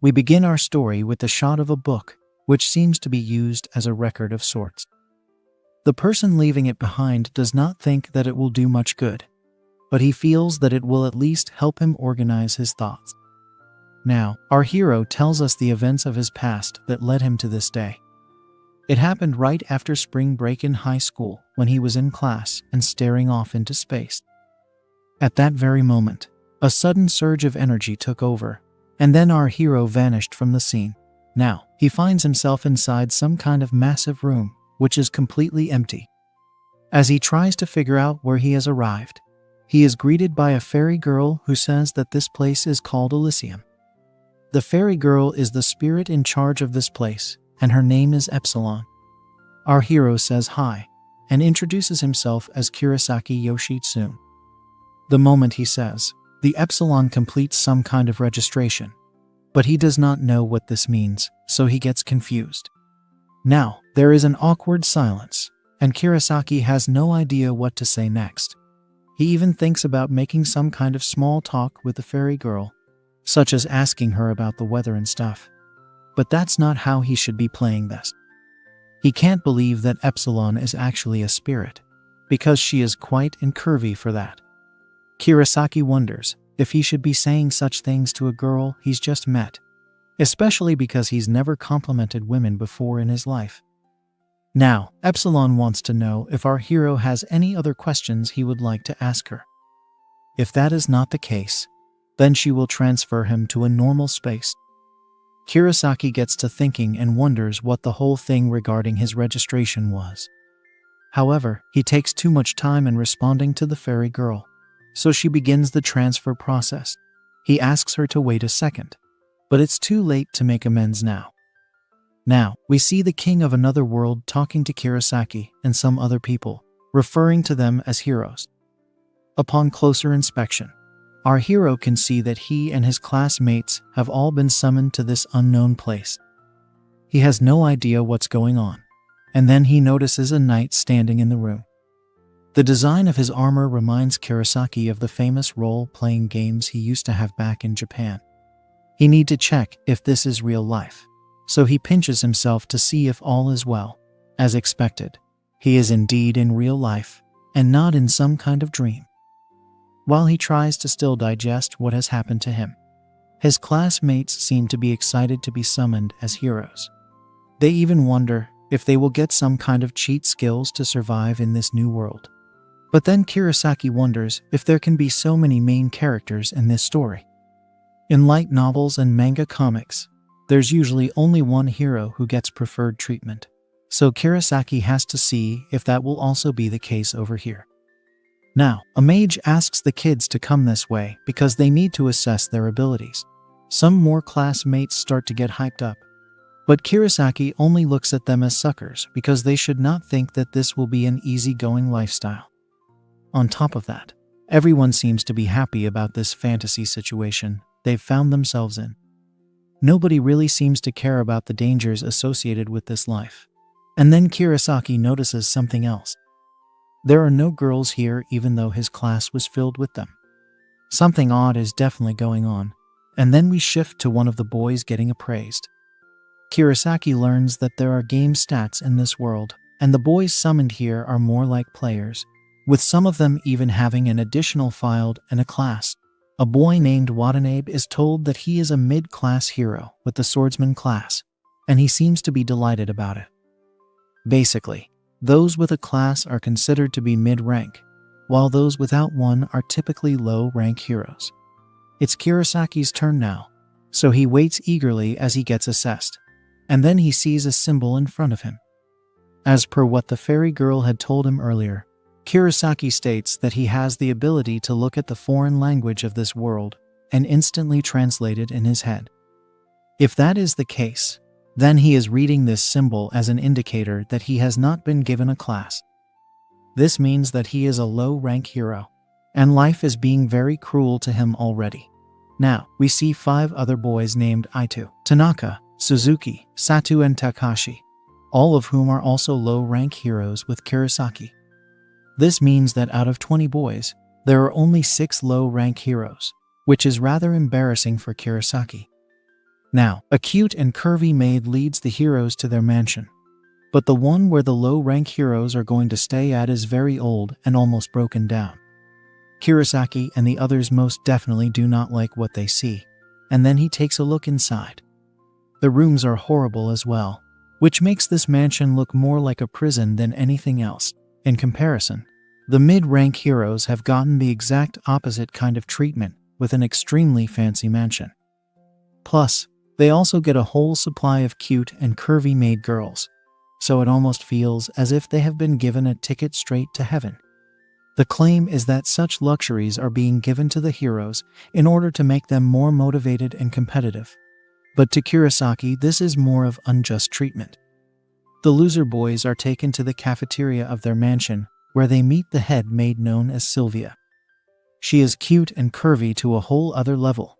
We begin our story with the shot of a book, which seems to be used as a record of sorts. The person leaving it behind does not think that it will do much good, but he feels that it will at least help him organize his thoughts. Now, our hero tells us the events of his past that led him to this day. It happened right after spring break in high school when he was in class and staring off into space. At that very moment, a sudden surge of energy took over, and then our hero vanished from the scene. Now, he finds himself inside some kind of massive room, which is completely empty. As he tries to figure out where he has arrived, he is greeted by a fairy girl who says that this place is called Elysium. The fairy girl is the spirit in charge of this place, and her name is Epsilon. Our hero says hi, and introduces himself as Kurosaki Yoshitsune. The moment he says, the Epsilon completes some kind of registration, but he does not know what this means, so he gets confused. Now, there is an awkward silence, and Kurosaki has no idea what to say next. He even thinks about making some kind of small talk with the fairy girl, such as asking her about the weather and stuff. But that's not how he should be playing this. He can't believe that Epsilon is actually a spirit, because she is quite curvy for that. Kurosaki wonders if he should be saying such things to a girl he's just met, especially because he's never complimented women before in his life. Now, Epsilon wants to know if our hero has any other questions he would like to ask her. If that is not the case, then she will transfer him to a normal space. Kurosaki gets to thinking and wonders what the whole thing regarding his registration was. However, he takes too much time in responding to the fairy girl, so she begins the transfer process. He asks her to wait a second, but it's too late to make amends now. Now, we see the king of another world talking to Kurosaki and some other people, referring to them as heroes. Upon closer inspection, our hero can see that he and his classmates have all been summoned to this unknown place. He has no idea what's going on, and then he notices a knight standing in the room. The design of his armor reminds Kurosaki of the famous role-playing games he used to have back in Japan. He needs to check if this is real life, so he pinches himself to see if all is well. As expected, he is indeed in real life, and not in some kind of dream. While he tries to still digest what has happened to him, his classmates seem to be excited to be summoned as heroes. They even wonder if they will get some kind of cheat skills to survive in this new world. But then Kurosaki wonders if there can be so many main characters in this story. In light novels and manga comics, there's usually only one hero who gets preferred treatment, so Kurosaki has to see if that will also be the case over here. Now, a mage asks the kids to come this way because they need to assess their abilities. Some more classmates start to get hyped up, but Kurosaki only looks at them as suckers because they should not think that this will be an easygoing lifestyle. On top of that, everyone seems to be happy about this fantasy situation they've found themselves in. Nobody really seems to care about the dangers associated with this life. And then Kurosaki notices something else. There are no girls here even though his class was filled with them. Something odd is definitely going on, and then we shift to one of the boys getting appraised. Kurosaki learns that there are game stats in this world, and the boys summoned here are more like players, with some of them even having an additional field and a class. A boy named Watanabe is told that he is a mid-class hero with the swordsman class, and he seems to be delighted about it. Basically, those with a class are considered to be mid-rank, while those without one are typically low-rank heroes. It's Kurosaki's turn now, so he waits eagerly as he gets assessed, and then he sees a symbol in front of him. As per what the fairy girl had told him earlier, Kurosaki states that he has the ability to look at the foreign language of this world and instantly translate it in his head. If that is the case, then he is reading this symbol as an indicator that he has not been given a class. This means that he is a low-rank hero, and life is being very cruel to him already. Now, we see 5 other boys named Ito, Tanaka, Suzuki, Satu and Takashi, all of whom are also low-rank heroes with Kurosaki. This means that out of 20 boys, there are only 6 low-rank heroes, which is rather embarrassing for Kurosaki. Now, a cute and curvy maid leads the heroes to their mansion. But the one where the low-rank heroes are going to stay at is very old and almost broken down. Kurosaki and the others most definitely do not like what they see, and then he takes a look inside. The rooms are horrible as well, which makes this mansion look more like a prison than anything else. In comparison, the mid-rank heroes have gotten the exact opposite kind of treatment with an extremely fancy mansion. Plus, they also get a whole supply of cute and curvy maid girls, so it almost feels as if they have been given a ticket straight to heaven. The claim is that such luxuries are being given to the heroes in order to make them more motivated and competitive. But to Kurosaki, this is more of unjust treatment. The loser boys are taken to the cafeteria of their mansion, where they meet the head maid known as Sylvia. She is cute and curvy to a whole other level,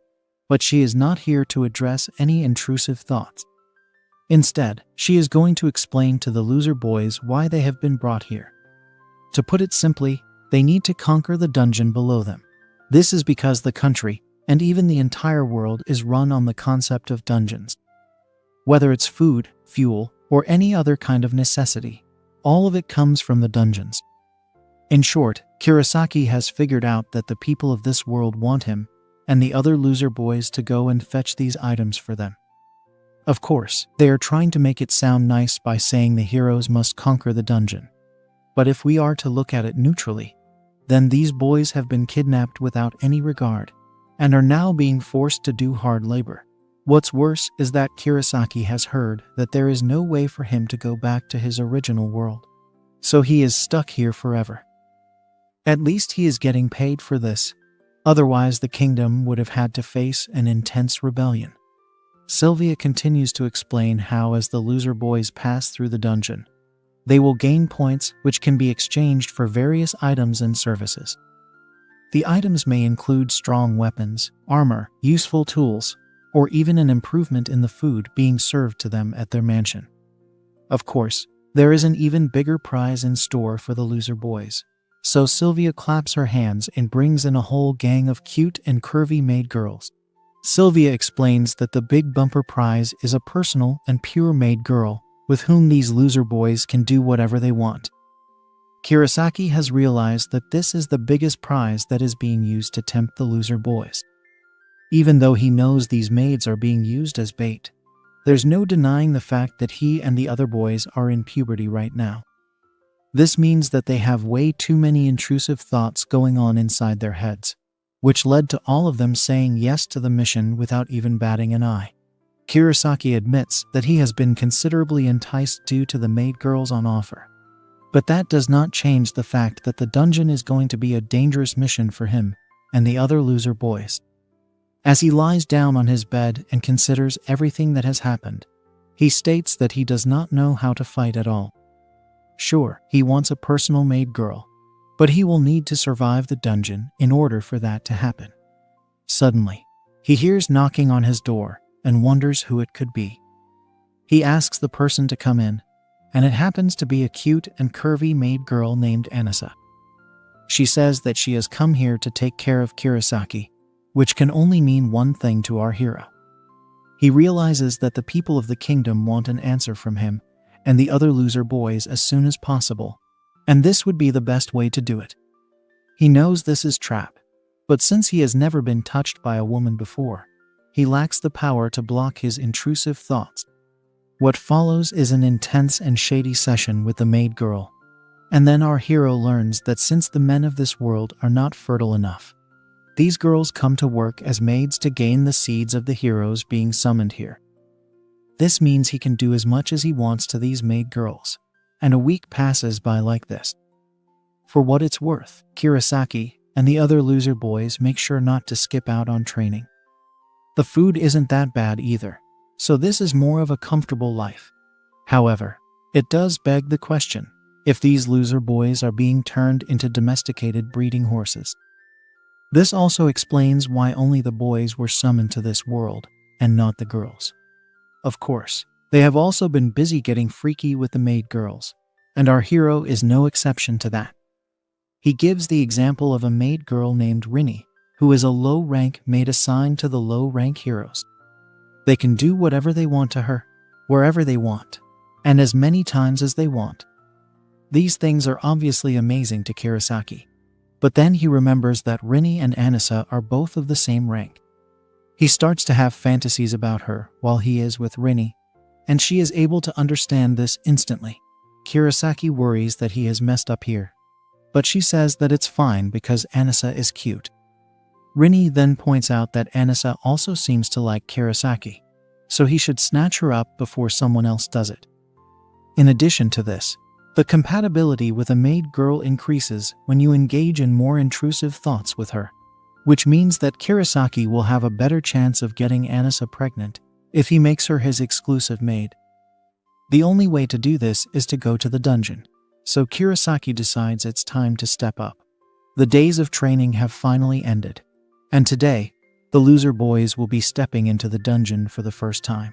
but she is not here to address any intrusive thoughts. Instead, she is going to explain to the loser boys why they have been brought here. To put it simply, they need to conquer the dungeon below them. This is because the country, and even the entire world, is run on the concept of dungeons. Whether it's food, fuel, or any other kind of necessity, all of it comes from the dungeons. In short, Kurosaki has figured out that the people of this world want him and the other loser boys to go and fetch these items for them. Of course, they are trying to make it sound nice by saying the heroes must conquer the dungeon. But if we are to look at it neutrally, then these boys have been kidnapped without any regard and are now being forced to do hard labor. What's worse is that Kurosaki has heard that there is no way for him to go back to his original world, so he is stuck here forever. At least he is getting paid for this, otherwise the kingdom would have had to face an intense rebellion. Sylvia continues to explain how as the loser boys pass through the dungeon, they will gain points which can be exchanged for various items and services. The items may include strong weapons, armor, useful tools, or even an improvement in the food being served to them at their mansion. Of course, there is an even bigger prize in store for the loser boys, so Sylvia claps her hands and brings in a whole gang of cute and curvy maid girls. Sylvia explains that the big bumper prize is a personal and pure maid girl with whom these loser boys can do whatever they want. Kurosaki has realized that this is the biggest prize that is being used to tempt the loser boys. Even though he knows these maids are being used as bait, there's no denying the fact that he and the other boys are in puberty right now. This means that they have way too many intrusive thoughts going on inside their heads, which led to all of them saying yes to the mission without even batting an eye. Kurosaki admits that he has been considerably enticed due to the maid girls on offer. But that does not change the fact that the dungeon is going to be a dangerous mission for him and the other loser boys. As he lies down on his bed and considers everything that has happened, he states that he does not know how to fight at all. Sure, he wants a personal maid girl, but he will need to survive the dungeon in order for that to happen. Suddenly, he hears knocking on his door and wonders who it could be. He asks the person to come in, and it happens to be a cute and curvy maid girl named Anissa. She says that she has come here to take care of Kurosaki, which can only mean one thing to our hero. He realizes that the people of the kingdom want an answer from him and the other loser boys as soon as possible, and this would be the best way to do it. He knows this is trap, but since he has never been touched by a woman before, he lacks the power to block his intrusive thoughts. What follows is an intense and shady session with the maid girl, and then our hero learns that since the men of this world are not fertile enough, these girls come to work as maids to gain the seeds of the heroes being summoned here. This means he can do as much as he wants to these maid girls, and a week passes by like this. For what it's worth, Kurosaki and the other loser boys make sure not to skip out on training. The food isn't that bad either, so this is more of a comfortable life. However, it does beg the question if these loser boys are being turned into domesticated breeding horses. This also explains why only the boys were summoned to this world and not the girls. Of course, they have also been busy getting freaky with the maid girls, and our hero is no exception to that. He gives the example of a maid girl named Rini, who is a low-rank maid assigned to the low-rank heroes. They can do whatever they want to her, wherever they want, and as many times as they want. These things are obviously amazing to Kurosaki. But then he remembers that Rini and Anissa are both of the same rank. He starts to have fantasies about her while he is with Rini, and she is able to understand this instantly. Kurosaki worries that he has messed up here, but she says that it's fine because Anissa is cute. Rini then points out that Anissa also seems to like Kurosaki, so he should snatch her up before someone else does it. In addition to this, the compatibility with a maid girl increases when you engage in more intrusive thoughts with her, which means that Kurosaki will have a better chance of getting Anissa pregnant if he makes her his exclusive maid. The only way to do this is to go to the dungeon, so Kurosaki decides it's time to step up. The days of training have finally ended, and today, the loser boys will be stepping into the dungeon for the first time.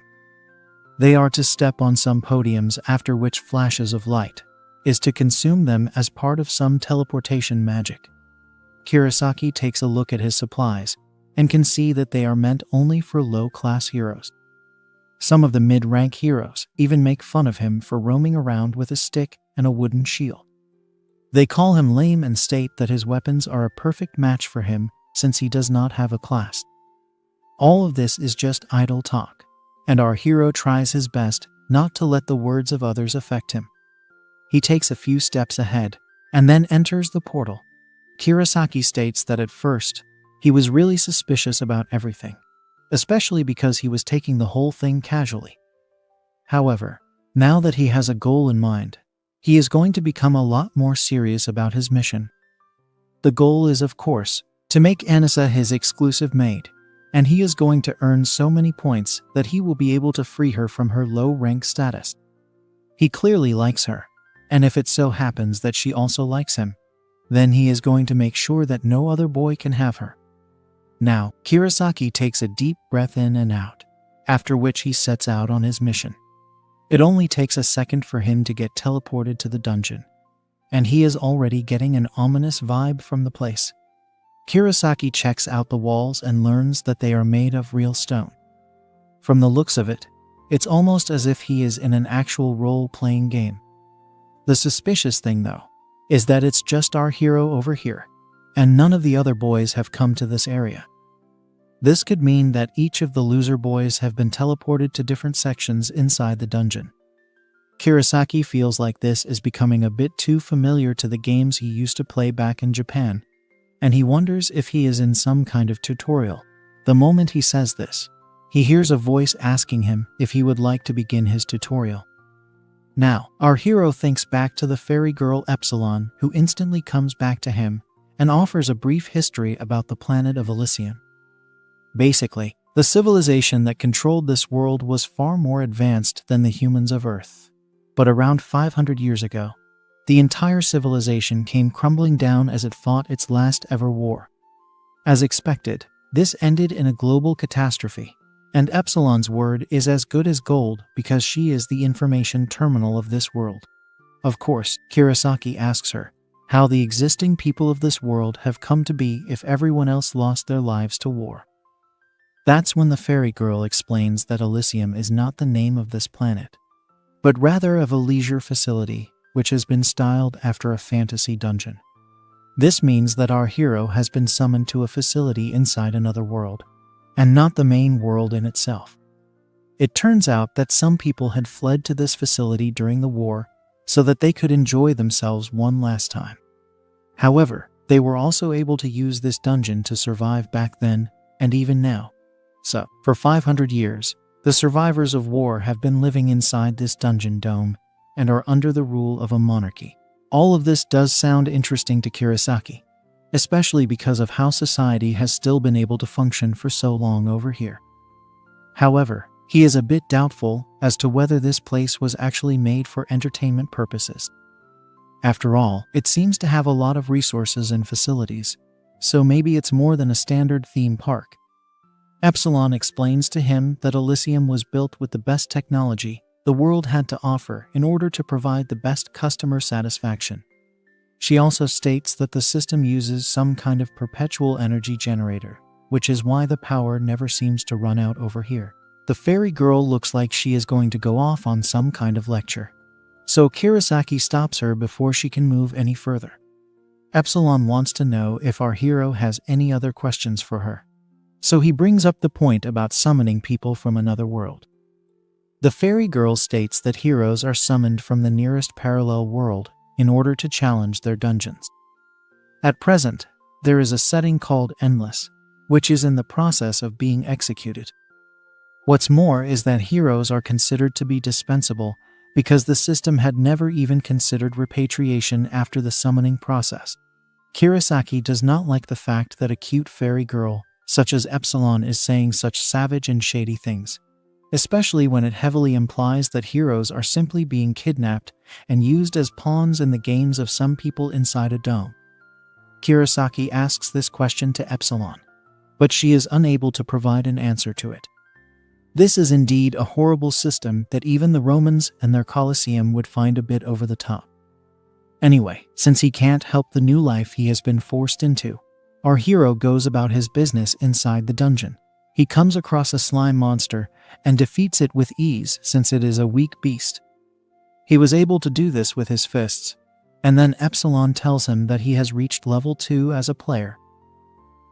They are to step on some podiums after which flashes of light is to consume them as part of some teleportation magic. Kurosaki takes a look at his supplies and can see that they are meant only for low-class heroes. Some of the mid-rank heroes even make fun of him for roaming around with a stick and a wooden shield. They call him lame and state that his weapons are a perfect match for him since he does not have a class. All of this is just idle talk, and our hero tries his best not to let the words of others affect him. He takes a few steps ahead and then enters the portal. Kurosaki states that at first, he was really suspicious about everything, especially because he was taking the whole thing casually. However, now that he has a goal in mind, he is going to become a lot more serious about his mission. The goal is, of course, to make Anissa his exclusive maid, and he is going to earn so many points that he will be able to free her from her low-rank status. He clearly likes her, and if it so happens that she also likes him, then he is going to make sure that no other boy can have her. Now, Kurosaki takes a deep breath in and out, after which he sets out on his mission. It only takes a second for him to get teleported to the dungeon, and he is already getting an ominous vibe from the place. Kurosaki checks out the walls and learns that they are made of real stone. From the looks of it, it's almost as if he is in an actual role-playing game. The suspicious thing, though, is that it's just our hero over here, and none of the other boys have come to this area. This could mean that each of the loser boys have been teleported to different sections inside the dungeon. Kurosaki feels like this is becoming a bit too familiar to the games he used to play back in Japan, and he wonders if he is in some kind of tutorial. The moment he says this, he hears a voice asking him if he would like to begin his tutorial. Now, our hero thinks back to the fairy girl Epsilon, who instantly comes back to him and offers a brief history about the planet of Elysium. Basically, the civilization that controlled this world was far more advanced than the humans of Earth. But around 500 years ago, the entire civilization came crumbling down as it fought its last ever war. As expected, this ended in a global catastrophe, and Epsilon's word is as good as gold because she is the information terminal of this world. Of course, Kurosaki asks her how the existing people of this world have come to be if everyone else lost their lives to war. That's when the fairy girl explains that Elysium is not the name of this planet, but rather of a leisure facility which has been styled after a fantasy dungeon. This means that our hero has been summoned to a facility inside another world, and not the main world in itself. It turns out that some people had fled to this facility during the war so that they could enjoy themselves one last time. However, they were also able to use this dungeon to survive back then and even now. So, for 500 years, the survivors of war have been living inside this dungeon dome and are under the rule of a monarchy. All of this does sound interesting to Kurosaki, especially because of how society has still been able to function for so long over here. However, he is a bit doubtful as to whether this place was actually made for entertainment purposes. After all, it seems to have a lot of resources and facilities, so maybe it's more than a standard theme park. Epsilon explains to him that Elysium was built with the best technology the world had to offer in order to provide the best customer satisfaction. She also states that the system uses some kind of perpetual energy generator, which is why the power never seems to run out over here. The fairy girl looks like she is going to go off on some kind of lecture. So Kurosaki stops her before she can move any further. Epsilon wants to know if our hero has any other questions for her. So he brings up the point about summoning people from another world. The fairy girl states that heroes are summoned from the nearest parallel world in order to challenge their dungeons. At present, there is a setting called Endless, which is in the process of being executed. What's more is that heroes are considered to be dispensable because the system had never even considered repatriation after the summoning process. Kurosaki does not like the fact that a cute fairy girl, such as Epsilon, is saying such savage and shady things, especially when it heavily implies that heroes are simply being kidnapped and used as pawns in the games of some people inside a dome. Kurosaki asks this question to Epsilon, but she is unable to provide an answer to it. This is indeed a horrible system that even the Romans and their Colosseum would find a bit over the top. Anyway, since he can't help the new life he has been forced into, our hero goes about his business inside the dungeon. He comes across a slime monster and defeats it with ease since it is a weak beast. He was able to do this with his fists, and then Epsilon tells him that he has reached level 2 as a player.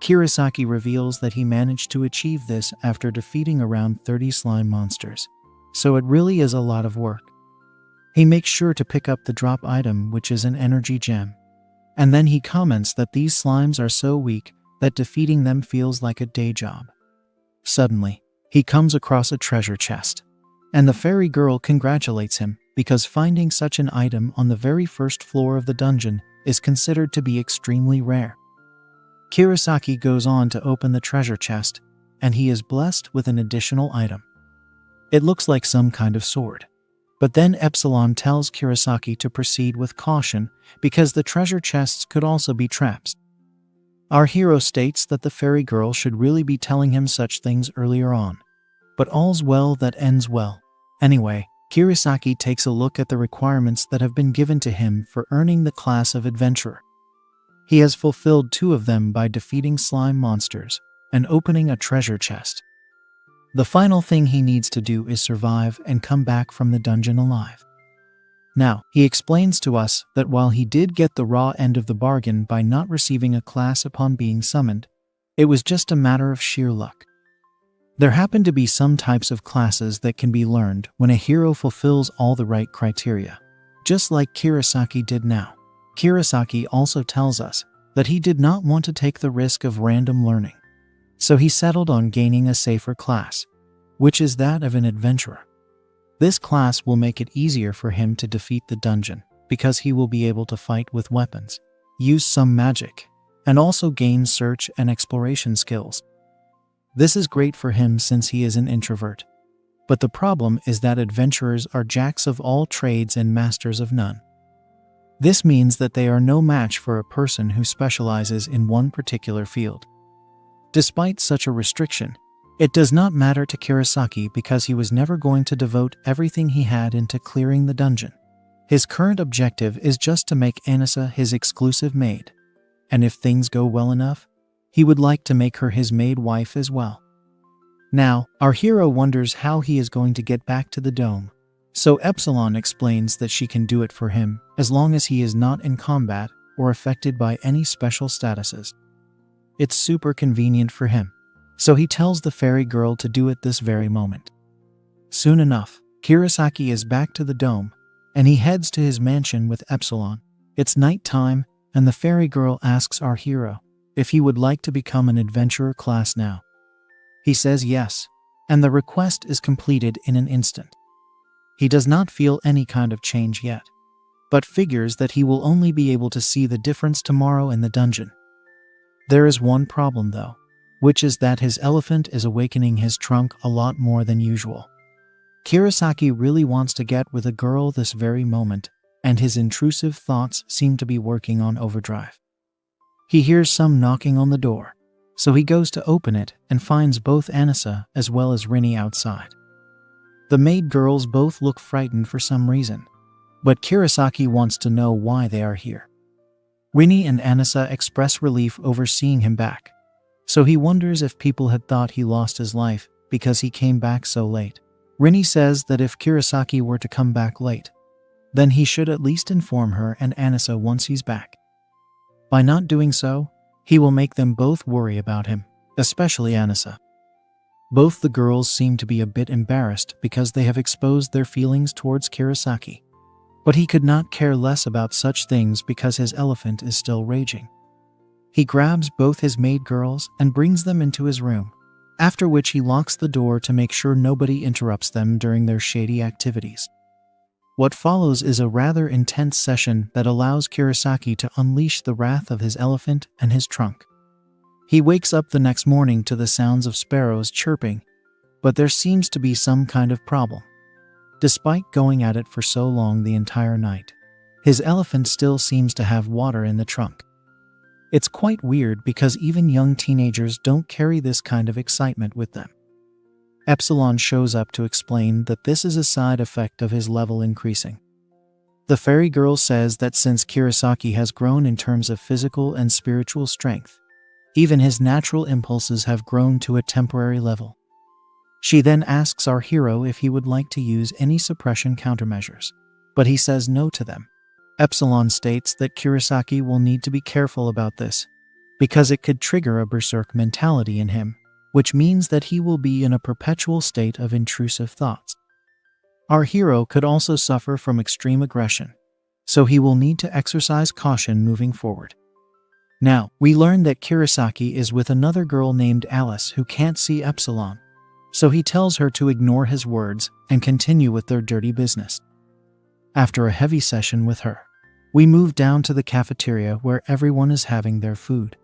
Kurosaki reveals that he managed to achieve this after defeating around 30 slime monsters, so it really is a lot of work. He makes sure to pick up the drop item, which is an energy gem, and then he comments that these slimes are so weak that defeating them feels like a day job. Suddenly, he comes across a treasure chest, and the fairy girl congratulates him because finding such an item on the very first floor of the dungeon is considered to be extremely rare. Kurosaki goes on to open the treasure chest, and he is blessed with an additional item. It looks like some kind of sword. But then Epsilon tells Kurosaki to proceed with caution because the treasure chests could also be traps. Our hero states that the fairy girl should really be telling him such things earlier on. But all's well that ends well. Anyway, Kurosaki takes a look at the requirements that have been given to him for earning the class of adventurer. He has fulfilled 2 of them by defeating slime monsters and opening a treasure chest. The final thing he needs to do is survive and come back from the dungeon alive. Now, he explains to us that while he did get the raw end of the bargain by not receiving a class upon being summoned, it was just a matter of sheer luck. There happen to be some types of classes that can be learned when a hero fulfills all the right criteria, just like Kurosaki did now. Kurosaki also tells us that he did not want to take the risk of random learning, so he settled on gaining a safer class, which is that of an adventurer. This class will make it easier for him to defeat the dungeon because he will be able to fight with weapons, use some magic, and also gain search and exploration skills. This is great for him since he is an introvert. But the problem is that adventurers are jacks of all trades and masters of none. This means that they are no match for a person who specializes in one particular field. Despite such a restriction, it does not matter to Kurosaki because he was never going to devote everything he had into clearing the dungeon. His current objective is just to make Anissa his exclusive maid, and if things go well enough, he would like to make her his maid wife as well. Now, our hero wonders how he is going to get back to the dome, so Epsilon explains that she can do it for him as long as he is not in combat or affected by any special statuses. It's super convenient for him, so he tells the fairy girl to do it this very moment. Soon enough, Kurosaki is back to the dome, and he heads to his mansion with Epsilon. It's night time, and the fairy girl asks our hero if he would like to become an adventurer class now. He says yes, and the request is completed in an instant. He does not feel any kind of change yet, but figures that he will only be able to see the difference tomorrow in the dungeon. There is one problem though, which is that his elephant is awakening his trunk a lot more than usual. Kurosaki really wants to get with a girl this very moment, and his intrusive thoughts seem to be working on overdrive. He hears some knocking on the door, so he goes to open it and finds both Anissa as well as Rinny outside. The maid girls both look frightened for some reason, but Kurosaki wants to know why they are here. Rinny and Anissa express relief over seeing him back, so he wonders if people had thought he lost his life because he came back so late. Rini says that if Kurosaki were to come back late, then he should at least inform her and Anissa once he's back. By not doing so, he will make them both worry about him, especially Anissa. Both the girls seem to be a bit embarrassed because they have exposed their feelings towards Kurosaki. But he could not care less about such things because his elephant is still raging. He grabs both his maid girls and brings them into his room, after which he locks the door to make sure nobody interrupts them during their shady activities. What follows is a rather intense session that allows Kurosaki to unleash the wrath of his elephant and his trunk. He wakes up the next morning to the sounds of sparrows chirping, but there seems to be some kind of problem. Despite going at it for so long the entire night, his elephant still seems to have water in the trunk. It's quite weird because even young teenagers don't carry this kind of excitement with them. Epsilon shows up to explain that this is a side effect of his level increasing. The fairy girl says that since Kurosaki has grown in terms of physical and spiritual strength, even his natural impulses have grown to a temporary level. She then asks our hero if he would like to use any suppression countermeasures, but he says no to them. Epsilon states that Kurosaki will need to be careful about this, because it could trigger a berserk mentality in him, which means that he will be in a perpetual state of intrusive thoughts. Our hero could also suffer from extreme aggression, so he will need to exercise caution moving forward. Now, we learn that Kurosaki is with another girl named Alice who can't see Epsilon, so he tells her to ignore his words and continue with their dirty business. After a heavy session with her, we move down to the cafeteria where everyone is having their food.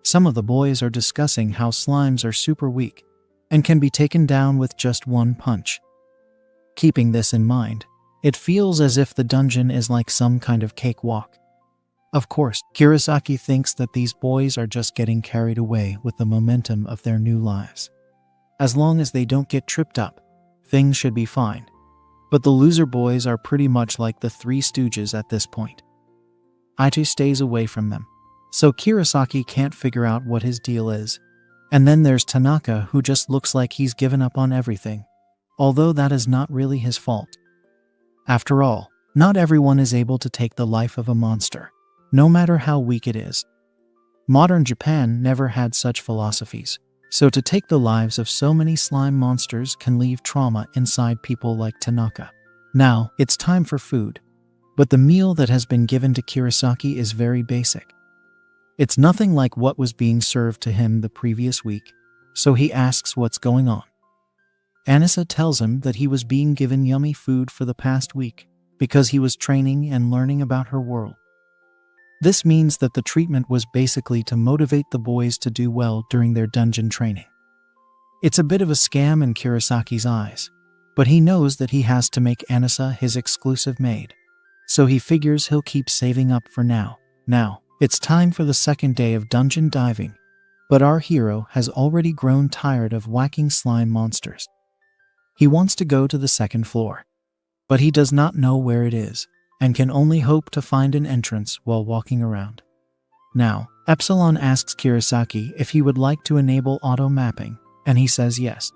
Some of the boys are discussing how slimes are super weak and can be taken down with just one punch. Keeping this in mind, it feels as if the dungeon is like some kind of cakewalk. Of course, Kurosaki thinks that these boys are just getting carried away with the momentum of their new lives. As long as they don't get tripped up, things should be fine. But the loser boys are pretty much like the Three Stooges at this point. Ichi stays away from them, so Kurosaki can't figure out what his deal is. And then there's Tanaka, who just looks like he's given up on everything, although that is not really his fault. After all, not everyone is able to take the life of a monster, no matter how weak it is. Modern Japan never had such philosophies, so to take the lives of so many slime monsters can leave trauma inside people like Tanaka. Now, it's time for food, but the meal that has been given to Kurosaki is very basic. It's nothing like what was being served to him the previous week, so he asks what's going on. Anissa tells him that he was being given yummy food for the past week because he was training and learning about her world. This means that the treatment was basically to motivate the boys to do well during their dungeon training. It's a bit of a scam in Kurosaki's eyes, but he knows that he has to make Anissa his exclusive maid, so he figures he'll keep saving up for now. Now, it's time for the second day of dungeon diving, but our hero has already grown tired of whacking slime monsters. He wants to go to the second floor, but he does not know where it is, and can only hope to find an entrance while walking around. Now, Epsilon asks Kurosaki if he would like to enable auto mapping, and he says yes.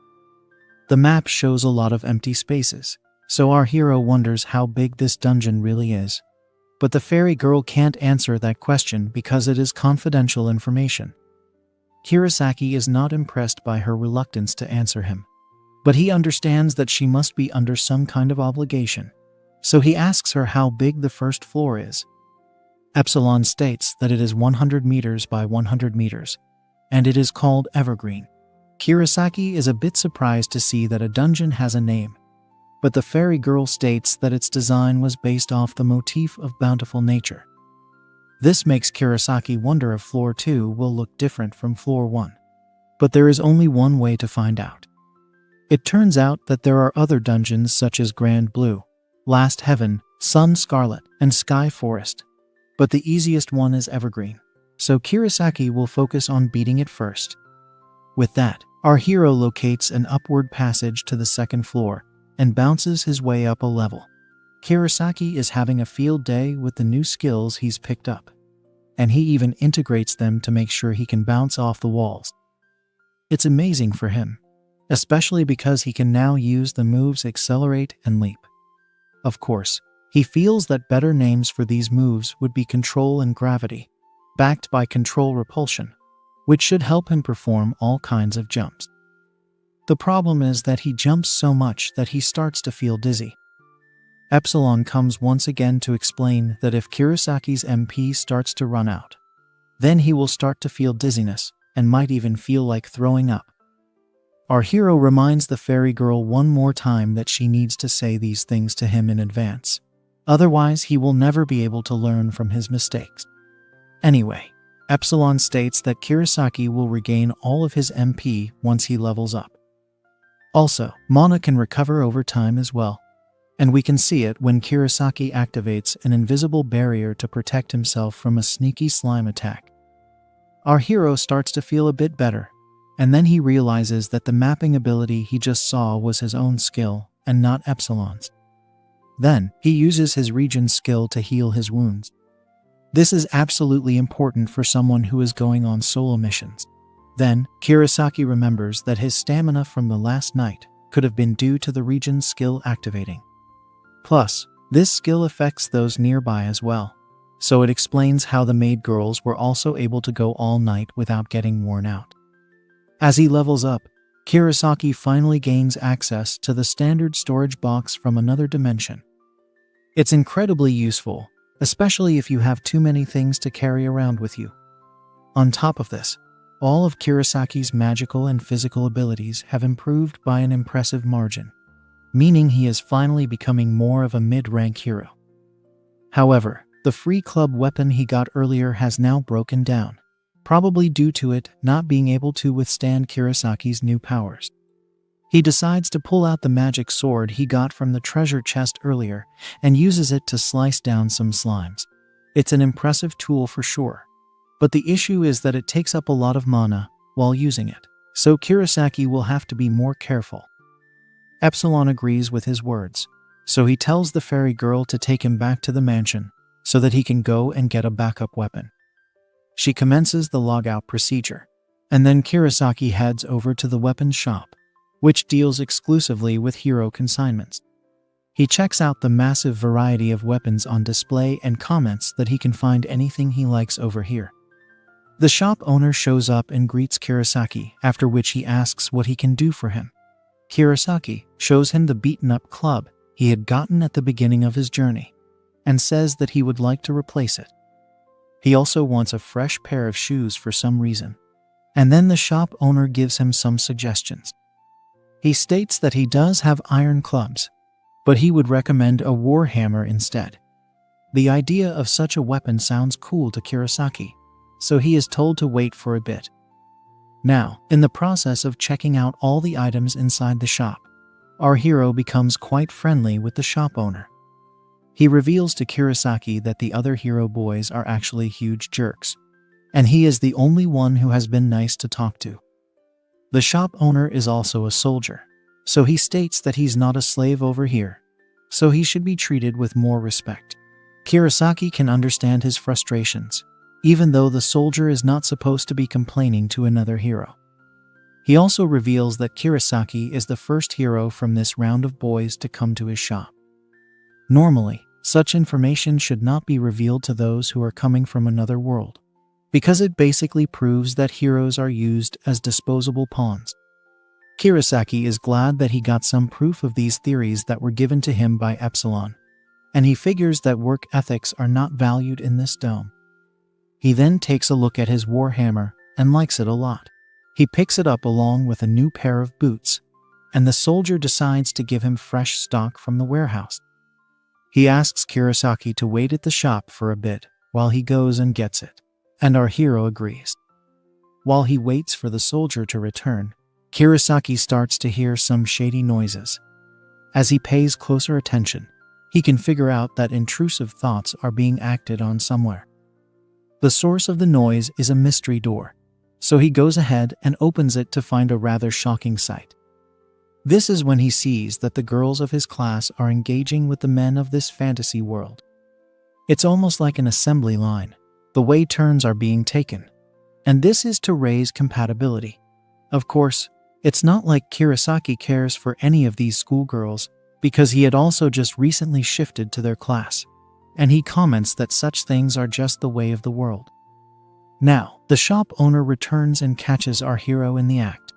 The map shows a lot of empty spaces, so our hero wonders how big this dungeon really is. But the fairy girl can't answer that question because it is confidential information. Kurosaki is not impressed by her reluctance to answer him, but he understands that she must be under some kind of obligation. So he asks her how big the first floor is. Epsilon states that it is 100 meters by 100 meters, and it is called Evergreen. Kurosaki is a bit surprised to see that a dungeon has a name, but the fairy girl states that its design was based off the motif of bountiful nature. This makes Kurosaki wonder if floor 2 will look different from floor 1, but there is only one way to find out. It turns out that there are other dungeons such as Grand Blue, Last Heaven, Sun Scarlet, and Sky Forest, but the easiest one is Evergreen, so Kurosaki will focus on beating it first. With that, our hero locates an upward passage to the second floor and bounces his way up a level. Kurosaki is having a field day with the new skills he's picked up, and he even integrates them to make sure he can bounce off the walls. It's amazing for him. especially because he can now use the moves Accelerate and Leap. Of course, he feels that better names for these moves would be Control and Gravity, backed by Control Repulsion, which should help him perform all kinds of jumps. The problem is that he jumps so much that he starts to feel dizzy. Epsilon comes once again to explain that if Kirasaki's MP starts to run out, then he will start to feel dizziness and might even feel like throwing up. Our hero reminds the fairy girl one more time that she needs to say these things to him in advance. Otherwise, he will never be able to learn from his mistakes. Anyway, Epsilon states that Kirasaki will regain all of his MP once he levels up. Also, mana can recover over time as well, and we can see it when Kirasaki activates an invisible barrier to protect himself from a sneaky slime attack. Our hero starts to feel a bit better, and then he realizes that the mapping ability he just saw was his own skill and not Epsilon's. Then, he uses his region skill to heal his wounds. This is absolutely important for someone who is going on solo missions. Then, Kirasaki remembers that his stamina from the last night could have been due to the region skill activating. Plus, this skill affects those nearby as well, so it explains how the maid girls were also able to go all night without getting worn out. As he levels up, Kirasaki finally gains access to the standard storage box from another dimension. It's incredibly useful, especially if you have too many things to carry around with you. On top of this, all of Kirasaki's magical and physical abilities have improved by an impressive margin, meaning he is finally becoming more of a mid-rank hero. However, the free club weapon he got earlier has now broken down, probably due to it not being able to withstand Kirasaki's new powers. He decides to pull out the magic sword he got from the treasure chest earlier and uses it to slice down some slimes. It's an impressive tool for sure, but the issue is that it takes up a lot of mana while using it, so Kirasaki will have to be more careful. Epsilon agrees with his words, so he tells the fairy girl to take him back to the mansion so that he can go and get a backup weapon. She commences the logout procedure, and then Kirasaki heads over to the weapons shop, which deals exclusively with hero consignments. He checks out the massive variety of weapons on display and comments that he can find anything he likes over here. The shop owner shows up and greets Kirasaki, after which he asks what he can do for him. Kirasaki shows him the beaten-up club he had gotten at the beginning of his journey, and says that he would like to replace it. He also wants a fresh pair of shoes for some reason, and then the shop owner gives him some suggestions. He states that he does have iron clubs, but he would recommend a war hammer instead. The idea of such a weapon sounds cool to Kirasaki, so he is told to wait for a bit. Now, in the process of checking out all the items inside the shop, our hero becomes quite friendly with the shop owner. He reveals to Kirasaki that the other hero boys are actually huge jerks, and he is the only one who has been nice to talk to. The shop owner is also a soldier, so he states that he's not a slave over here, so he should be treated with more respect. Kirasaki can understand his frustrations, even though the soldier is not supposed to be complaining to another hero. He also reveals that Kirasaki is the first hero from this round of boys to come to his shop. Normally, such information should not be revealed to those who are coming from another world, because it basically proves that heroes are used as disposable pawns. Kirasaki is glad that he got some proof of these theories that were given to him by Epsilon, and he figures that work ethics are not valued in this dome. He then takes a look at his warhammer and likes it a lot. He picks it up along with a new pair of boots, and the soldier decides to give him fresh stock from the warehouse. He asks Kirasaki to wait at the shop for a bit while he goes and gets it, and our hero agrees. While he waits for the soldier to return, Kirasaki starts to hear some shady noises. As he pays closer attention, he can figure out that intrusive thoughts are being acted on somewhere. The source of the noise is a mystery door, so he goes ahead and opens it to find a rather shocking sight. This is when he sees that the girls of his class are engaging with the men of this fantasy world. It's almost like an assembly line, the way turns are being taken, and this is to raise compatibility. Of course, It's not like Kurosaki cares for any of these schoolgirls, because he had also just recently shifted to their class, and he comments that such things are just the way of the world. Now, the shop owner returns and catches our hero in the act.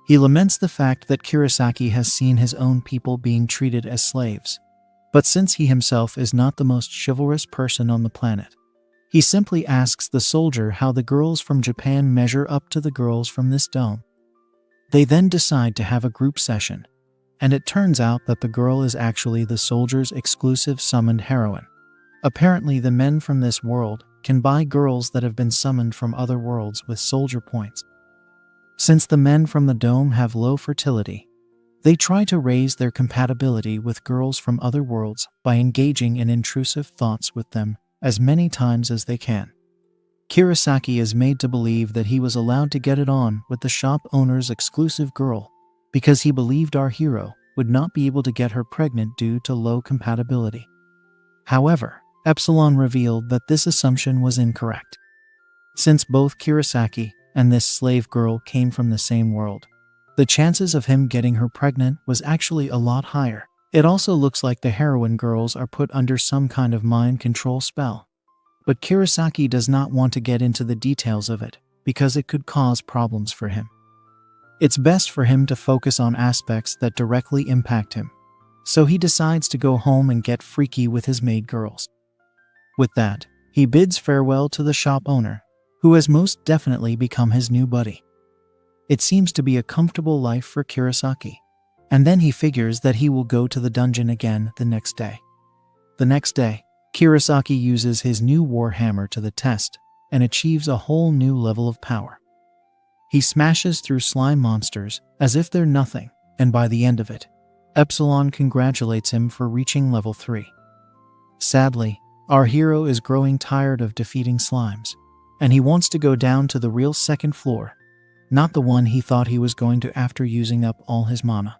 He laments the fact that Kurosaki has seen his own people being treated as slaves, but since he himself is not the most chivalrous person on the planet, he simply asks the soldier how the girls from Japan measure up to the girls from this dome. They then decide to have a group session, and it turns out that the girl is actually the soldier's exclusive summoned heroine. Apparently, the men from this world can buy girls that have been summoned from other worlds with soldier points. Since the men from the dome have low fertility, they try to raise their compatibility with girls from other worlds by engaging in intrusive thoughts with them as many times as they can. Kurosaki is made to believe that he was allowed to get it on with the shop owner's exclusive girl because he believed our hero would not be able to get her pregnant due to low compatibility. However, Epsilon revealed that this assumption was incorrect. Since both Kurosaki and this slave girl came from the same world, the chances of him getting her pregnant was actually a lot higher. It also looks like the heroine girls are put under some kind of mind control spell. But Kurosaki does not want to get into the details of it because it could cause problems for him. It's best for him to focus on aspects that directly impact him, so he decides to go home and get freaky with his maid girls. With that, he bids farewell to the shop owner, who has most definitely become his new buddy. It seems to be a comfortable life for Kurosaki, and then he figures that he will go to the dungeon again the next day. The next day, Kurosaki uses his new war hammer to the test and achieves a whole new level of power. He smashes through slime monsters as if they're nothing, and by the end of it, Epsilon congratulates him for reaching level 3. Sadly, our hero is growing tired of defeating slimes, and he wants to go down to the real second floor, not the one he thought he was going to after using up all his mana.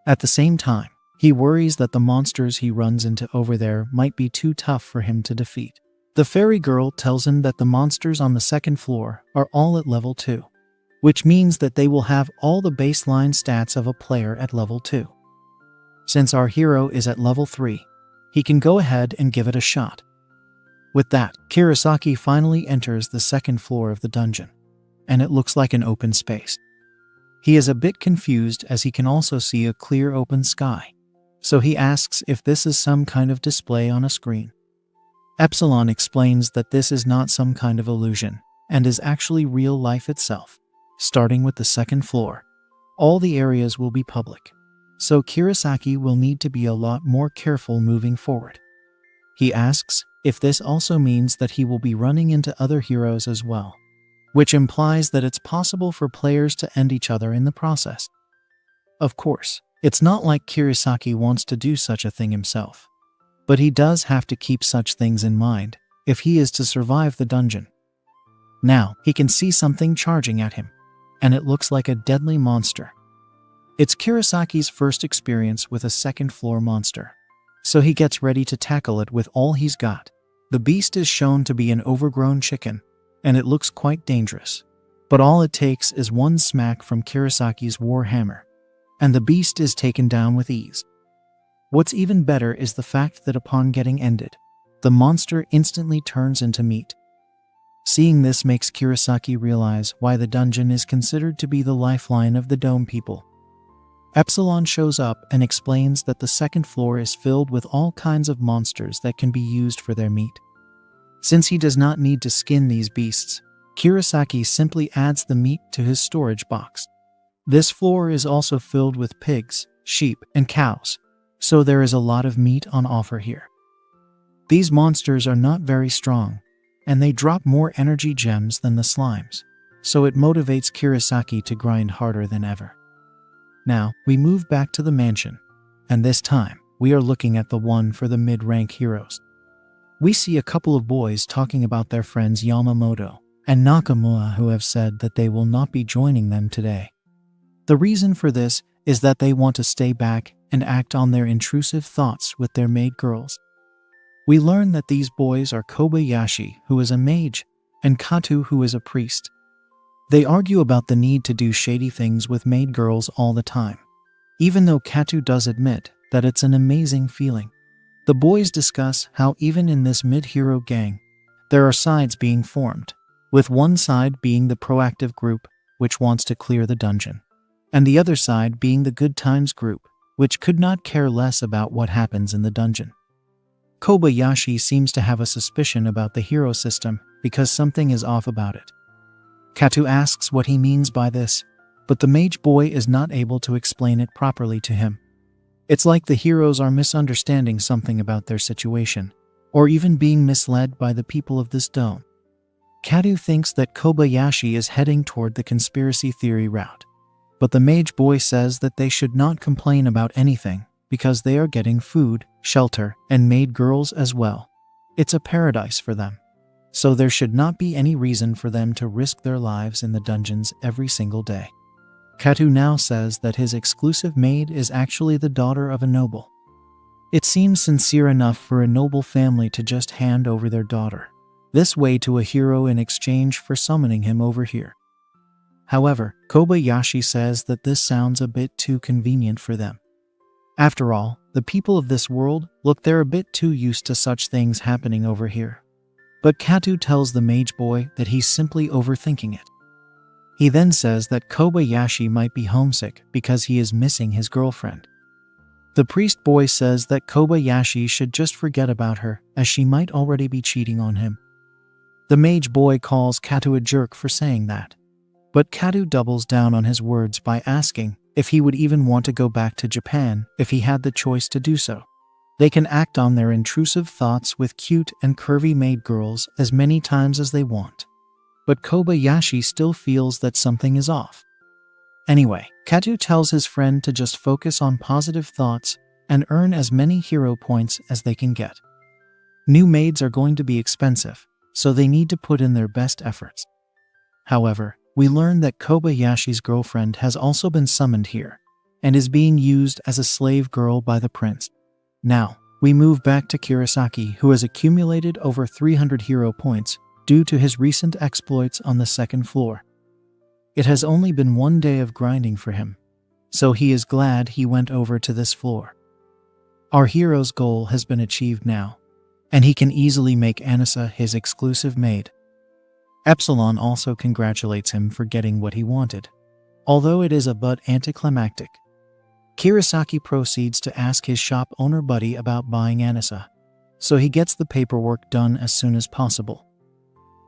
At the same time, he worries that the monsters he runs into over there might be too tough for him to defeat. The fairy girl tells him that the monsters on the second floor are all at level 2, which means that they will have all the baseline stats of a player at level 2. Since our hero is at level 3, he can go ahead and give it a shot. With that, Kurosaki finally enters the second floor of the dungeon, and it looks like an open space. He is a bit confused as he can also see a clear open sky, so he asks if this is some kind of display on a screen. Epsilon explains that this is not some kind of illusion, and is actually real life itself. Starting with the second floor, all the areas will be public, so Kurosaki will need to be a lot more careful moving forward. He asks if this also means that he will be running into other heroes as well, which implies that it's possible for players to end each other in the process. Of course, it's not like Kurosaki wants to do such a thing himself, but he does have to keep such things in mind if he is to survive the dungeon. Now, he can see something charging at him, and it looks like a deadly monster. It's Kurosaki's first experience with a second floor monster, so he gets ready to tackle it with all he's got. The beast is shown to be an overgrown chicken, and it looks quite dangerous, but all it takes is one smack from Kurosaki's war hammer, and the beast is taken down with ease. What's even better is the fact that upon getting ended, the monster instantly turns into meat. Seeing this makes Kurosaki realize why the dungeon is considered to be the lifeline of the dome people. Epsilon shows up and explains that the second floor is filled with all kinds of monsters that can be used for their meat. Since he does not need to skin these beasts, Kurosaki simply adds the meat to his storage box. This floor is also filled with pigs, sheep, and cows, so there is a lot of meat on offer here. These monsters are not very strong, and they drop more energy gems than the slimes, so it motivates Kurosaki to grind harder than ever. Now, we move back to the mansion, and this time, we are looking at the one for the mid-rank heroes. We see a couple of boys talking about their friends Yamamoto and Nakamura who have said that they will not be joining them today. The reason for this is that they want to stay back and act on their intrusive thoughts with their maid girls. We learn that these boys are Kobayashi, who is a mage, and Katu, who is a priest. They argue about the need to do shady things with maid girls all the time, even though Katu does admit that it's an amazing feeling. The boys discuss how even in this mid-hero gang, there are sides being formed, with one side being the proactive group, which wants to clear the dungeon, and the other side being the good times group, which could not care less about what happens in the dungeon. Kobayashi seems to have a suspicion about the hero system because something is off about it. Katu asks what he means by this, but the mage boy is not able to explain it properly to him. It's like the heroes are misunderstanding something about their situation, or even being misled by the people of this dome. Katu thinks that Kobayashi is heading toward the conspiracy theory route, but the mage boy says that they should not complain about anything because they are getting food, shelter, and maid girls as well. It's a paradise for them, so there should not be any reason for them to risk their lives in the dungeons every single day. Katu now says that his exclusive maid is actually the daughter of a noble. It seems sincere enough for a noble family to just hand over their daughter this way to a hero in exchange for summoning him over here. However, Kobayashi says that this sounds a bit too convenient for them. After all, the people of this world look they're a bit too used to such things happening over here. But Katu tells the mage boy that he's simply overthinking it. He then says that Kobayashi might be homesick because he is missing his girlfriend. The priest boy says that Kobayashi should just forget about her as she might already be cheating on him. The mage boy calls Katu a jerk for saying that, but Katu doubles down on his words by asking if he would even want to go back to Japan if he had the choice to do so. They can act on their intrusive thoughts with cute and curvy maid girls as many times as they want. But Kobayashi still feels that something is off. Anyway, Katu tells his friend to just focus on positive thoughts and earn as many hero points as they can get. New maids are going to be expensive, so they need to put in their best efforts. However, we learn that Kobayashi's girlfriend has also been summoned here and is being used as a slave girl by the prince. Now, we move back to Kurosaki, who has accumulated over 300 hero points due to his recent exploits on the second floor. It has only been one day of grinding for him, so he is glad he went over to this floor. Our hero's goal has been achieved now, and he can easily make Anissa his exclusive maid. Epsilon also congratulates him for getting what he wanted, although it is a bit anticlimactic. Kurosaki proceeds to ask his shop owner buddy about buying Anissa, so he gets the paperwork done as soon as possible.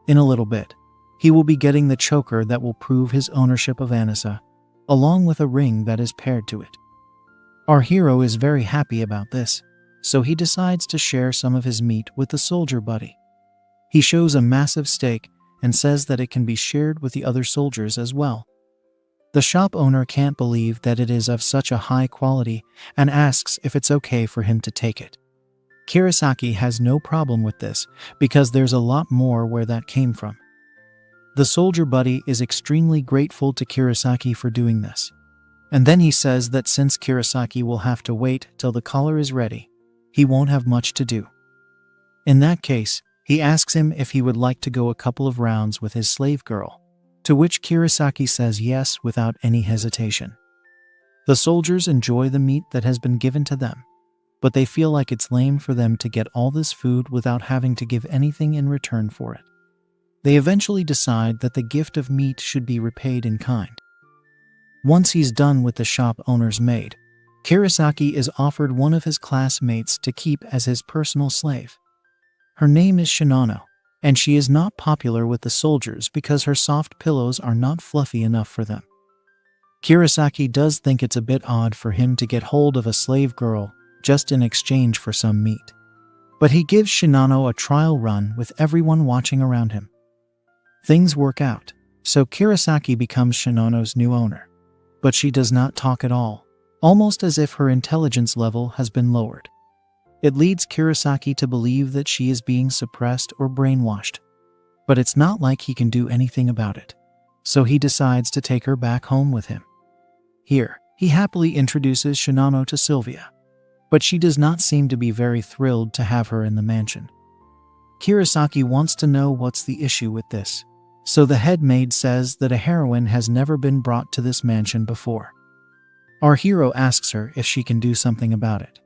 In a little bit, he will be getting the choker that will prove his ownership of Anissa, along with a ring that is paired to it. Our hero is very happy about this, so he decides to share some of his meat with the soldier buddy. He shows a massive steak and says that it can be shared with the other soldiers as well. The shop owner can't believe that it is of such a high quality and asks if it's okay for him to take it. Kurosaki has no problem with this because there's a lot more where that came from. The soldier buddy is extremely grateful to Kurosaki for doing this. And then he says that since Kurosaki will have to wait till the collar is ready, he won't have much to do. In that case, he asks him if he would like to go a couple of rounds with his slave girl, to which Kurosaki says yes without any hesitation. The soldiers enjoy the meat that has been given to them, but they feel like it's lame for them to get all this food without having to give anything in return for it. They eventually decide that the gift of meat should be repaid in kind. Once he's done with the shop owner's maid, Kurosaki is offered one of his classmates to keep as his personal slave. Her name is Shinano, and she is not popular with the soldiers because her soft pillows are not fluffy enough for them. Kurosaki does think it's a bit odd for him to get hold of a slave girl just in exchange for some meat, but he gives Shinano a trial run with everyone watching around him. Things work out, so Kurosaki becomes Shinano's new owner, but she does not talk at all, almost as if her intelligence level has been lowered. It leads Kurosaki to believe that she is being suppressed or brainwashed, but it's not like he can do anything about it, so he decides to take her back home with him. Here, he happily introduces Shinano to Sylvia, but she does not seem to be very thrilled to have her in the mansion. Kurosaki wants to know what's the issue with this, So the head maid says that a heroine has never been brought to this mansion before. Our hero asks her if she can do something about it,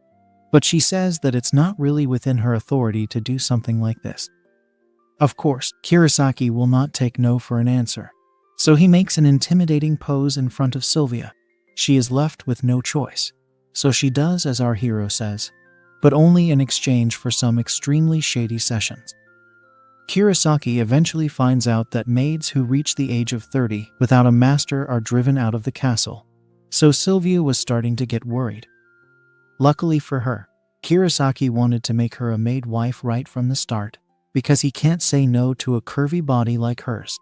but she says that it's not really within her authority to do something like this. Of course, Kurosaki will not take no for an answer, so he makes an intimidating pose in front of Sylvia. She is left with no choice, so she does as our hero says, but only in exchange for some extremely shady sessions. Kurosaki eventually finds out that maids who reach the age of 30 without a master are driven out of the castle, so Sylvia was starting to get worried. Luckily for her, Kurosaki wanted to make her a maid wife right from the start, because he can't say no to a curvy body like hers.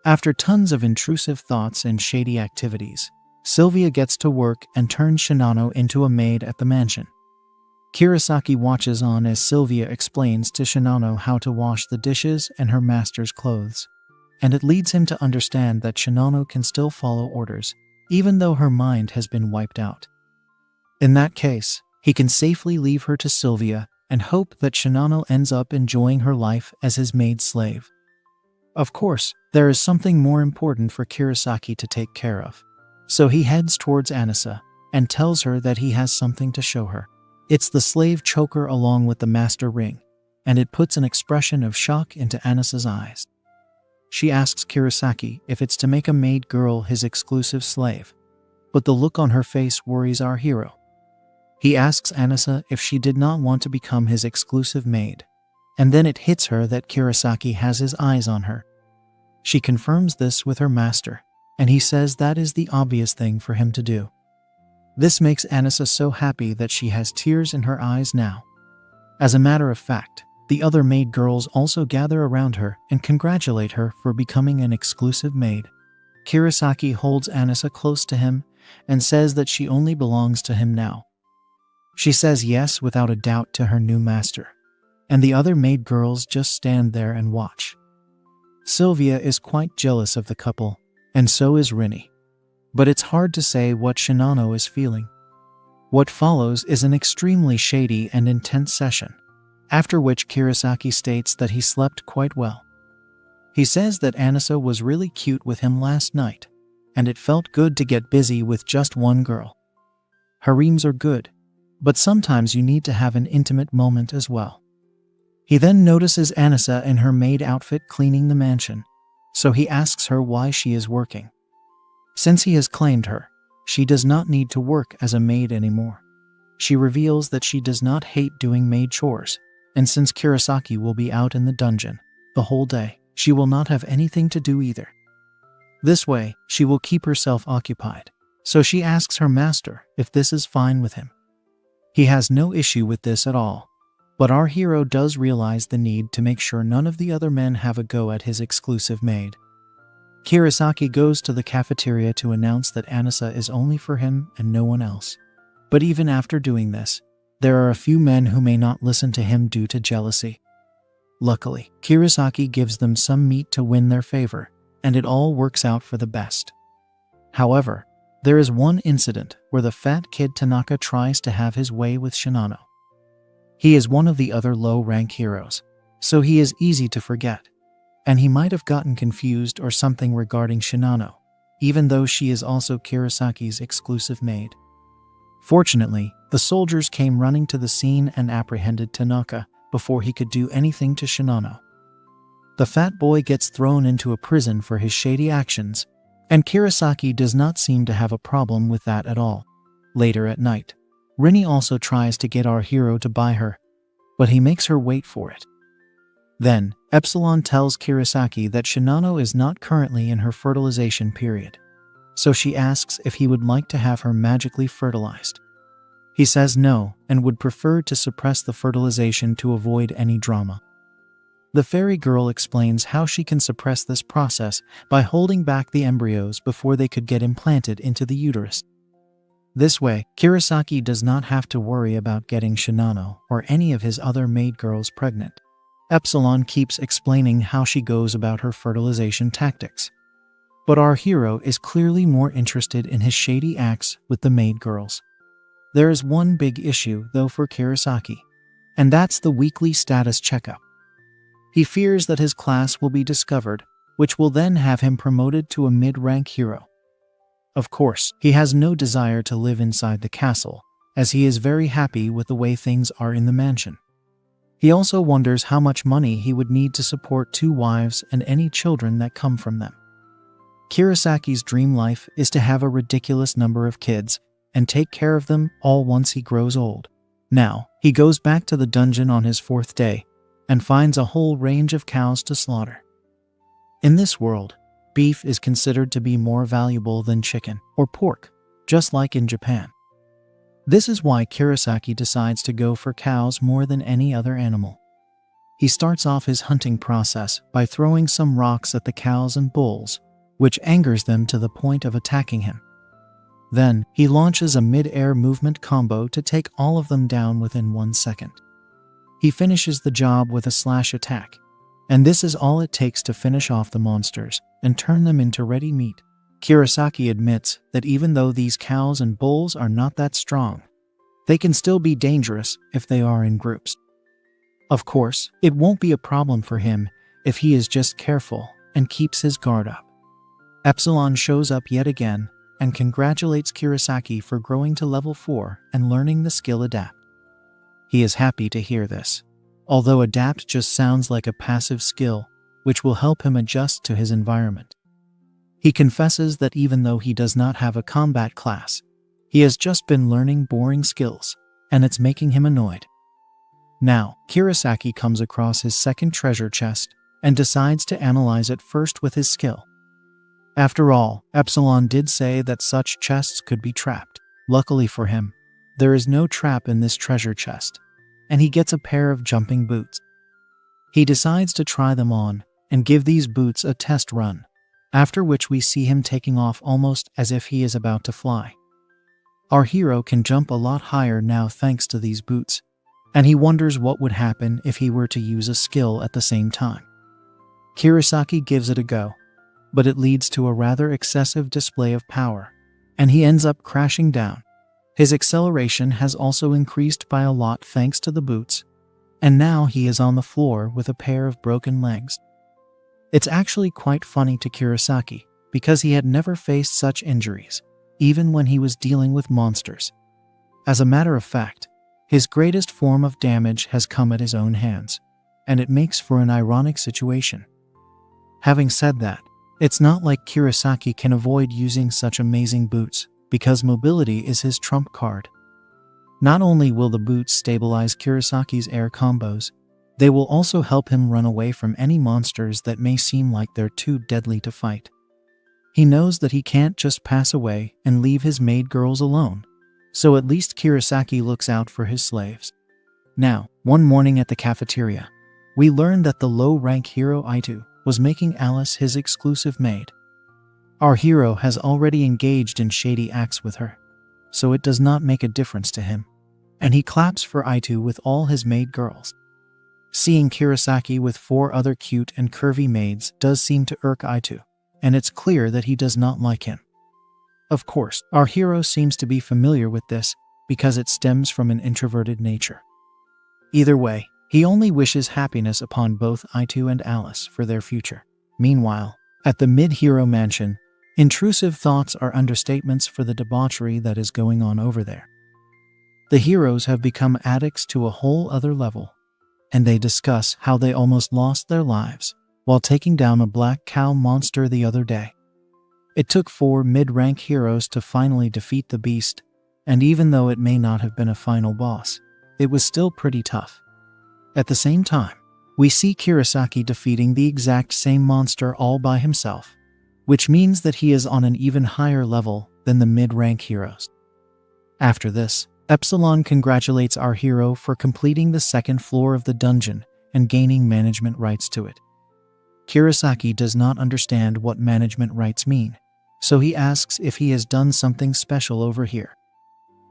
After tons of intrusive thoughts and shady activities, Sylvia gets to work and turns Shinano into a maid at the mansion. Kurosaki watches on as Sylvia explains to Shinano how to wash the dishes and her master's clothes, and it leads him to understand that Shinano can still follow orders, even though her mind has been wiped out. In that case, he can safely leave her to Sylvia and hope that Shinano ends up enjoying her life as his maid slave. Of course, there is something more important for Kurosaki to take care of, so he heads towards Anissa and tells her that he has something to show her. It's the slave choker along with the master ring, and it puts an expression of shock into Anissa's eyes. She asks Kurosaki if it's to make a maid girl his exclusive slave, but the look on her face worries our hero. He asks Anissa if she did not want to become his exclusive maid, and then it hits her that Kurosaki has his eyes on her. She confirms this with her master, and he says that is the obvious thing for him to do. This makes Anissa so happy that she has tears in her eyes now. As a matter of fact, the other maid girls also gather around her and congratulate her for becoming an exclusive maid. Kurosaki holds Anissa close to him and says that she only belongs to him now. She says yes without a doubt to her new master, and the other maid girls just stand there and watch. Sylvia is quite jealous of the couple, and so is Rinny. But it's hard to say what Shinano is feeling. What follows is an extremely shady and intense session, after which Kurosaki states that he slept quite well. He says that Anissa was really cute with him last night, and it felt good to get busy with just one girl. Harems are good, but sometimes you need to have an intimate moment as well. He then notices Anissa in her maid outfit cleaning the mansion, so he asks her why she is working. Since he has claimed her, she does not need to work as a maid anymore. She reveals that she does not hate doing maid chores, and since Kurosaki will be out in the dungeon the whole day, she will not have anything to do either. This way, she will keep herself occupied, so she asks her master if this is fine with him. He has no issue with this at all, but our hero does realize the need to make sure none of the other men have a go at his exclusive maid. Kurosaki goes to the cafeteria to announce that Anissa is only for him and no one else. But even after doing this, there are a few men who may not listen to him due to jealousy. Luckily, Kurosaki gives them some meat to win their favor, and it all works out for the best. However, there is one incident where the fat kid Tanaka tries to have his way with Shinano. He is one of the other low-rank heroes, so he is easy to forget, and he might have gotten confused or something regarding Shinano, even though she is also Kurosaki's exclusive maid. Fortunately, the soldiers came running to the scene and apprehended Tanaka before he could do anything to Shinano. The fat boy gets thrown into a prison for his shady actions, and Kurosaki does not seem to have a problem with that at all. Later at night, Rinny also tries to get our hero to buy her, but he makes her wait for it. Then, Epsilon tells Kurosaki that Shinano is not currently in her fertilization period, so she asks if he would like to have her magically fertilized. He says no and would prefer to suppress the fertilization to avoid any drama. The fairy girl explains how she can suppress this process by holding back the embryos before they could get implanted into the uterus. This way, Kurosaki does not have to worry about getting Shinano or any of his other maid girls pregnant. Epsilon keeps explaining how she goes about her fertilization tactics. But our hero is clearly more interested in his shady acts with the maid girls. There is one big issue, though, for Kurosaki, and that's the weekly status checkup. He fears that his class will be discovered, which will then have him promoted to a mid-rank hero. Of course, he has no desire to live inside the castle, as he is very happy with the way things are in the mansion. He also wonders how much money he would need to support 2 wives and any children that come from them. Kirasaki's dream life is to have a ridiculous number of kids and take care of them all once he grows old. Now, he goes back to the dungeon on his 4th day and finds a whole range of cows to slaughter. In this world, beef is considered to be more valuable than chicken or pork, just like in Japan. This is why Kirasaki decides to go for cows more than any other animal. He starts off his hunting process by throwing some rocks at the cows and bulls, which angers them to the point of attacking him. Then, he launches a mid-air movement combo to take all of them down within 1 second. He finishes the job with a slash attack, and this is all it takes to finish off the monsters and turn them into ready meat. Kirasaki admits that even though these cows and bulls are not that strong, they can still be dangerous if they are in groups. Of course, it won't be a problem for him if he is just careful and keeps his guard up. Epsilon shows up yet again and congratulates Kirasaki for growing to level 4 and learning the skill Adapt. He is happy to hear this, although Adapt just sounds like a passive skill which will help him adjust to his environment. He confesses that even though he does not have a combat class, he has just been learning boring skills, and it's making him annoyed. Now, Kirasaki comes across his second treasure chest and decides to analyze it first with his skill. After all, Epsilon did say that such chests could be trapped. Luckily for him, there is no trap in this treasure chest, and he gets a pair of jumping boots. He decides to try them on and give these boots a test run, after which we see him taking off almost as if he is about to fly. Our hero can jump a lot higher now thanks to these boots, and he wonders what would happen if he were to use a skill at the same time. Kirasaki gives it a go, but it leads to a rather excessive display of power, and he ends up crashing down. His acceleration has also increased by a lot thanks to the boots, and now he is on the floor with a pair of broken legs. It's actually quite funny to Kirasaki, because he had never faced such injuries, even when he was dealing with monsters. As a matter of fact, his greatest form of damage has come at his own hands, and it makes for an ironic situation. Having said that, it's not like Kirasaki can avoid using such amazing boots, because mobility is his trump card. Not only will the boots stabilize Kirasaki's air combos, they will also help him run away from any monsters that may seem like they're too deadly to fight. He knows that he can't just pass away and leave his maid girls alone, so at least Kirasaki looks out for his slaves. Now, one morning at the cafeteria, we learn that the low-rank hero Isekai'd was making Alice his exclusive maid. Our hero has already engaged in shady acts with her, so it does not make a difference to him, and he claps for Isekai'd with all his maid girls. Seeing Kirasaki with 4 other cute and curvy maids does seem to irk Isekai'd, and it's clear that he does not like him. Of course, our hero seems to be familiar with this because it stems from an introverted nature. Either way, he only wishes happiness upon both Isekai'd and Alice for their future. Meanwhile, at the mid-hero mansion, intrusive thoughts are understatements for the debauchery that is going on over there. The heroes have become addicts to a whole other level, and they discuss how they almost lost their lives while taking down a black cow monster the other day. It took 4 mid-rank heroes to finally defeat the beast, and even though it may not have been a final boss, it was still pretty tough. At the same time, we see Kirasaki defeating the exact same monster all by himself, which means that he is on an even higher level than the mid-rank heroes. After this, Epsilon congratulates our hero for completing the 2nd floor of the dungeon and gaining management rights to it. Kirasaki does not understand what management rights mean, so he asks if he has done something special over here.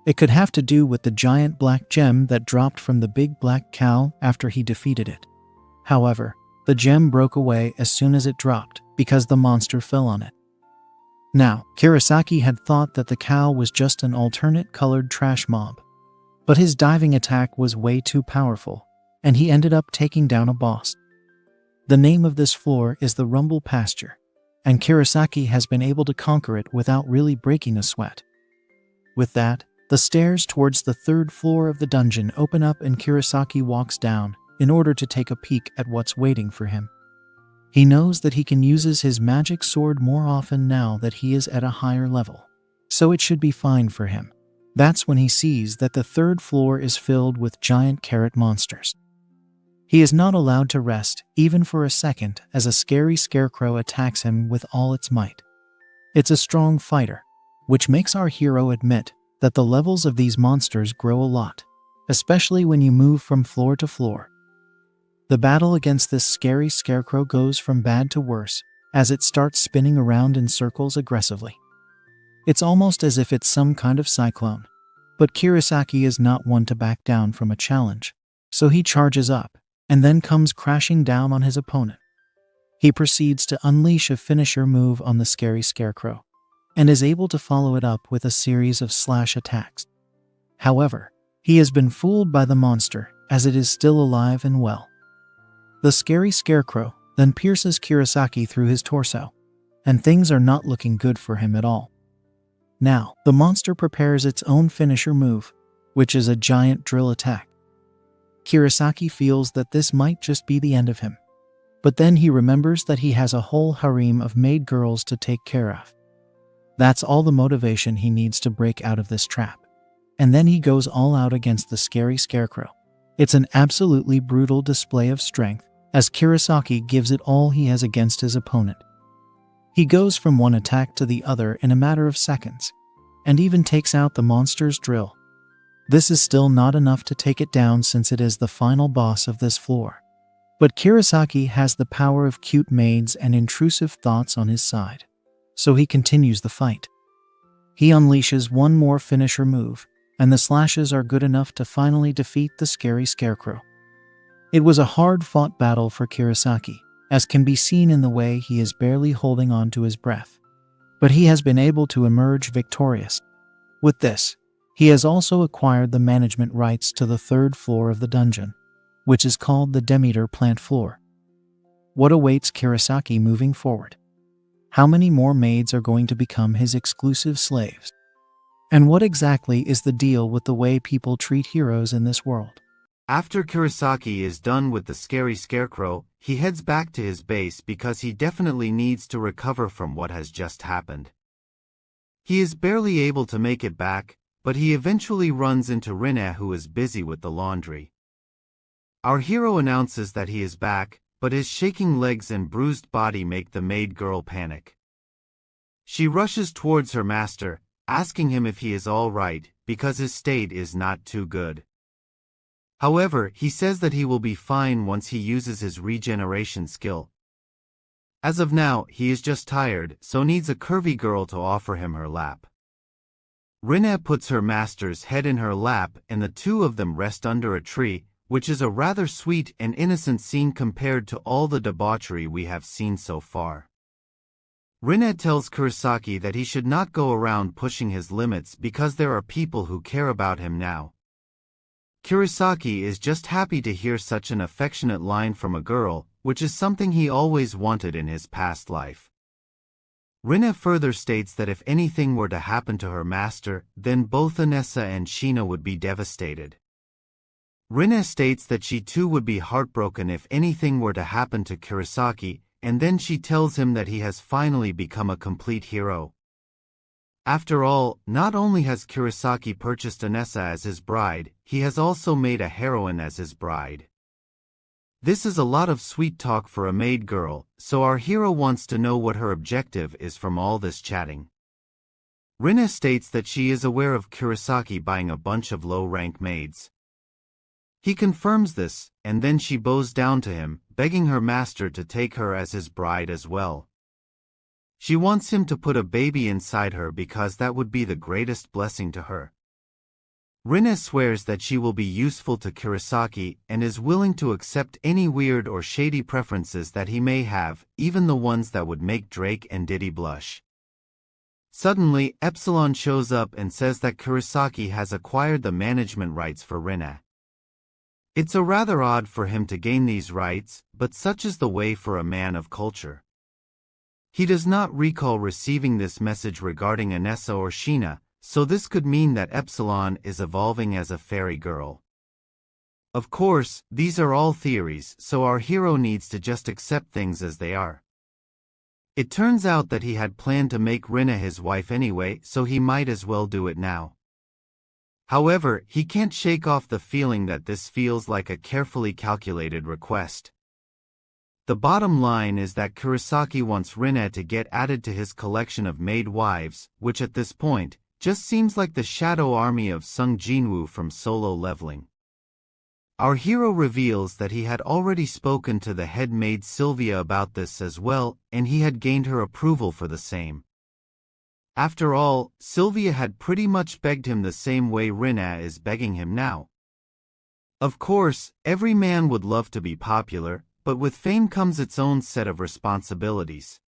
It could have to do with the giant black gem that dropped from the big black cow after he defeated it. However, the gem broke away as soon as it dropped because the monster fell on it. Now, Kirasaki had thought that the cow was just an alternate colored trash mob, but his diving attack was way too powerful, and he ended up taking down a boss. The name of this floor is the Rumble Pasture, and Kurosaki has been able to conquer it without really breaking a sweat. With that, the stairs towards the third floor of the dungeon open up and Kurosaki walks down in order to take a peek at what's waiting for him. He knows that he can use his magic sword more often now that he is at a higher level, so it should be fine for him. That's when he sees that the third floor is filled with giant carrot monsters. He is not allowed to rest, even for a second, as a scary scarecrow attacks him with all its might. It's a strong fighter, which makes our hero admit that the levels of these monsters grow a lot, especially when you move from floor to floor. The battle against this scary scarecrow goes from bad to worse as it starts spinning around in circles aggressively. It's almost as if it's some kind of cyclone, but Kurosaki is not one to back down from a challenge, so he charges up and then comes crashing down on his opponent. He proceeds to unleash a finisher move on the scary scarecrow, and is able to follow it up with a series of slash attacks. However, he has been fooled by the monster as it is still alive and well. The scary scarecrow then pierces Kurosaki through his torso, and things are not looking good for him at all. Now, the monster prepares its own finisher move, which is a giant drill attack. Kurosaki feels that this might just be the end of him, but then he remembers that he has a whole harem of maid girls to take care of. That's all the motivation he needs to break out of this trap, and then he goes all out against the scary scarecrow. It's an absolutely brutal display of strength, as Kurosaki gives it all he has against his opponent. He goes from one attack to the other in a matter of seconds, and even takes out the monster's drill. This is still not enough to take it down since it is the final boss of this floor. But Kurosaki has the power of cute maids and intrusive thoughts on his side, so he continues the fight. He unleashes one more finisher move, and the slashes are good enough to finally defeat the scary scarecrow. It was a hard-fought battle for Kurosaki, as can be seen in the way he is barely holding on to his breath. But he has been able to emerge victorious. With this, he has also acquired the management rights to the third floor of the dungeon, which is called the Demeter Plant Floor. What awaits Kurosaki moving forward? How many more maids are going to become his exclusive slaves? And what exactly is the deal with the way people treat heroes in this world? After Kurosaki is done with the scary scarecrow, he heads back to his base because he definitely needs to recover from what has just happened. He is barely able to make it back, but he eventually runs into Rinne, who is busy with the laundry. Our hero announces that he is back, but his shaking legs and bruised body make the maid girl panic. She rushes towards her master, asking him if he is all right, because his state is not too good. However, he says that he will be fine once he uses his regeneration skill. As of now, he is just tired, so needs a curvy girl to offer him her lap. Rinne puts her master's head in her lap and the two of them rest under a tree, which is a rather sweet and innocent scene compared to all the debauchery we have seen so far. Rinne tells Kurosaki that he should not go around pushing his limits because there are people who care about him now. Kurosaki is just happy to hear such an affectionate line from a girl, which is something he always wanted in his past life. Rinne further states that if anything were to happen to her master, then both Anessa and Sheena would be devastated. Rinne states that she too would be heartbroken if anything were to happen to Kurosaki, and then she tells him that he has finally become a complete hero. After all, not only has Kurosaki purchased Anessa as his bride, he has also made a heroine as his bride. This is a lot of sweet talk for a maid girl, so our hero wants to know what her objective is from all this chatting. Rinne states that she is aware of Kurosaki buying a bunch of low-rank maids. He confirms this, and then she bows down to him, begging her master to take her as his bride as well. She wants him to put a baby inside her because that would be the greatest blessing to her. Rinne swears that she will be useful to Kurosaki and is willing to accept any weird or shady preferences that he may have, even the ones that would make Drake and Diddy blush. Suddenly, Epsilon shows up and says that Kurosaki has acquired the management rights for Rinne. It's a rather odd for him to gain these rights, but such is the way for a man of culture. He does not recall receiving this message regarding Anessa or Sheena, so this could mean that Epsilon is evolving as a fairy girl. Of course, these are all theories, so our hero needs to just accept things as they are. It turns out that he had planned to make Rinna his wife anyway, so he might as well do it now. However, he can't shake off the feeling that this feels like a carefully calculated request. The bottom line is that Kurosaki wants Rinna to get added to his collection of maid wives, which at this point, just seems like the shadow army of Sung Jinwoo from Solo Leveling. Our hero reveals that he had already spoken to the head maid Sylvia about this as well, and he had gained her approval for the same. After all, Sylvia had pretty much begged him the same way Rinna is begging him now. Of course, every man would love to be popular, but with fame comes its own set of responsibilities.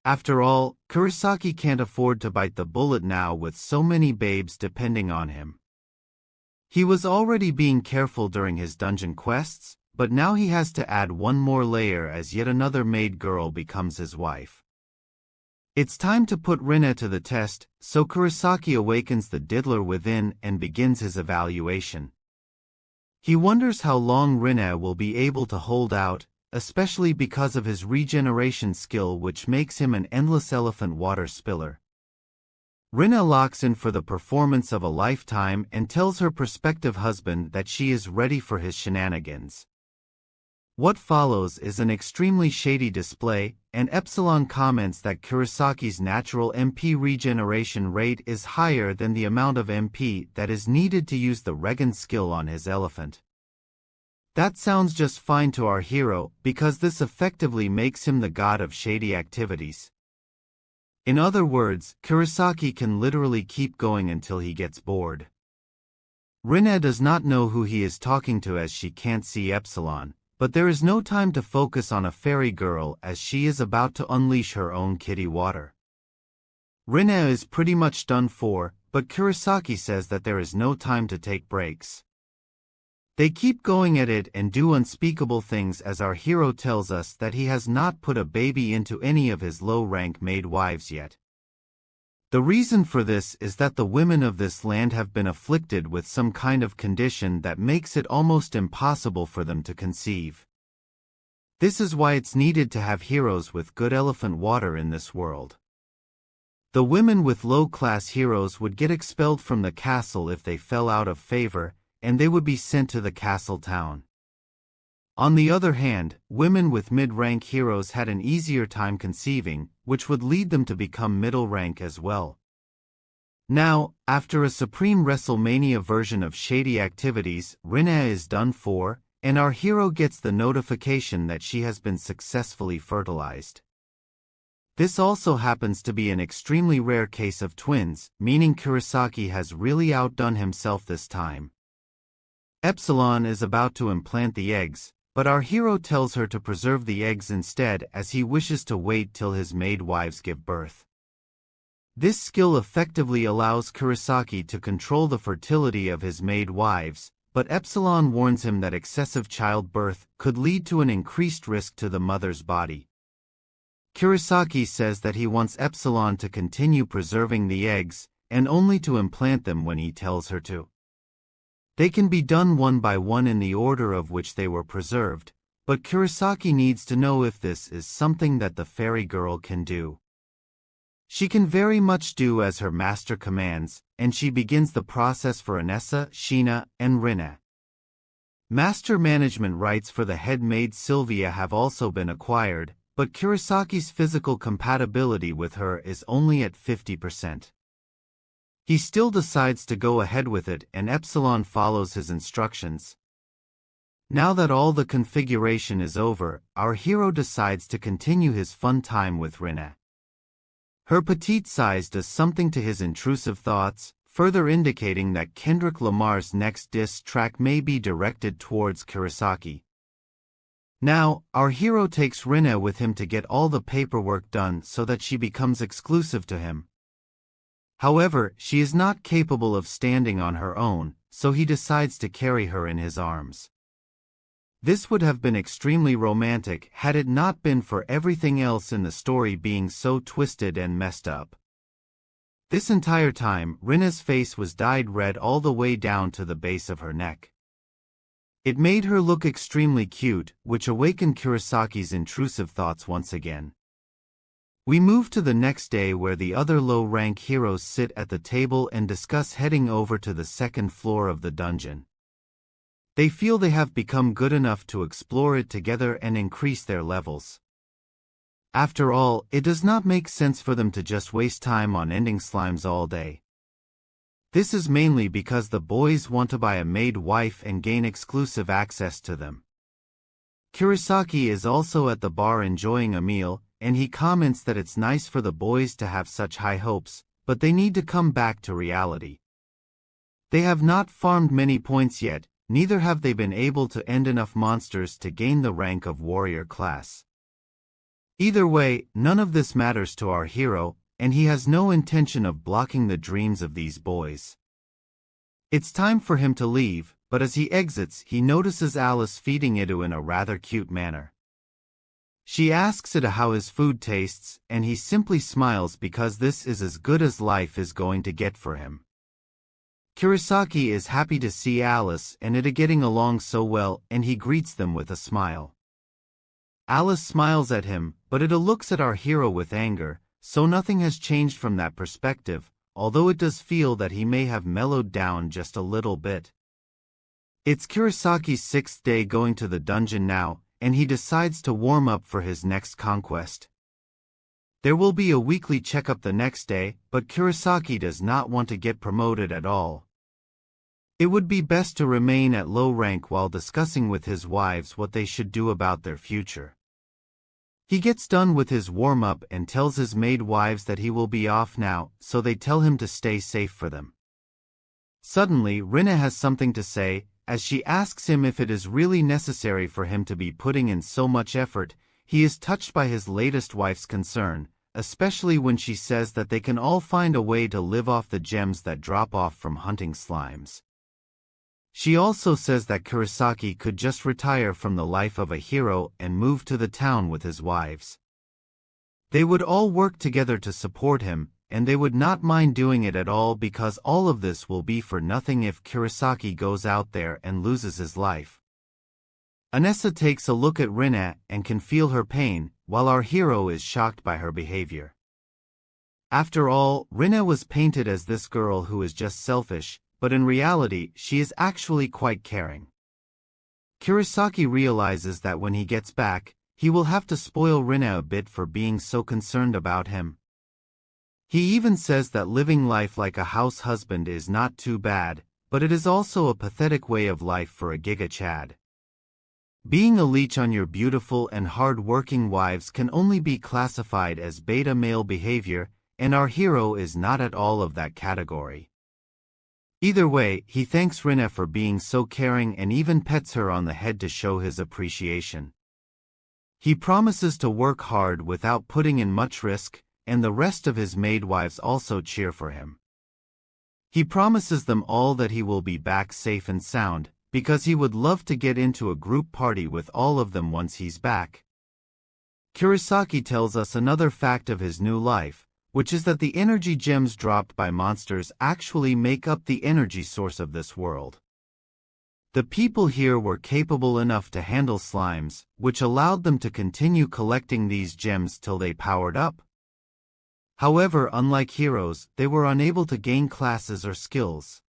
After all, Kurosaki can't afford to bite the bullet now with so many babes depending on him. He was already being careful during his dungeon quests, but now he has to add one more layer as yet another maid girl becomes his wife. It's time to put Rinna to the test, so Kurosaki awakens the diddler within and begins his evaluation. He wonders how long Rinna will be able to hold out, especially because of his regeneration skill, which makes him an endless elephant water spiller. Rinna locks in for the performance of a lifetime and tells her prospective husband that she is ready for his shenanigans. What follows is an extremely shady display, and Epsilon comments that Kurosaki's natural MP regeneration rate is higher than the amount of MP that is needed to use the Regen skill on his elephant. That sounds just fine to our hero, because this effectively makes him the god of shady activities. In other words, Kurosaki can literally keep going until he gets bored. Rinna does not know who he is talking to as she can't see Epsilon, but there is no time to focus on a fairy girl as she is about to unleash her own kitty water. Rinna is pretty much done for, but Kurosaki says that there is no time to take breaks. They keep going at it and do unspeakable things as our hero tells us that he has not put a baby into any of his low-rank maid wives yet. The reason for this is that the women of this land have been afflicted with some kind of condition that makes it almost impossible for them to conceive. This is why it's needed to have heroes with good elephant water in this world. The women with low-class heroes would get expelled from the castle if they fell out of favor, and they would be sent to the castle town. On the other hand, women with mid-rank heroes had an easier time conceiving, which would lead them to become middle rank as well. Now, after a Supreme WrestleMania version of shady activities, Rinna is done for, and our hero gets the notification that she has been successfully fertilized. This also happens to be an extremely rare case of twins, meaning Kurosaki has really outdone himself this time. Epsilon is about to implant the eggs, but our hero tells her to preserve the eggs instead as he wishes to wait till his maid wives give birth. This skill effectively allows Kurosaki to control the fertility of his maid wives, but Epsilon warns him that excessive childbirth could lead to an increased risk to the mother's body. Kurosaki says that he wants Epsilon to continue preserving the eggs, and only to implant them when he tells her to. They can be done one by one in the order of which they were preserved, but Kurosaki needs to know if this is something that the fairy girl can do. She can very much do as her master commands, and she begins the process for Anessa, Sheena, and Rinna. Master management rights for the head maid Sylvia have also been acquired, but Kurosaki's physical compatibility with her is only at 50%. He still decides to go ahead with it, and Epsilon follows his instructions. Now that all the configuration is over, our hero decides to continue his fun time with Rinna. Her petite size does something to his intrusive thoughts, further indicating that Kendrick Lamar's next diss track may be directed towards Kurosaki. Now, our hero takes Rinna with him to get all the paperwork done so that she becomes exclusive to him. However, she is not capable of standing on her own, so he decides to carry her in his arms. This would have been extremely romantic had it not been for everything else in the story being so twisted and messed up. This entire time, Rinna's face was dyed red all the way down to the base of her neck. It made her look extremely cute, which awakened Kurisaki's intrusive thoughts once again. We move to the next day where the other low-rank heroes sit at the table and discuss heading over to the second floor of the dungeon. They feel they have become good enough to explore it together and increase their levels. After all, it does not make sense for them to just waste time on ending slimes all day. This is mainly because the boys want to buy a maid wife and gain exclusive access to them. Kurosaki is also at the bar enjoying a meal, and he comments that it's nice for the boys to have such high hopes, but they need to come back to reality. They have not farmed many points yet, neither have they been able to end enough monsters to gain the rank of warrior class. Either way, none of this matters to our hero, and he has no intention of blocking the dreams of these boys. It's time for him to leave, but as he exits, he notices Alice feeding Ido in a rather cute manner. She asks Ido how his food tastes, and he simply smiles because this is as good as life is going to get for him. Kurosaki is happy to see Alice and Ido getting along so well, and he greets them with a smile. Alice smiles at him, but Ido looks at our hero with anger, so nothing has changed from that perspective, although it does feel that he may have mellowed down just a little bit. It's Kurosaki's 6th day going to the dungeon now, and he decides to warm up for his next conquest. There will be a weekly checkup the next day, but Kurosaki does not want to get promoted at all. It would be best to remain at low rank while discussing with his wives what they should do about their future. He gets done with his warm-up and tells his maid wives that he will be off now, so they tell him to stay safe for them. Suddenly, Rinna has something to say, as she asks him if it is really necessary for him to be putting in so much effort. He is touched by his latest wife's concern, especially when she says that they can all find a way to live off the gems that drop off from hunting slimes. She also says that Kurosaki could just retire from the life of a hero and move to the town with his wives. They would all work together to support him, and they would not mind doing it at all because all of this will be for nothing if Kurosaki goes out there and loses his life. Anessa takes a look at Rinna and can feel her pain, while our hero is shocked by her behavior. After all, Rinna was painted as this girl who is just selfish, but in reality, she is actually quite caring. Kurosaki realizes that when he gets back, he will have to spoil Rinna a bit for being so concerned about him. He even says that living life like a house husband is not too bad, but it is also a pathetic way of life for a Giga Chad. Being a leech on your beautiful and hard-working wives can only be classified as beta male behavior, and our hero is not at all of that category. Either way, he thanks Rinna for being so caring and even pets her on the head to show his appreciation. He promises to work hard without putting in much risk, and the rest of his maidwives also cheer for him. He promises them all that he will be back safe and sound, because he would love to get into a group party with all of them once he's back. Kurosaki tells us another fact of his new life, which is that the energy gems dropped by monsters actually make up the energy source of this world. The people here were capable enough to handle slimes, which allowed them to continue collecting these gems till they powered up. However, unlike heroes, they were unable to gain classes or skills.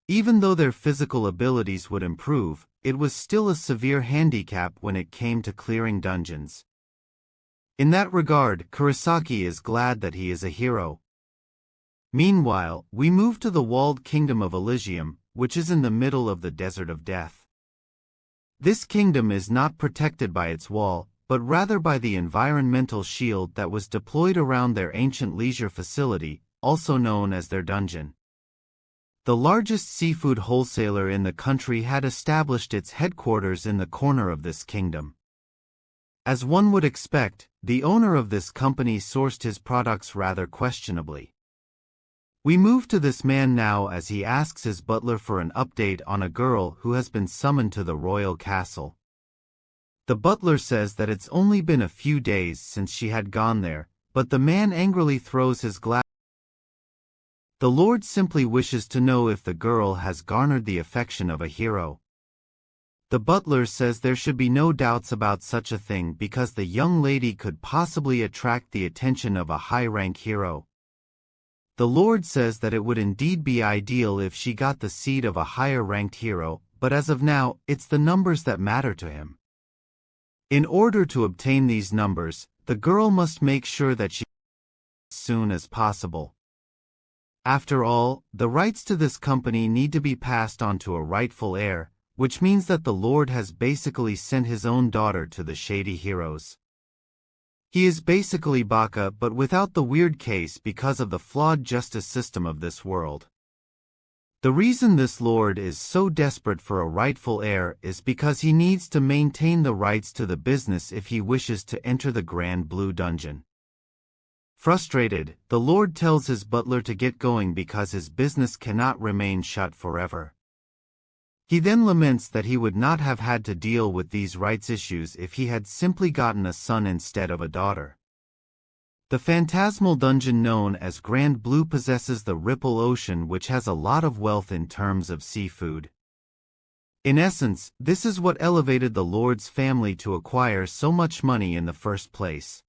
Even though their physical abilities would improve, it was still a severe handicap when it came to clearing dungeons. In that regard, Kurosaki is glad that he is a hero. Meanwhile, we move to the walled kingdom of Elysium, which is in the middle of the desert of death. This kingdom is not protected by its wall, but rather by the environmental shield that was deployed around their ancient leisure facility, also known as their dungeon. The largest seafood wholesaler in the country had established its headquarters in the corner of this kingdom. As one would expect, the owner of this company sourced his products rather questionably. We move to this man now as he asks his butler for an update on a girl who has been summoned to the royal castle. The butler says that it's only been a few days since she had gone there, but the man angrily throws his glass. The Lord simply wishes to know if the girl has garnered the affection of a hero. The butler says there should be no doubts about such a thing because the young lady could possibly attract the attention of a high-rank hero. The Lord says that it would indeed be ideal if she got the seed of a higher-ranked hero, but as of now, it's the numbers that matter to him. In order to obtain these numbers, the girl must make sure that she as soon as possible. After all, the rights to this company need to be passed on to a rightful heir, which means that the Lord has basically sent his own daughter to the shady heroes. He is basically Baka but without the weird case because of the flawed justice system of this world. The reason this lord is so desperate for a rightful heir is because he needs to maintain the rights to the business if he wishes to enter the Grand Blue Dungeon. Frustrated, the lord tells his butler to get going because his business cannot remain shut forever. He then laments that he would not have had to deal with these rights issues if he had simply gotten a son instead of a daughter. The phantasmal dungeon known as Grand Blue possesses the Ripple Ocean, which has a lot of wealth in terms of seafood. In essence, this is what elevated the Lord's family to acquire so much money in the first place.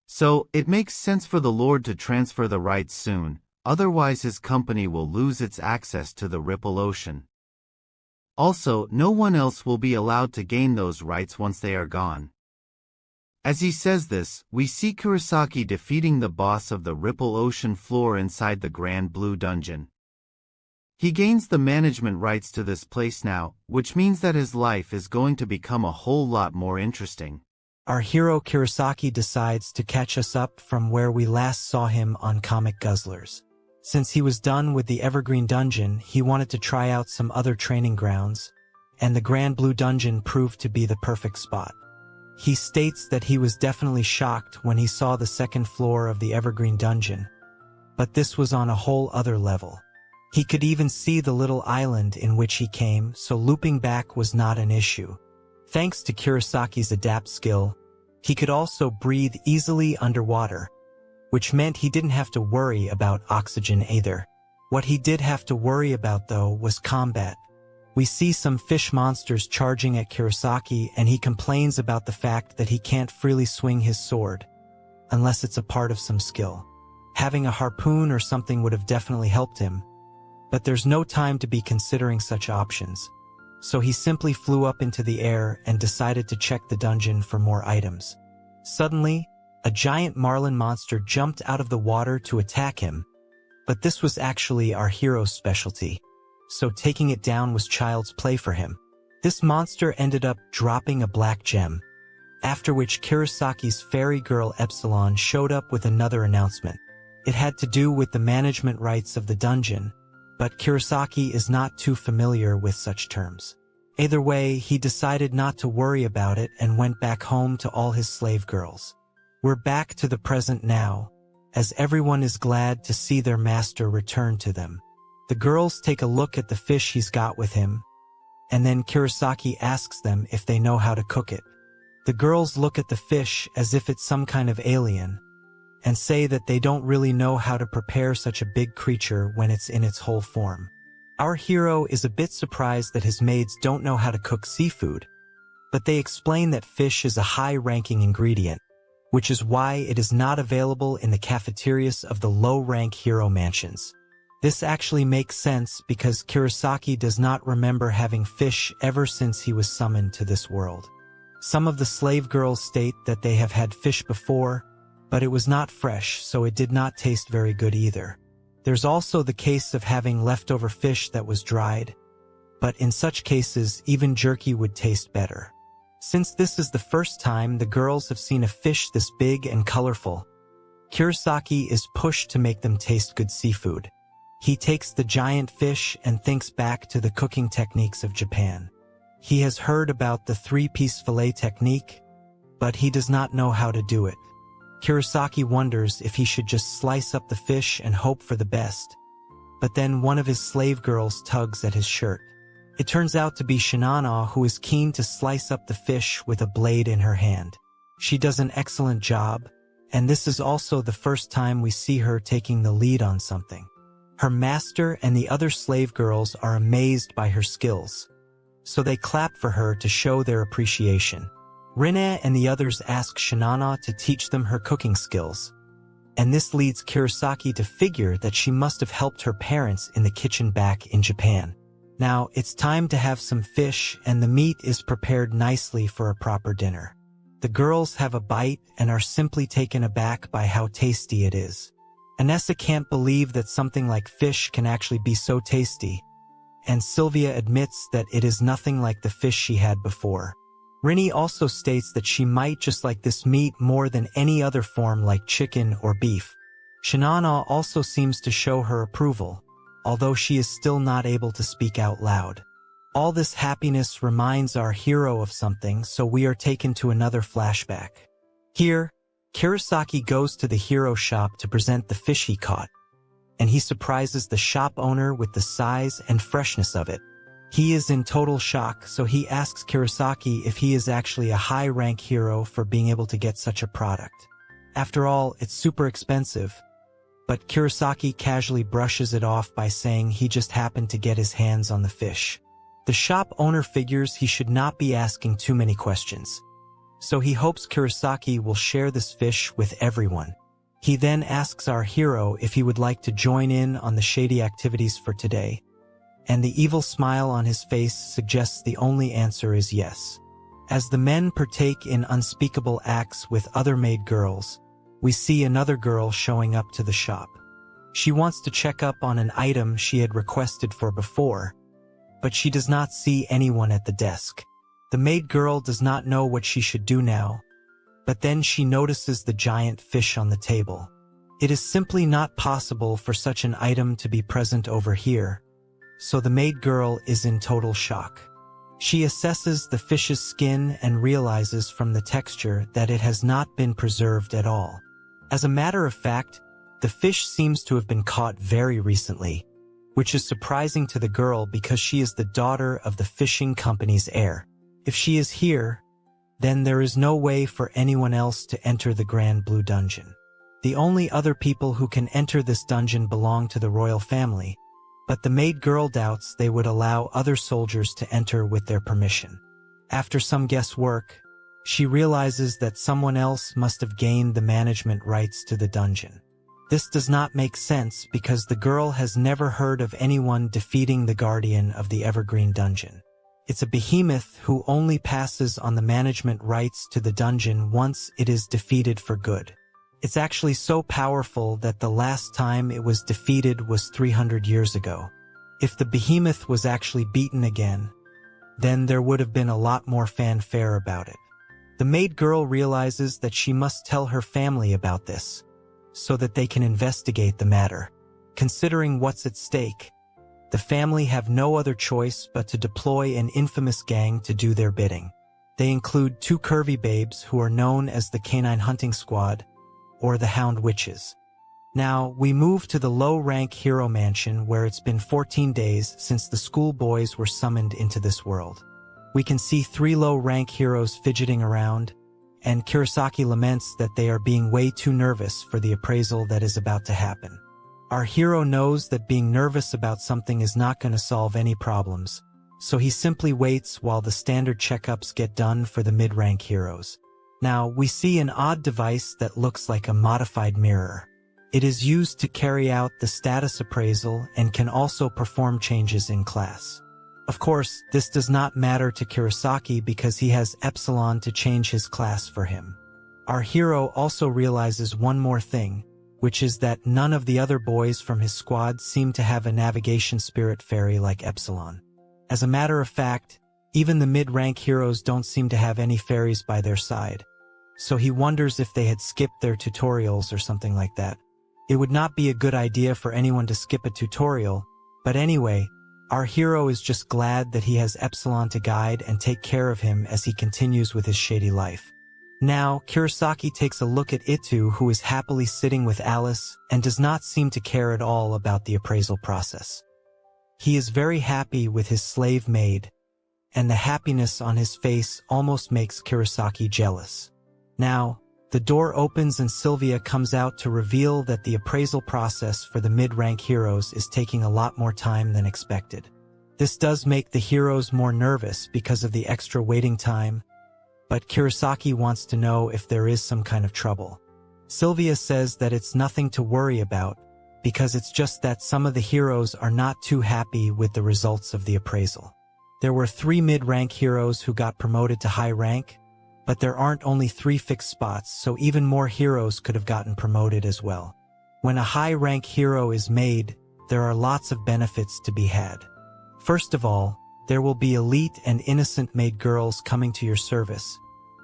So, it makes sense for the Lord to transfer the rights soon, otherwise his company will lose its access to the Ripple Ocean. Also, no one else will be allowed to gain those rights once they are gone. As he says this, we see Kurosaki defeating the boss of the Ripple Ocean floor inside the Grand Blue Dungeon. He gains the management rights to this place now, which means that his life is going to become a whole lot more interesting. Our hero Kurosaki decides to catch us up from where we last saw him on Comic Guzzlers. Since he was done with the Evergreen Dungeon, he wanted to try out some other training grounds, and the Grand Blue Dungeon proved to be the perfect spot. He states that he was definitely shocked when he saw the second floor of the Evergreen Dungeon, but this was on a whole other level. He could even see the little island in which he came, so looping back was not an issue. Thanks to Kurosaki's adapt skill, he could also breathe easily underwater, which meant he didn't have to worry about oxygen either. What he did have to worry about, though, was combat. We see some fish monsters charging at Kurosaki, and he complains about the fact that he can't freely swing his sword, unless it's a part of some skill. Having a harpoon or something would have definitely helped him, but there's no time to be considering such options. So he simply flew up into the air and decided to check the dungeon for more items. Suddenly, a giant marlin monster jumped out of the water to attack him, but this was actually our hero's specialty, so taking it down was child's play for him. This monster ended up dropping a black gem, after which Kurosaki's fairy girl Epsilon showed up with another announcement. It had to do with the management rights of the dungeon, but Kurosaki is not too familiar with such terms. Either way, he decided not to worry about it and went back home to all his slave girls. We're back to the present now, as everyone is glad to see their master return to them. The girls take a look at the fish he's got with him, and then Kurosaki asks them if they know how to cook it. The girls look at the fish as if it's some kind of alien, and say that they don't really know how to prepare such a big creature when it's in its whole form. Our hero is a bit surprised that his maids don't know how to cook seafood, but they explain that fish is a high-ranking ingredient, which is why it is not available in the cafeterias of the low-rank hero mansions. This actually makes sense because Kurosaki does not remember having fish ever since he was summoned to this world. Some of the slave girls state that they have had fish before, but it was not fresh, so it did not taste very good either. There's also the case of having leftover fish that was dried, but in such cases, even jerky would taste better. Since this is the first time the girls have seen a fish this big and colorful, Kurosaki is pushed to make them taste good seafood. He takes the giant fish and thinks back to the cooking techniques of Japan. He has heard about the 3-piece fillet technique, but he does not know how to do it. Kurosaki wonders if he should just slice up the fish and hope for the best. But then one of his slave girls tugs at his shirt. It turns out to be Shinana, who is keen to slice up the fish with a blade in her hand. She does an excellent job, and this is also the first time we see her taking the lead on something. Her master and the other slave girls are amazed by her skills, so they clap for her to show their appreciation. Rina and the others ask Shinana to teach them her cooking skills, and this leads Kurosaki to figure that she must have helped her parents in the kitchen back in Japan. Now, it's time to have some fish, and the meat is prepared nicely for a proper dinner. The girls have a bite and are simply taken aback by how tasty it is. Anessa can't believe that something like fish can actually be so tasty, and Sylvia admits that it is nothing like the fish she had before. Rini also states that she might just like this meat more than any other form like chicken or beef. Shinana also seems to show her approval, although she is still not able to speak out loud. All this happiness reminds our hero of something, so we are taken to another flashback. Here, Kurosaki goes to the hero shop to present the fish he caught, and he surprises the shop owner with the size and freshness of it. He is in total shock, so he asks Kurosaki if he is actually a high-rank hero for being able to get such a product. After all, it's super expensive, but Kurosaki casually brushes it off by saying he just happened to get his hands on the fish. The shop owner figures he should not be asking too many questions, so he hopes Kurosaki will share this fish with everyone. He then asks our hero if he would like to join in on the shady activities for today, and the evil smile on his face suggests the only answer is yes. As the men partake in unspeakable acts with other maid girls, we see another girl showing up to the shop. She wants to check up on an item she had requested for before, but she does not see anyone at the desk. The maid girl does not know what she should do now, but then she notices the giant fish on the table. It is simply not possible for such an item to be present over here, so the maid girl is in total shock. She assesses the fish's skin and realizes from the texture that it has not been preserved at all. As a matter of fact, the fish seems to have been caught very recently, which is surprising to the girl because she is the daughter of the fishing company's heir. If she is here, then there is no way for anyone else to enter the Grand Blue Dungeon. The only other people who can enter this dungeon belong to the royal family, but the maid girl doubts they would allow other soldiers to enter with their permission. After some guesswork, she realizes that someone else must have gained the management rights to the dungeon. This does not make sense because the girl has never heard of anyone defeating the guardian of the Evergreen Dungeon. It's a behemoth who only passes on the management rights to the dungeon once it is defeated for good. It's actually so powerful that the last time it was defeated was 300 years ago. If the behemoth was actually beaten again, then there would have been a lot more fanfare about it. The maid girl realizes that she must tell her family about this, so that they can investigate the matter. Considering what's at stake, the family have no other choice but to deploy an infamous gang to do their bidding. They include 2 curvy babes who are known as the Canine Hunting Squad, or the Hound Witches. Now, we move to the low-rank hero mansion where it's been 14 days since the schoolboys were summoned into this world. We can see 3 low-rank heroes fidgeting around, and Kurosaki laments that they are being way too nervous for the appraisal that is about to happen. Our hero knows that being nervous about something is not going to solve any problems, so he simply waits while the standard checkups get done for the mid-rank heroes. Now, we see an odd device that looks like a modified mirror. It is used to carry out the status appraisal and can also perform changes in class. Of course, this does not matter to Kurosaki because he has Epsilon to change his class for him. Our hero also realizes one more thing, which is that none of the other boys from his squad seem to have a navigation spirit fairy like Epsilon. As a matter of fact, even the mid-rank heroes don't seem to have any fairies by their side, so he wonders if they had skipped their tutorials or something like that. It would not be a good idea for anyone to skip a tutorial, but anyway, our hero is just glad that he has Epsilon to guide and take care of him as he continues with his shady life. Now, Kurosaki takes a look at Itu, who is happily sitting with Alice and does not seem to care at all about the appraisal process. He is very happy with his slave maid, and the happiness on his face almost makes Kurosaki jealous. Now, the door opens and Sylvia comes out to reveal that the appraisal process for the mid-rank heroes is taking a lot more time than expected. This does make the heroes more nervous because of the extra waiting time, but Kurosaki wants to know if there is some kind of trouble. Sylvia says that it's nothing to worry about, because it's just that some of the heroes are not too happy with the results of the appraisal. There were 3 mid-rank heroes who got promoted to high rank, but there aren't only 3 fixed spots, so even more heroes could have gotten promoted as well. When a high-rank hero is made, there are lots of benefits to be had. First of all, there will be elite and innocent maid girls coming to your service,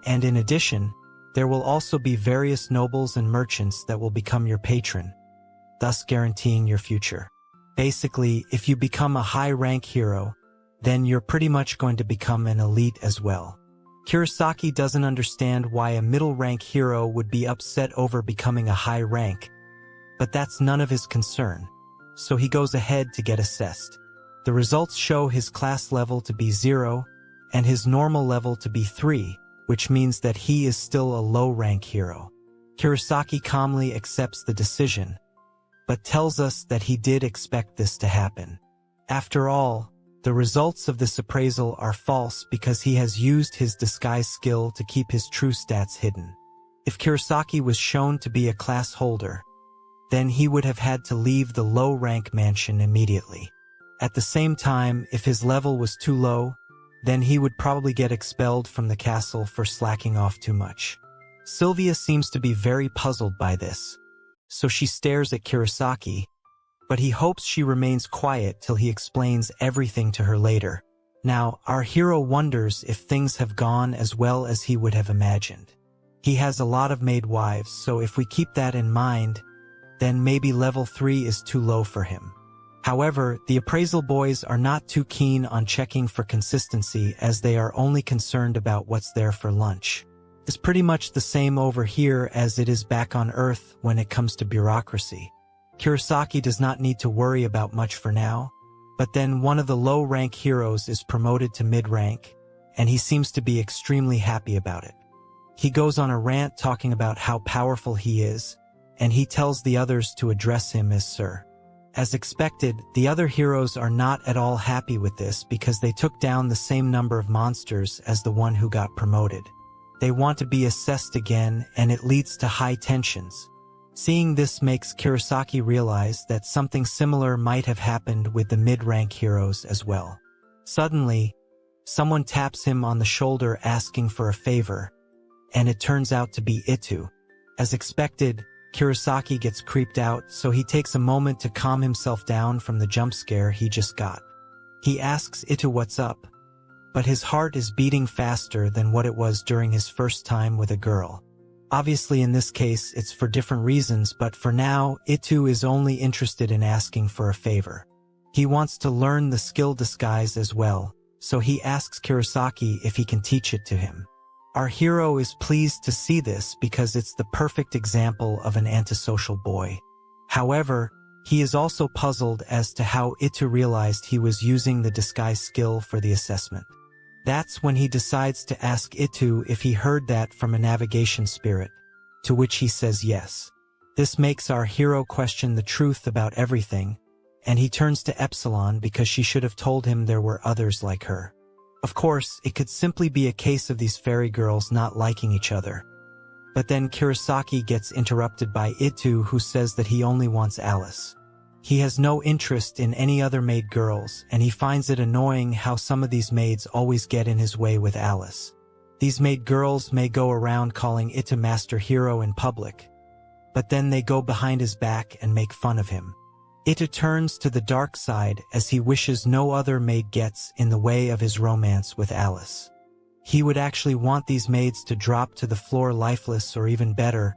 and in addition, there will also be various nobles and merchants that will become your patron, thus guaranteeing your future. Basically, if you become a high-rank hero, then you're pretty much going to become an elite as well. Kurosaki doesn't understand why a middle-rank hero would be upset over becoming a high rank, but that's none of his concern, so he goes ahead to get assessed. The results show his class level to be 0 and his normal level to be 3, which means that he is still a low-rank hero. Kurosaki calmly accepts the decision, but tells us that he did expect this to happen. After all, the results of this appraisal are false because he has used his disguise skill to keep his true stats hidden. If Kurosaki was shown to be a class holder, then he would have had to leave the low-rank mansion immediately. At the same time, if his level was too low, then he would probably get expelled from the castle for slacking off too much. Sylvia seems to be very puzzled by this, so she stares at Kurosaki, but he hopes she remains quiet till he explains everything to her later. Now, our hero wonders if things have gone as well as he would have imagined. He has a lot of maid wives, so if we keep that in mind, then maybe level 3 is too low for him. However, the appraisal boys are not too keen on checking for consistency as they are only concerned about what's there for lunch. It's pretty much the same over here as it is back on Earth when it comes to bureaucracy. Kurosaki does not need to worry about much for now, but then one of the low-rank heroes is promoted to mid-rank, and he seems to be extremely happy about it. He goes on a rant talking about how powerful he is, and he tells the others to address him as Sir. As expected, the other heroes are not at all happy with this because they took down the same number of monsters as the one who got promoted. They want to be assessed again, and it leads to high tensions. Seeing this makes Kurosaki realize that something similar might have happened with the mid-rank heroes as well. Suddenly, someone taps him on the shoulder asking for a favor, and it turns out to be Itu. As expected, Kurosaki gets creeped out, so he takes a moment to calm himself down from the jump scare he just got. He asks Itu what's up, but his heart is beating faster than what it was during his first time with a girl. Obviously in this case it's for different reasons, but for now, Itu is only interested in asking for a favor. He wants to learn the skill disguise as well, so he asks Kurosaki if he can teach it to him. Our hero is pleased to see this because it's the perfect example of an antisocial boy. However, he is also puzzled as to how Itu realized he was using the disguise skill for the assessment. That's when he decides to ask Itu if he heard that from a navigation spirit, to which he says yes. This makes our hero question the truth about everything, and he turns to Epsilon because she should have told him there were others like her. Of course, it could simply be a case of these fairy girls not liking each other. But then Kurosaki gets interrupted by Itu, who says that he only wants Alice. He has no interest in any other maid girls, and he finds it annoying how some of these maids always get in his way with Alice. These maid girls may go around calling Itu Master Hero in public, but then they go behind his back and make fun of him. Itu turns to the dark side as he wishes no other maid gets in the way of his romance with Alice. He would actually want these maids to drop to the floor lifeless, or even better,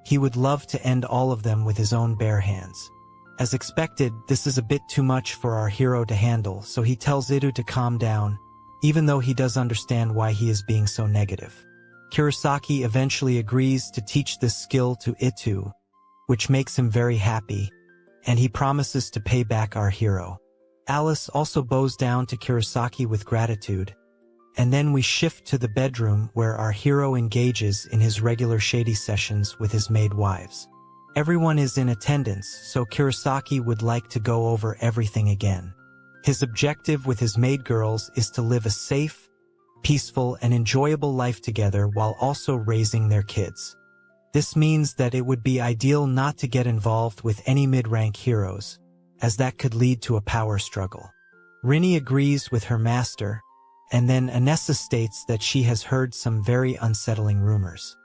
he would love to end all of them with his own bare hands. As expected, this is a bit too much for our hero to handle, so he tells Itu to calm down, even though he does understand why he is being so negative. Kurosaki eventually agrees to teach this skill to Itu, which makes him very happy, and he promises to pay back our hero. Alice also bows down to Kurosaki with gratitude, and then we shift to the bedroom where our hero engages in his regular shady sessions with his maid wives. Everyone is in attendance, so Kurosaki would like to go over everything again. His objective with his maid girls is to live a safe, peaceful, and enjoyable life together while also raising their kids. This means that it would be ideal not to get involved with any mid-rank heroes, as that could lead to a power struggle. Rini agrees with her master, and then Anessa states that she has heard some very unsettling rumors.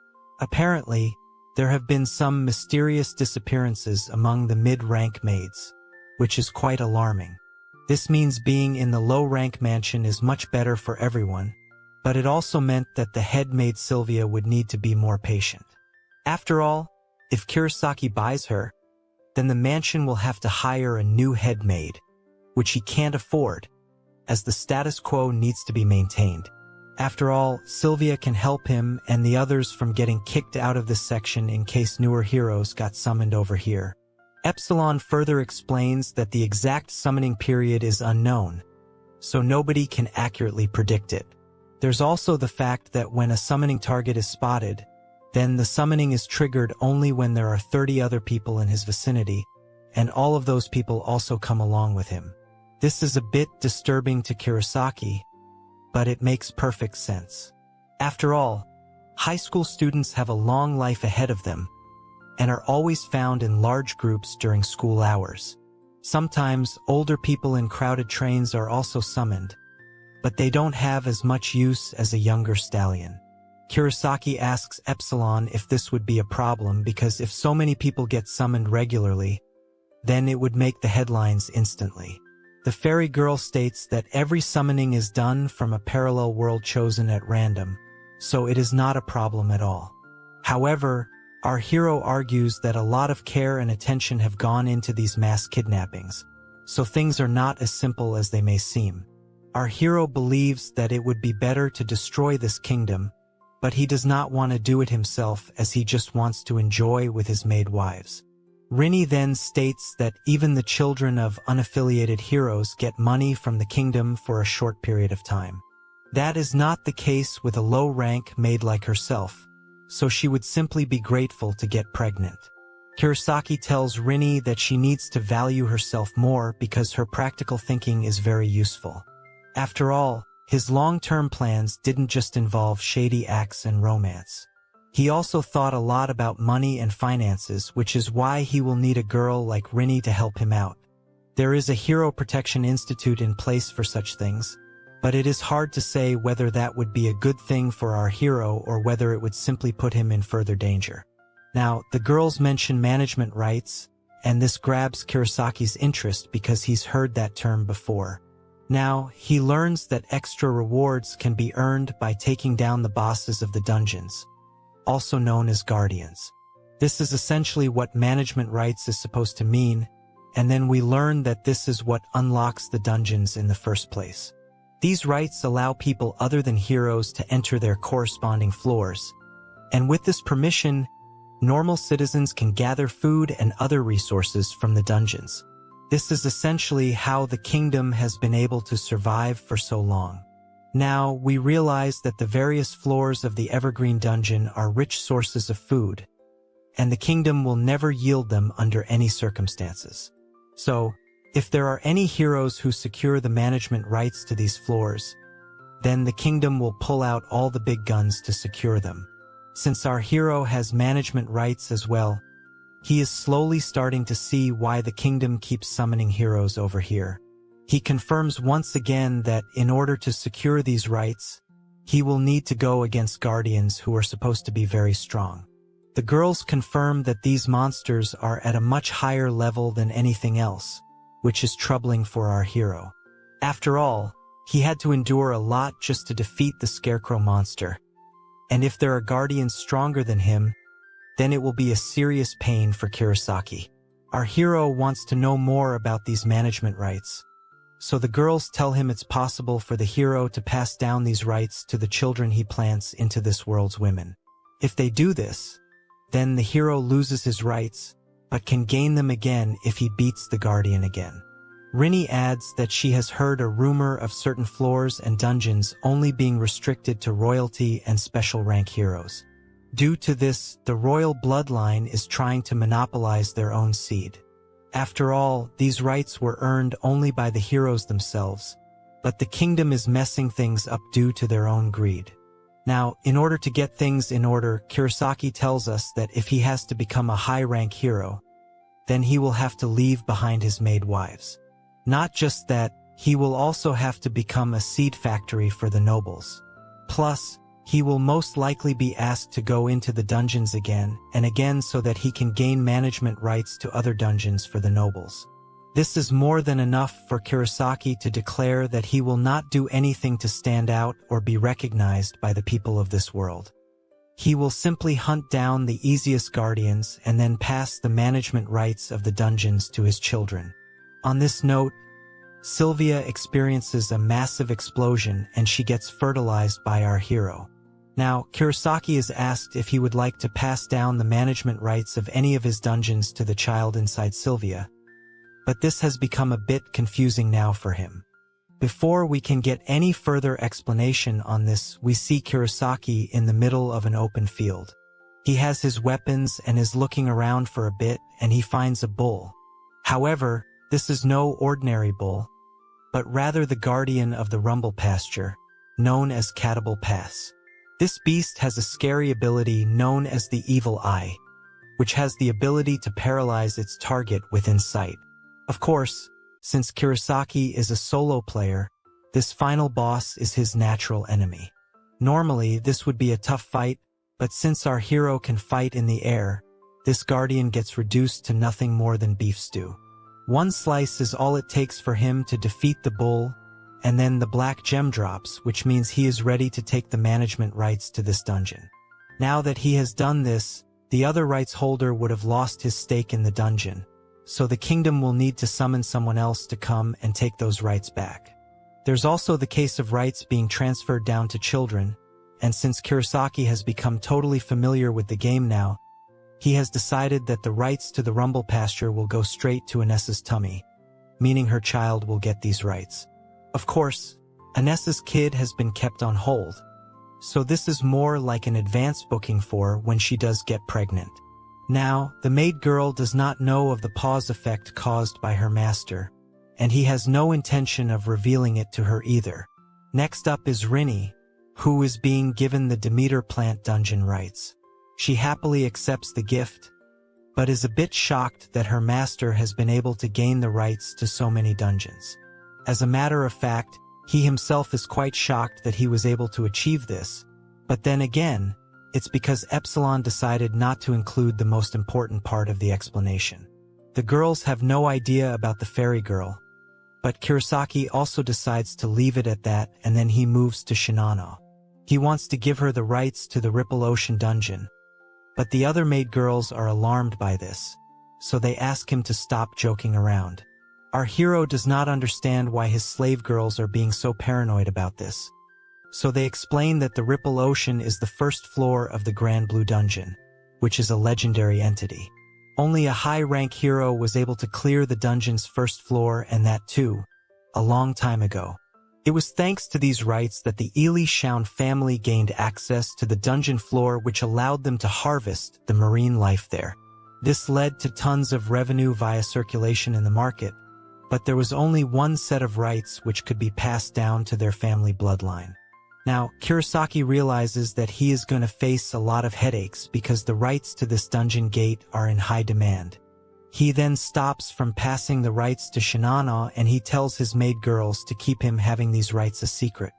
Apparently, there have been some mysterious disappearances among the mid-rank maids, which is quite alarming. This means being in the low-rank mansion is much better for everyone, but it also meant that the head maid Sylvia would need to be more patient. After all, if Kurosaki buys her, then the mansion will have to hire a new head maid, which he can't afford, as the status quo needs to be maintained. After all, Sylvia can help him and the others from getting kicked out of this section in case newer heroes got summoned over here. Epsilon further explains that the exact summoning period is unknown, so nobody can accurately predict it. There's also the fact that when a summoning target is spotted, then the summoning is triggered only when there are 30 other people in his vicinity, and all of those people also come along with him. This is a bit disturbing to Kurosaki, but it makes perfect sense. After all, high school students have a long life ahead of them, and are always found in large groups during school hours. Sometimes, older people in crowded trains are also summoned, but they don't have as much use as a younger stallion. Kurosaki asks Epsilon if this would be a problem because if so many people get summoned regularly, then it would make the headlines instantly. The fairy girl states that every summoning is done from a parallel world chosen at random, so it is not a problem at all. However, our hero argues that a lot of care and attention have gone into these mass kidnappings, so things are not as simple as they may seem. Our hero believes that it would be better to destroy this kingdom, but he does not want to do it himself as he just wants to enjoy with his maid wives. Rini then states that even the children of unaffiliated heroes get money from the kingdom for a short period of time. That is not the case with a low-rank maid like herself, so she would simply be grateful to get pregnant. Kurosaki tells Rini that she needs to value herself more because her practical thinking is very useful. After all, his long-term plans didn't just involve shady acts and romance. He also thought a lot about money and finances, which is why he will need a girl like Rini to help him out. There is a Hero Protection Institute in place for such things, but it is hard to say whether that would be a good thing for our hero or whether it would simply put him in further danger. Now, the girls mention management rights, and this grabs Kurosaki's interest because he's heard that term before. Now, he learns that extra rewards can be earned by taking down the bosses of the dungeons, also known as guardians. This is essentially what management rights is supposed to mean, and then we learn that this is what unlocks the dungeons in the first place. These rights allow people other than heroes to enter their corresponding floors, and with this permission, normal citizens can gather food and other resources from the dungeons. This is essentially how the kingdom has been able to survive for so long. Now, we realize that the various floors of the Evergreen Dungeon are rich sources of food, and the kingdom will never yield them under any circumstances. So, if there are any heroes who secure the management rights to these floors, then the kingdom will pull out all the big guns to secure them. Since our hero has management rights as well, he is slowly starting to see why the kingdom keeps summoning heroes over here. He confirms once again that in order to secure these rights, he will need to go against guardians who are supposed to be very strong. The girls confirm that these monsters are at a much higher level than anything else, which is troubling for our hero. After all, he had to endure a lot just to defeat the Scarecrow monster, and if there are guardians stronger than him, then it will be a serious pain for Kurosaki. Our hero wants to know more about these management rights, So the girls tell him it's possible for the hero to pass down these rights to the children he plants into this world's women. If they do this, then the hero loses his rights, but can gain them again if he beats the guardian again. Rinny adds that she has heard a rumor of certain floors and dungeons only being restricted to royalty and special rank heroes. Due to this, the royal bloodline is trying to monopolize their own seed. After all, these rights were earned only by the heroes themselves, but the kingdom is messing things up due to their own greed. Now, in order to get things in order, Kurosaki tells us that if he has to become a high-rank hero, then he will have to leave behind his maid wives. Not just that, he will also have to become a seed factory for the nobles. Plus, he will most likely be asked to go into the dungeons again and again so that he can gain management rights to other dungeons for the nobles. This is more than enough for Kurosaki to declare that he will not do anything to stand out or be recognized by the people of this world. He will simply hunt down the easiest guardians and then pass the management rights of the dungeons to his children. On this note, Sylvia experiences a massive explosion and she gets fertilized by our hero. Now, Kurosaki is asked if he would like to pass down the management rights of any of his dungeons to the child inside Sylvia, but this has become a bit confusing now for him. Before we can get any further explanation on this, we see Kurosaki in the middle of an open field. He has his weapons and is looking around for a bit and he finds a bull. However, this is no ordinary bull, but rather the guardian of the rumble pasture, known as Catable Pass. This beast has a scary ability known as the Evil Eye, which has the ability to paralyze its target within sight. Of course, since Kurosaki is a solo player, this final boss is his natural enemy. Normally, this would be a tough fight, but since our hero can fight in the air, this guardian gets reduced to nothing more than beef stew. One slice is all it takes for him to defeat the bull, and then the black gem drops, which means he is ready to take the management rights to this dungeon. Now that he has done this, the other rights holder would have lost his stake in the dungeon, so the kingdom will need to summon someone else to come and take those rights back. There's also the case of rights being transferred down to children, and since Kurosaki has become totally familiar with the game now, he has decided that the rights to the rumble pasture will go straight to Anessa's tummy, meaning her child will get these rights. Of course, Anessa's kid has been kept on hold, so this is more like an advance booking for when she does get pregnant. Now, the maid girl does not know of the pause effect caused by her master, and he has no intention of revealing it to her either. Next up is Rinny, who is being given the Demeter plant dungeon rights. She happily accepts the gift, but is a bit shocked that her master has been able to gain the rights to so many dungeons. As a matter of fact, he himself is quite shocked that he was able to achieve this, but then again, it's because Epsilon decided not to include the most important part of the explanation. The girls have no idea about the fairy girl, but Kurosaki also decides to leave it at that, and then he moves to Shinano. He wants to give her the rights to the Ripple Ocean dungeon, but the other maid girls are alarmed by this, so they ask him to stop joking around. Our hero does not understand why his slave girls are being so paranoid about this, so they explain that the Ripple Ocean is the first floor of the Grand Blue Dungeon, which is a legendary entity. Only a high-rank hero was able to clear the dungeon's first floor, and that too, a long time ago. It was thanks to these rights that the Ely Shaun family gained access to the dungeon floor, which allowed them to harvest the marine life there. This led to tons of revenue via circulation in the market, but there was only one set of rights which could be passed down to their family bloodline. Now, Kurosaki realizes that he is going to face a lot of headaches because the rights to this dungeon gate are in high demand. He then stops from passing the rights to Shinano, and he tells his maid girls to keep him having these rights a secret.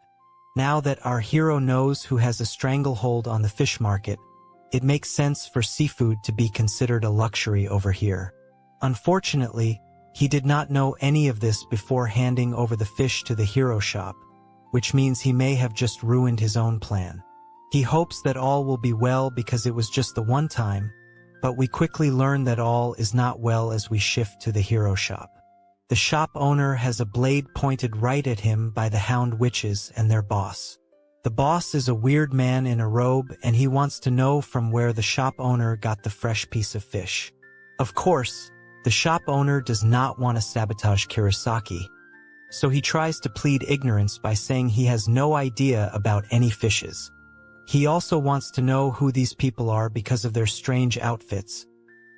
Now that our hero knows who has a stranglehold on the fish market, it makes sense for seafood to be considered a luxury over here. Unfortunately, he did not know any of this before handing over the fish to the hero shop, which means he may have just ruined his own plan. He hopes that all will be well because it was just the one time, but we quickly learn that all is not well as we shift to the hero shop. The shop owner has a blade pointed right at him by the hound witches and their boss. The boss is a weird man in a robe, and he wants to know from where the shop owner got the fresh piece of fish. Of course, the shop owner does not want to sabotage Kurosaki, so he tries to plead ignorance by saying he has no idea about any fishes. He also wants to know who these people are because of their strange outfits,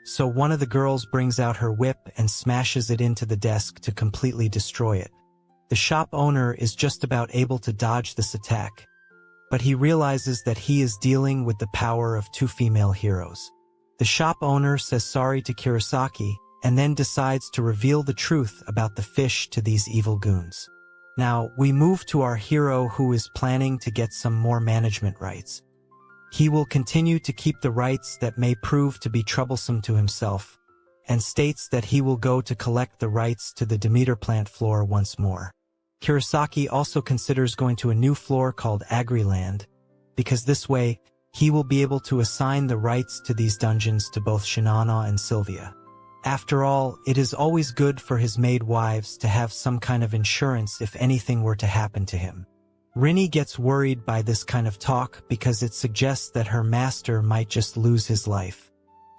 so one of the girls brings out her whip and smashes it into the desk to completely destroy it. The shop owner is just about able to dodge this attack, but he realizes that he is dealing with the power of two female heroes. The shop owner says sorry to Kurosaki and then decides to reveal the truth about the fish to these evil goons. Now, we move to our hero who is planning to get some more management rights. He will continue to keep the rights that may prove to be troublesome to himself, and states that he will go to collect the rights to the Demeter plant floor once more. Kurosaki also considers going to a new floor called Agriland, because this way, he will be able to assign the rights to these dungeons to both Shinana and Sylvia. After all, it is always good for his maid wives to have some kind of insurance if anything were to happen to him. Rinny gets worried by this kind of talk because it suggests that her master might just lose his life.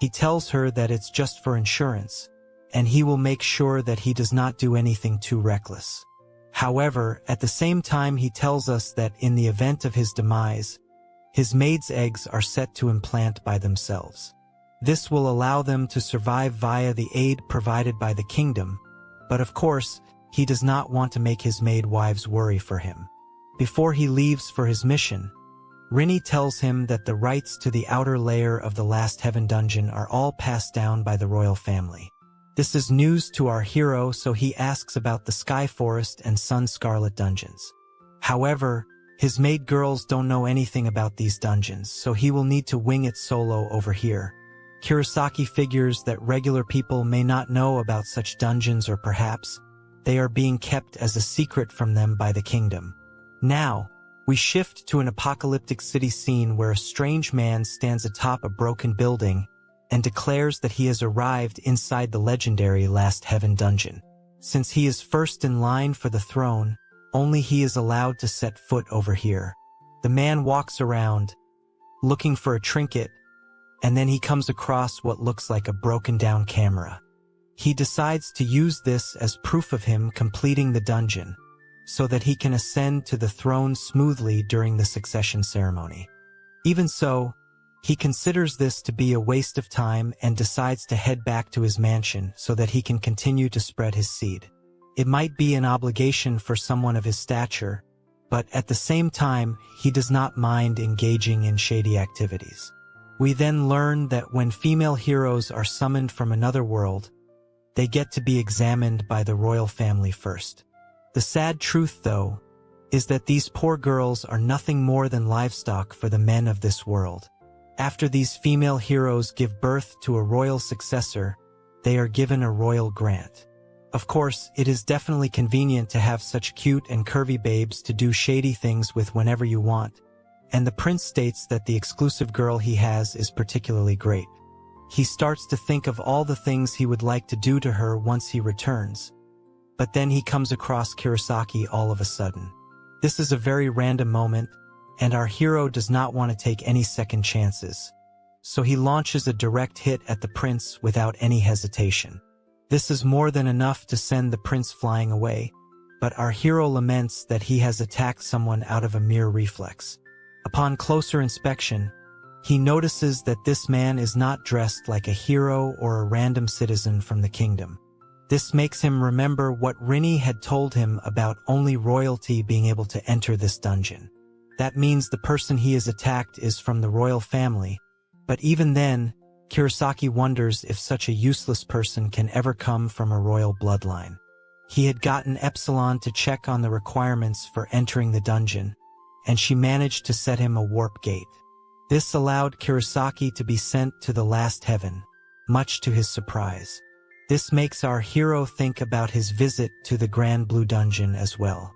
He tells her that it's just for insurance, and he will make sure that he does not do anything too reckless. However, at the same time he tells us that in the event of his demise, his maid's eggs are set to implant by themselves. This will allow them to survive via the aid provided by the kingdom, but of course, he does not want to make his maid wives worry for him. Before he leaves for his mission, Rinny tells him that the rights to the outer layer of the Last Heaven dungeon are all passed down by the royal family. This is news to our hero, so he asks about the Sky Forest and Sun Scarlet dungeons. However, his maid girls don't know anything about these dungeons, so he will need to wing it solo over here. Kurosaki figures that regular people may not know about such dungeons, or perhaps they are being kept as a secret from them by the kingdom. Now, we shift to an apocalyptic city scene where a strange man stands atop a broken building and declares that he has arrived inside the legendary Last Heaven dungeon. Since he is first in line for the throne, only he is allowed to set foot over here. The man walks around, looking for a trinket, and then he comes across what looks like a broken-down camera. He decides to use this as proof of him completing the dungeon, so that he can ascend to the throne smoothly during the succession ceremony. Even so, he considers this to be a waste of time and decides to head back to his mansion so that he can continue to spread his seed. It might be an obligation for someone of his stature, but at the same time, he does not mind engaging in shady activities. We then learn that when female heroes are summoned from another world, they get to be examined by the royal family first. The sad truth, though, is that these poor girls are nothing more than livestock for the men of this world. After these female heroes give birth to a royal successor, they are given a royal grant. Of course, it is definitely convenient to have such cute and curvy babes to do shady things with whenever you want, and the prince states that the exclusive girl he has is particularly great. He starts to think of all the things he would like to do to her once he returns, but then he comes across Kurosaki all of a sudden. This is a very random moment, and our hero does not want to take any second chances, so he launches a direct hit at the prince without any hesitation. This is more than enough to send the prince flying away, but our hero laments that he has attacked someone out of a mere reflex. Upon closer inspection, he notices that this man is not dressed like a hero or a random citizen from the kingdom. This makes him remember what Rinny had told him about only royalty being able to enter this dungeon. That means the person he has attacked is from the royal family, but even then, Kurosaki wonders if such a useless person can ever come from a royal bloodline. He had gotten Epsilon to check on the requirements for entering the dungeon, and she managed to set him a warp gate. This allowed Kurosaki to be sent to the Last Heaven, much to his surprise. This makes our hero think about his visit to the Grand Blue Dungeon as well.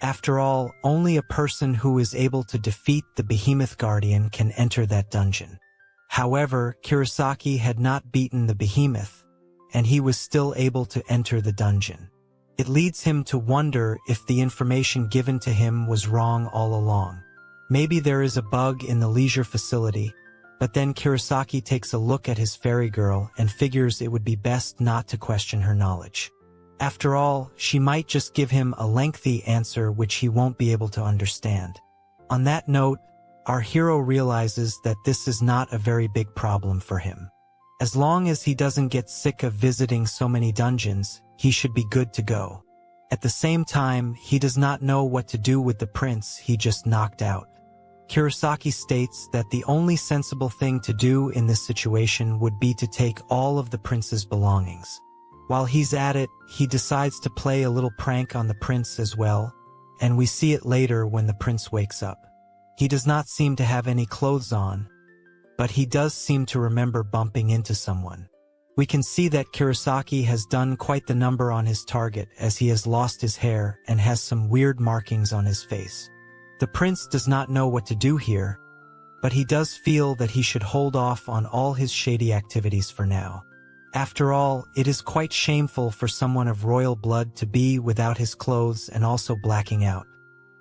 After all, only a person who is able to defeat the Behemoth Guardian can enter that dungeon. However, Kurosaki had not beaten the Behemoth, and he was still able to enter the dungeon. It leads him to wonder if the information given to him was wrong all along. Maybe there is a bug in the leisure facility, but then Kurosaki takes a look at his fairy girl and figures it would be best not to question her knowledge. After all, she might just give him a lengthy answer which he won't be able to understand. On that note, our hero realizes that this is not a very big problem for him. As long as he doesn't get sick of visiting so many dungeons, he should be good to go. At the same time, he does not know what to do with the prince he just knocked out. Kurosaki states that the only sensible thing to do in this situation would be to take all of the prince's belongings. While he's at it, he decides to play a little prank on the prince as well, and we see it later when the prince wakes up. He does not seem to have any clothes on, but he does seem to remember bumping into someone. We can see that Kurosaki has done quite the number on his target, as he has lost his hair and has some weird markings on his face. The prince does not know what to do here, but he does feel that he should hold off on all his shady activities for now. After all, it is quite shameful for someone of royal blood to be without his clothes and also blacking out.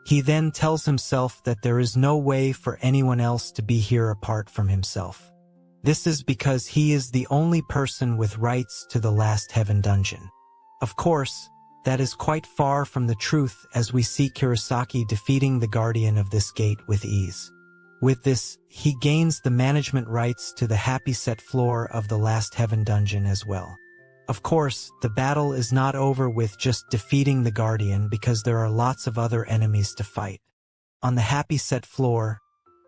He then tells himself that there is no way for anyone else to be here apart from himself. This is because he is the only person with rights to the Last Heaven dungeon. Of course, that is quite far from the truth, as we see Kurosaki defeating the guardian of this gate with ease. With this, he gains the management rights to the happy set floor of the Last Heaven dungeon as well. Of course, the battle is not over with just defeating the guardian, because there are lots of other enemies to fight. On the happy set floor,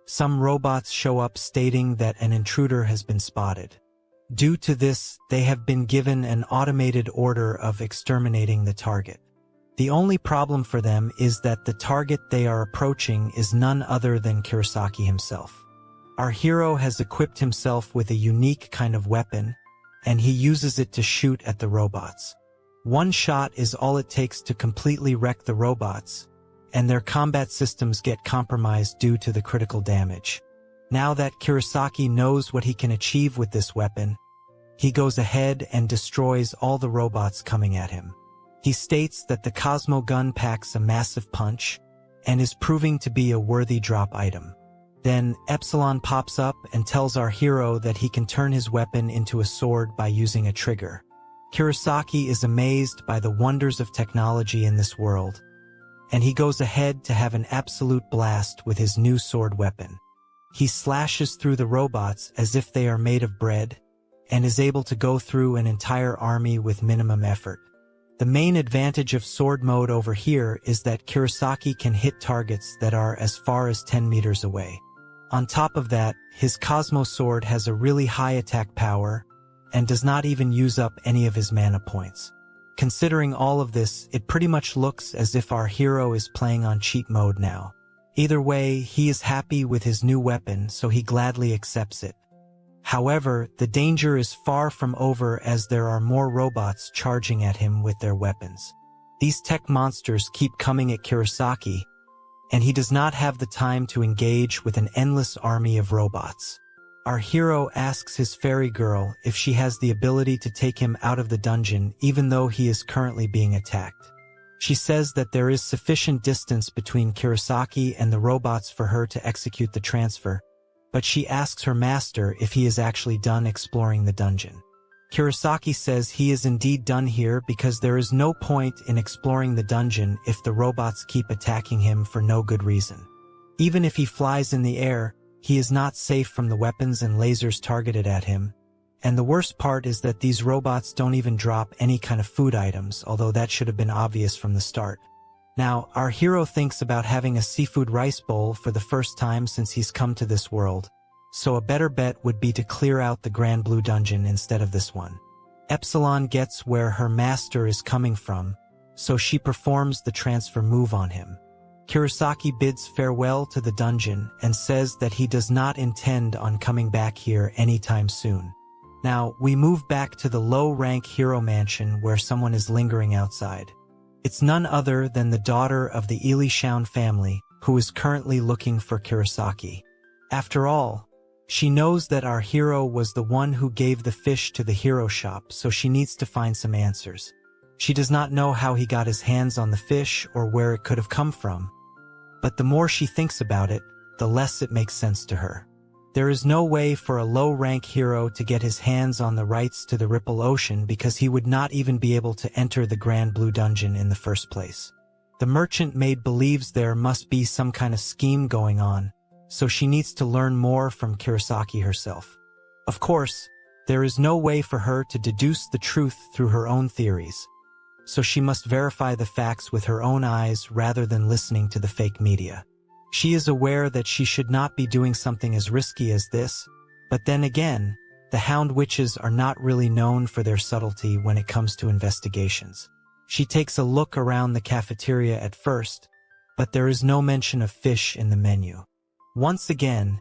some robots show up stating that an intruder has been spotted. Due to this, they have been given an automated order of exterminating the target. The only problem for them is that the target they are approaching is none other than Kurosaki himself. Our hero has equipped himself with a unique kind of weapon, and he uses it to shoot at the robots. One shot is all it takes to completely wreck the robots, and their combat systems get compromised due to the critical damage. Now that Kurosaki knows what he can achieve with this weapon, he goes ahead and destroys all the robots coming at him. He states that the Cosmo gun packs a massive punch and is proving to be a worthy drop item. Then Epsilon pops up and tells our hero that he can turn his weapon into a sword by using a trigger. Kurosaki is amazed by the wonders of technology in this world, and he goes ahead to have an absolute blast with his new sword weapon. He slashes through the robots as if they are made of bread, and is able to go through an entire army with minimum effort. The main advantage of sword mode over here is that Kurosaki can hit targets that are as far as 10 meters away. On top of that, his Cosmo sword has a really high attack power, and does not even use up any of his mana points. Considering all of this, it pretty much looks as if our hero is playing on cheat mode now. Either way, he is happy with his new weapon, so he gladly accepts it. However, the danger is far from over, as there are more robots charging at him with their weapons. These tech monsters keep coming at Kurosaki, and he does not have the time to engage with an endless army of robots. Our hero asks his fairy girl if she has the ability to take him out of the dungeon even though he is currently being attacked. She says that there is sufficient distance between Kurosaki and the robots for her to execute the transfer, but she asks her master if he is actually done exploring the dungeon. Kurosaki says he is indeed done here, because there is no point in exploring the dungeon if the robots keep attacking him for no good reason. Even if he flies in the air, he is not safe from the weapons and lasers targeted at him. And the worst part is that these robots don't even drop any kind of food items, although that should have been obvious from the start. Now, our hero thinks about having a seafood rice bowl for the first time since he's come to this world, so a better bet would be to clear out the Grand Blue Dungeon instead of this one. Epsilon gets where her master is coming from, so she performs the transfer move on him. Kurosaki bids farewell to the dungeon and says that he does not intend on coming back here anytime soon. Now, we move back to the low-rank hero mansion where someone is lingering outside. It's none other than the daughter of the Ili Shaun family, who is currently looking for Kurosaki. After all, she knows that our hero was the one who gave the fish to the hero shop, so she needs to find some answers. She does not know how he got his hands on the fish or where it could have come from. But the more she thinks about it, the less it makes sense to her. There is no way for a low-rank hero to get his hands on the rights to the Ripple Ocean because he would not even be able to enter the Grand Blue Dungeon in the first place. The merchant maid believes there must be some kind of scheme going on, so she needs to learn more from Kurosaki herself. Of course, there is no way for her to deduce the truth through her own theories, so she must verify the facts with her own eyes rather than listening to the fake media. She is aware that she should not be doing something as risky as this, but then again, the Hound Witches are not really known for their subtlety when it comes to investigations. She takes a look around the cafeteria at first, but there is no mention of fish in the menu. Once again,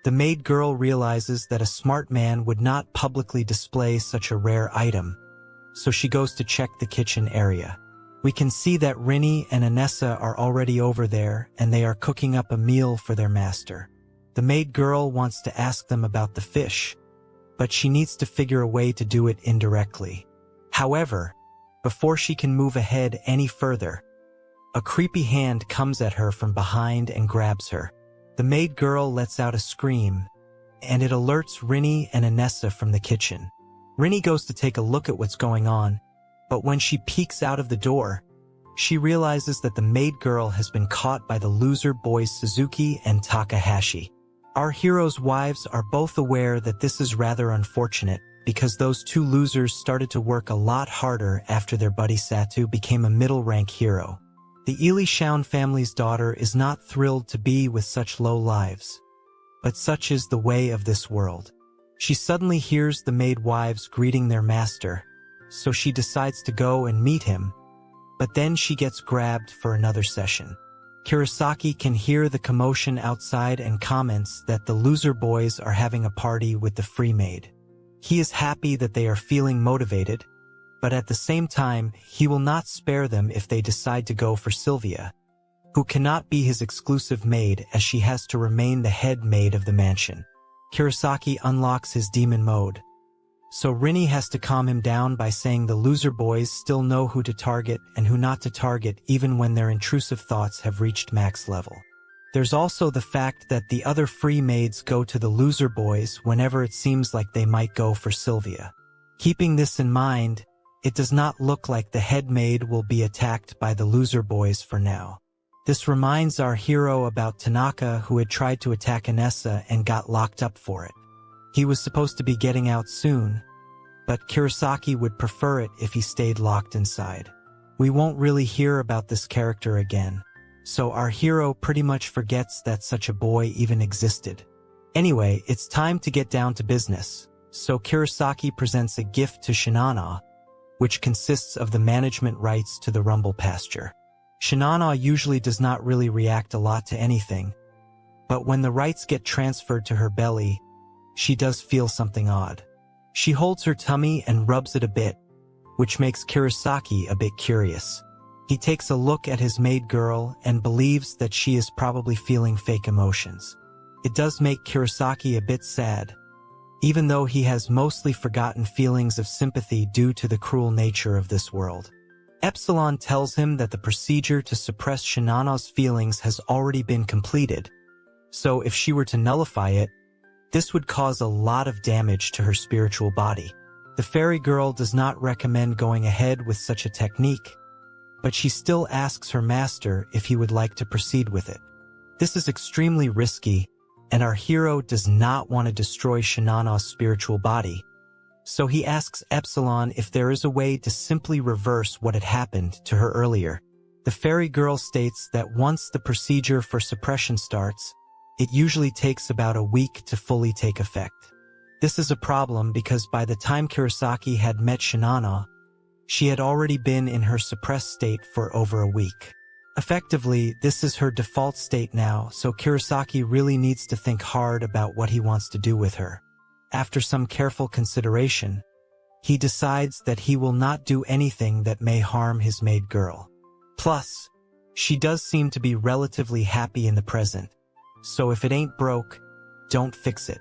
the maid girl realizes that a smart man would not publicly display such a rare item, so she goes to check the kitchen area. We can see that Rinny and Anessa are already over there, and they are cooking up a meal for their master. The maid girl wants to ask them about the fish, but she needs to figure a way to do it indirectly. However, before she can move ahead any further, a creepy hand comes at her from behind and grabs her. The maid girl lets out a scream, and it alerts Rinny and Anessa from the kitchen. Rinny goes to take a look at what's going on, but when she peeks out of the door, she realizes that the maid girl has been caught by the loser boys Suzuki and Takahashi. Our heroes' wives are both aware that this is rather unfortunate because those two losers started to work a lot harder after their buddy Satu became a middle-rank hero. The Ili Shaun family's daughter is not thrilled to be with such low lives, but such is the way of this world. She suddenly hears the maid wives greeting their master, so she decides to go and meet him, but then she gets grabbed for another session. Kurosaki can hear the commotion outside and comments that the loser boys are having a party with the free maid. He is happy that they are feeling motivated, but at the same time, he will not spare them if they decide to go for Sylvia, who cannot be his exclusive maid as she has to remain the head maid of the mansion. Kurosaki unlocks his demon mode, so Rinny has to calm him down by saying the loser boys still know who to target and who not to target even when their intrusive thoughts have reached max level. There's also the fact that the other free maids go to the loser boys whenever it seems like they might go for Sylvia. Keeping this in mind, it does not look like the head maid will be attacked by the loser boys for now. This reminds our hero about Tanaka, who had tried to attack Anessa and got locked up for it. He was supposed to be getting out soon, but Kurosaki would prefer it if he stayed locked inside. We won't really hear about this character again, so our hero pretty much forgets that such a boy even existed. Anyway, it's time to get down to business, so Kurosaki presents a gift to Shinana, which consists of the management rights to the Rumble Pasture. Shinana usually does not really react a lot to anything, but when the rights get transferred to her belly, she does feel something odd. She holds her tummy and rubs it a bit, which makes Kurosaki a bit curious. He takes a look at his maid girl and believes that she is probably feeling fake emotions. It does make Kurosaki a bit sad, even though he has mostly forgotten feelings of sympathy due to the cruel nature of this world. Epsilon tells him that the procedure to suppress Shinana's feelings has already been completed, so if she were to nullify it, this would cause a lot of damage to her spiritual body. The fairy girl does not recommend going ahead with such a technique, but she still asks her master if he would like to proceed with it. This is extremely risky, and our hero does not want to destroy Shinana's spiritual body, so he asks Epsilon if there is a way to simply reverse what had happened to her earlier. The fairy girl states that once the procedure for suppression starts, it usually takes about a week to fully take effect. This is a problem because by the time Kurosaki had met Shinana, she had already been in her suppressed state for over a week. Effectively, this is her default state now, so Kurosaki really needs to think hard about what he wants to do with her. After some careful consideration, he decides that he will not do anything that may harm his maid girl. Plus, she does seem to be relatively happy in the present, so if it ain't broke, don't fix it.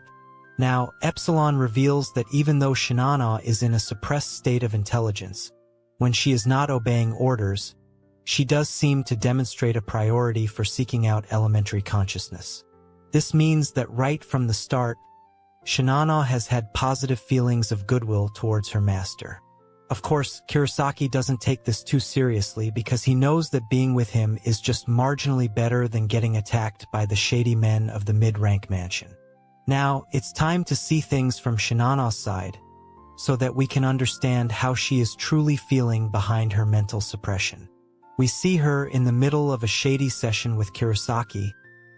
Now, Epsilon reveals that even though Shinana is in a suppressed state of intelligence, when she is not obeying orders, she does seem to demonstrate a priority for seeking out elementary consciousness. This means that right from the start, Shinano has had positive feelings of goodwill towards her master. Of course, Kurosaki doesn't take this too seriously because he knows that being with him is just marginally better than getting attacked by the shady men of the mid-rank mansion. Now, it's time to see things from Shinano's side, so that we can understand how she is truly feeling behind her mental suppression. We see her in the middle of a shady session with Kurosaki,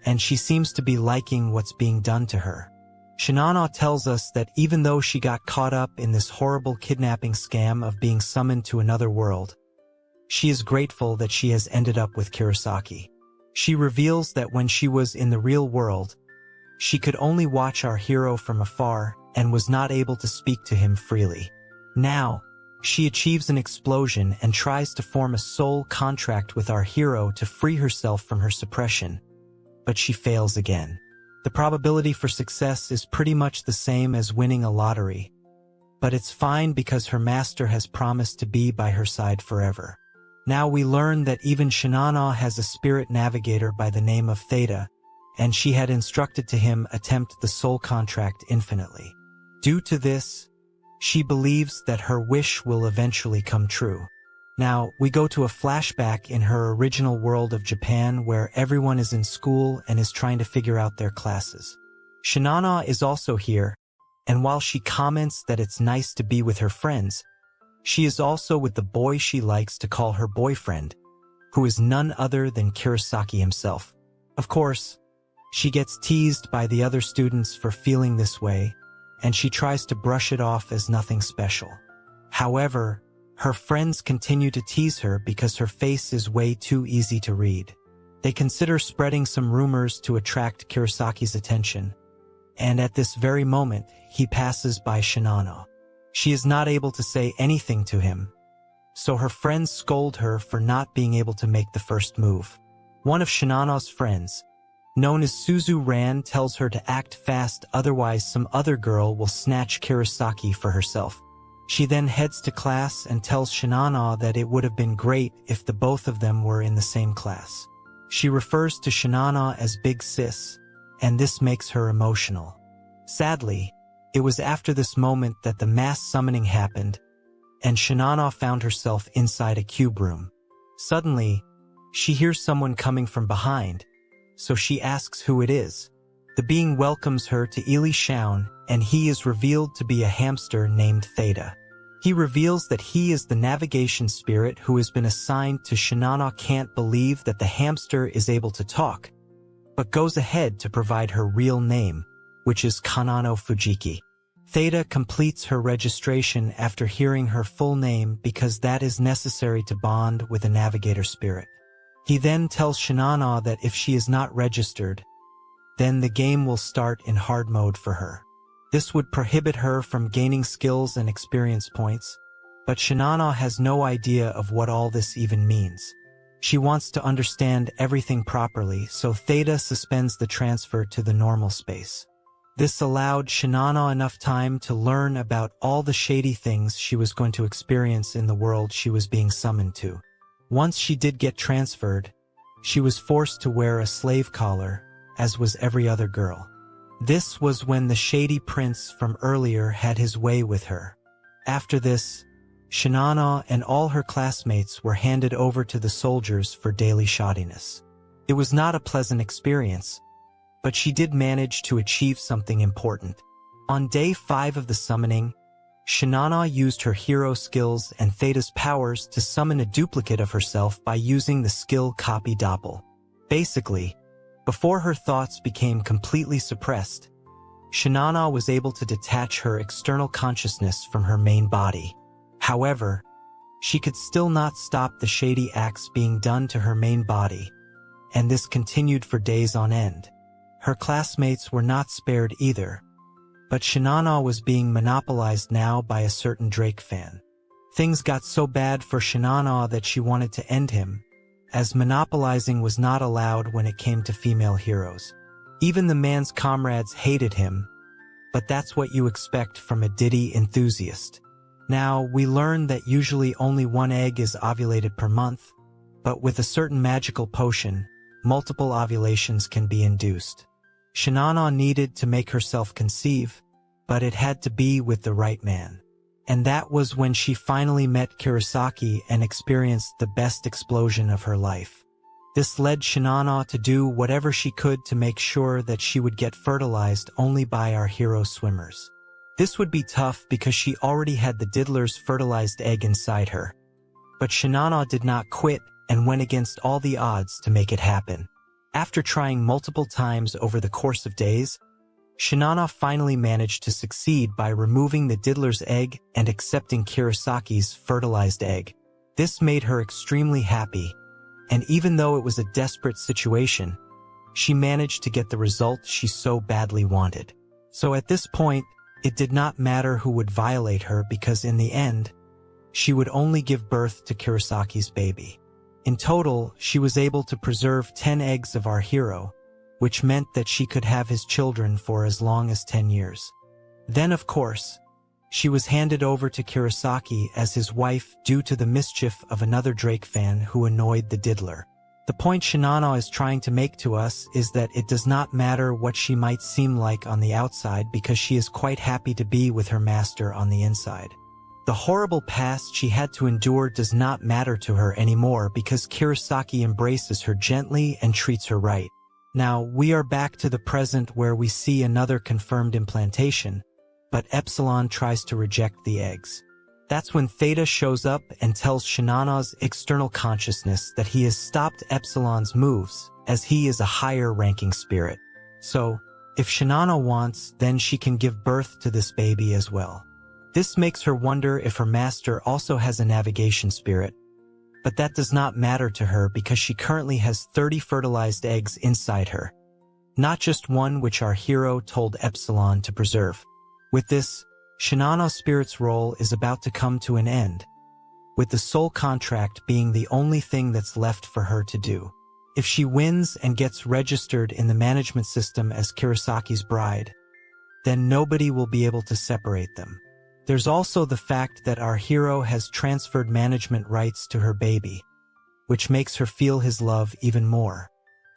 and she seems to be liking what's being done to her. Shinano tells us that even though she got caught up in this horrible kidnapping scam of being summoned to another world, she is grateful that she has ended up with Kurosaki. She reveals that when she was in the real world, she could only watch our hero from afar and was not able to speak to him freely. Now, she achieves an explosion and tries to form a soul contract with our hero to free herself from her suppression, but she fails again. The probability for success is pretty much the same as winning a lottery, but it's fine because her master has promised to be by her side forever. Now we learn that even Shinano has a spirit navigator by the name of Theta, and she had instructed to him attempt the soul contract infinitely. Due to this, she believes that her wish will eventually come true. Now, we go to a flashback in her original world of Japan where everyone is in school and is trying to figure out their classes. Shinano is also here, and while she comments that it's nice to be with her friends, she is also with the boy she likes to call her boyfriend, who is none other than Kurosaki himself. Of course, she gets teased by the other students for feeling this way, and she tries to brush it off as nothing special. However, her friends continue to tease her because her face is way too easy to read. They consider spreading some rumors to attract Kurosaki's attention, and at this very moment, he passes by Shinano. She is not able to say anything to him, so her friends scold her for not being able to make the first move. One of Shinano's friends, known as Suzu Ran, tells her to act fast, otherwise some other girl will snatch Kurosaki for herself. She then heads to class and tells Shinano that it would have been great if the both of them were in the same class. She refers to Shinano as Big Sis, and this makes her emotional. Sadly, it was after this moment that the mass summoning happened, and Shinano found herself inside a cube room. Suddenly, she hears someone coming from behind, so she asks who it is. The being welcomes her to Ili Shaun, and he is revealed to be a hamster named Theta. He reveals that he is the navigation spirit who has been assigned to Shinano. Can't believe that the hamster is able to talk, but goes ahead to provide her real name, which is Kanano Fujiki. Theta completes her registration after hearing her full name because that is necessary to bond with a navigator spirit. He then tells Shinano that if she is not registered, then the game will start in hard mode for her. This would prohibit her from gaining skills and experience points, but Shinano has no idea of what all this even means. She wants to understand everything properly, so Theta suspends the transfer to the normal space. This allowed Shinano enough time to learn about all the shady things she was going to experience in the world she was being summoned to. Once she did get transferred, she was forced to wear a slave collar, as was every other girl. This was when the shady prince from earlier had his way with her. After this, Shinano and all her classmates were handed over to the soldiers for daily shoddiness. It was not a pleasant experience, but she did manage to achieve something important. On day 5 of the summoning, Shinano used her hero skills and Theta's powers to summon a duplicate of herself by using the skill Copy Doppel. Basically, before her thoughts became completely suppressed, Shinano was able to detach her external consciousness from her main body. However, she could still not stop the shady acts being done to her main body, and this continued for days on end. Her classmates were not spared either, but Shinano was being monopolized now by a certain Drake fan. Things got so bad for Shinano that she wanted to end him, as monopolizing was not allowed when it came to female heroes. Even the man's comrades hated him, but that's what you expect from a ditty enthusiast. Now, we learn that usually only one egg is ovulated per month, but with a certain magical potion, multiple ovulations can be induced. Shinano needed to make herself conceive, but it had to be with the right man. And that was when she finally met Kurosaki and experienced the best explosion of her life. This led Shinano to do whatever she could to make sure that she would get fertilized only by our hero swimmers. This would be tough because she already had the diddler's fertilized egg inside her. But Shinano did not quit and went against all the odds to make it happen. After trying multiple times over the course of days, Shinano finally managed to succeed by removing the diddler's egg and accepting Kurosaki's fertilized egg. This made her extremely happy, and even though it was a desperate situation, she managed to get the result she so badly wanted. So at this point, it did not matter who would violate her because in the end, she would only give birth to Kurosaki's baby. In total, she was able to preserve 10 eggs of our hero, which meant that she could have his children for as long as 10 years. Then, of course, she was handed over to Kurosaki as his wife due to the mischief of another Drake fan who annoyed the diddler. The point Shinano is trying to make to us is that it does not matter what she might seem like on the outside because she is quite happy to be with her master on the inside. The horrible past she had to endure does not matter to her anymore because Kurosaki embraces her gently and treats her right. Now, we are back to the present where we see another confirmed implantation, but Epsilon tries to reject the eggs. That's when Theta shows up and tells Shinano's external consciousness that he has stopped Epsilon's moves, as he is a higher-ranking spirit. So, if Shinano wants, then she can give birth to this baby as well. This makes her wonder if her master also has a navigation spirit, but that does not matter to her because she currently has 30 fertilized eggs inside her. Not just one which our hero told Epsilon to preserve. With this, Shinano's spirit's role is about to come to an end, with the soul contract being the only thing that's left for her to do. If she wins and gets registered in the management system as Kurosaki's bride, then nobody will be able to separate them. There's also the fact that our hero has transferred management rights to her baby, which makes her feel his love even more.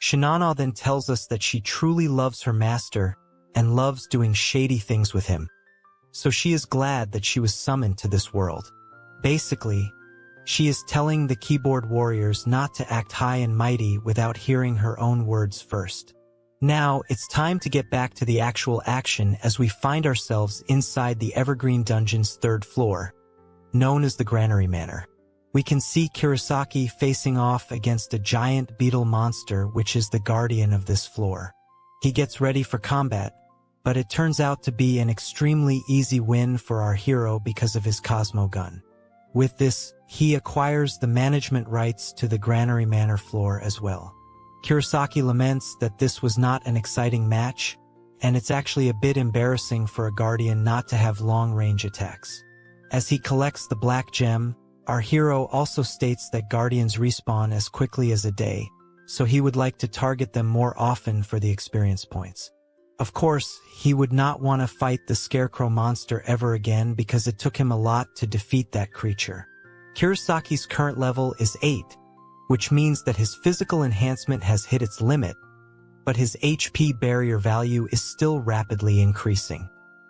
Shinano then tells us that she truly loves her master and loves doing shady things with him. So she is glad that she was summoned to this world. Basically, she is telling the keyboard warriors not to act high and mighty without hearing her own words first. Now, it's time to get back to the actual action as we find ourselves inside the Evergreen Dungeon's 3rd floor, known as the Granary Manor. We can see Kurosaki facing off against a giant beetle monster which is the guardian of this floor. He gets ready for combat, but it turns out to be an extremely easy win for our hero because of his Cosmo gun. With this, he acquires the management rights to the Granary Manor floor as well. Kurosaki laments that this was not an exciting match, and it's actually a bit embarrassing for a guardian not to have long-range attacks. As he collects the black gem, our hero also states that guardians respawn as quickly as a day, so he would like to target them more often for the experience points. Of course, he would not want to fight the Scarecrow monster ever again because it took him a lot to defeat that creature. Kurosaki's current level is 8, which means that his physical enhancement has hit its limit, but his HP barrier value is still rapidly increasing.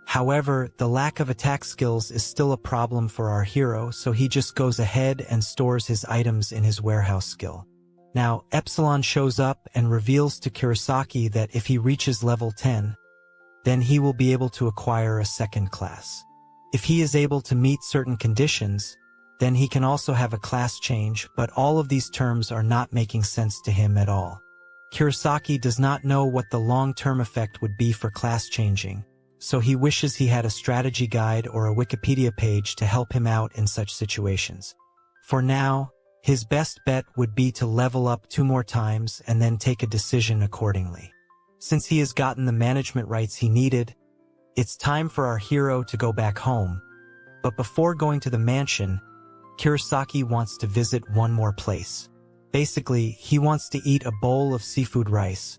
However, the lack of attack skills is still a problem for our hero, so he just goes ahead and stores his items in his warehouse skill. Now, Epsilon shows up and reveals to Kurosaki that if he reaches level 10, then he will be able to acquire a 2nd class. If he is able to meet certain conditions, then he can also have a class change, but all of these terms are not making sense to him at all. Kurosaki does not know what the long-term effect would be for class changing, so he wishes he had a strategy guide or a Wikipedia page to help him out in such situations. For now, his best bet would be to level up 2 more times and then take a decision accordingly. Since he has gotten the management rights he needed, it's time for our hero to go back home. But before going to the mansion, Kurosaki wants to visit one more place. Basically, he wants to eat a bowl of seafood rice,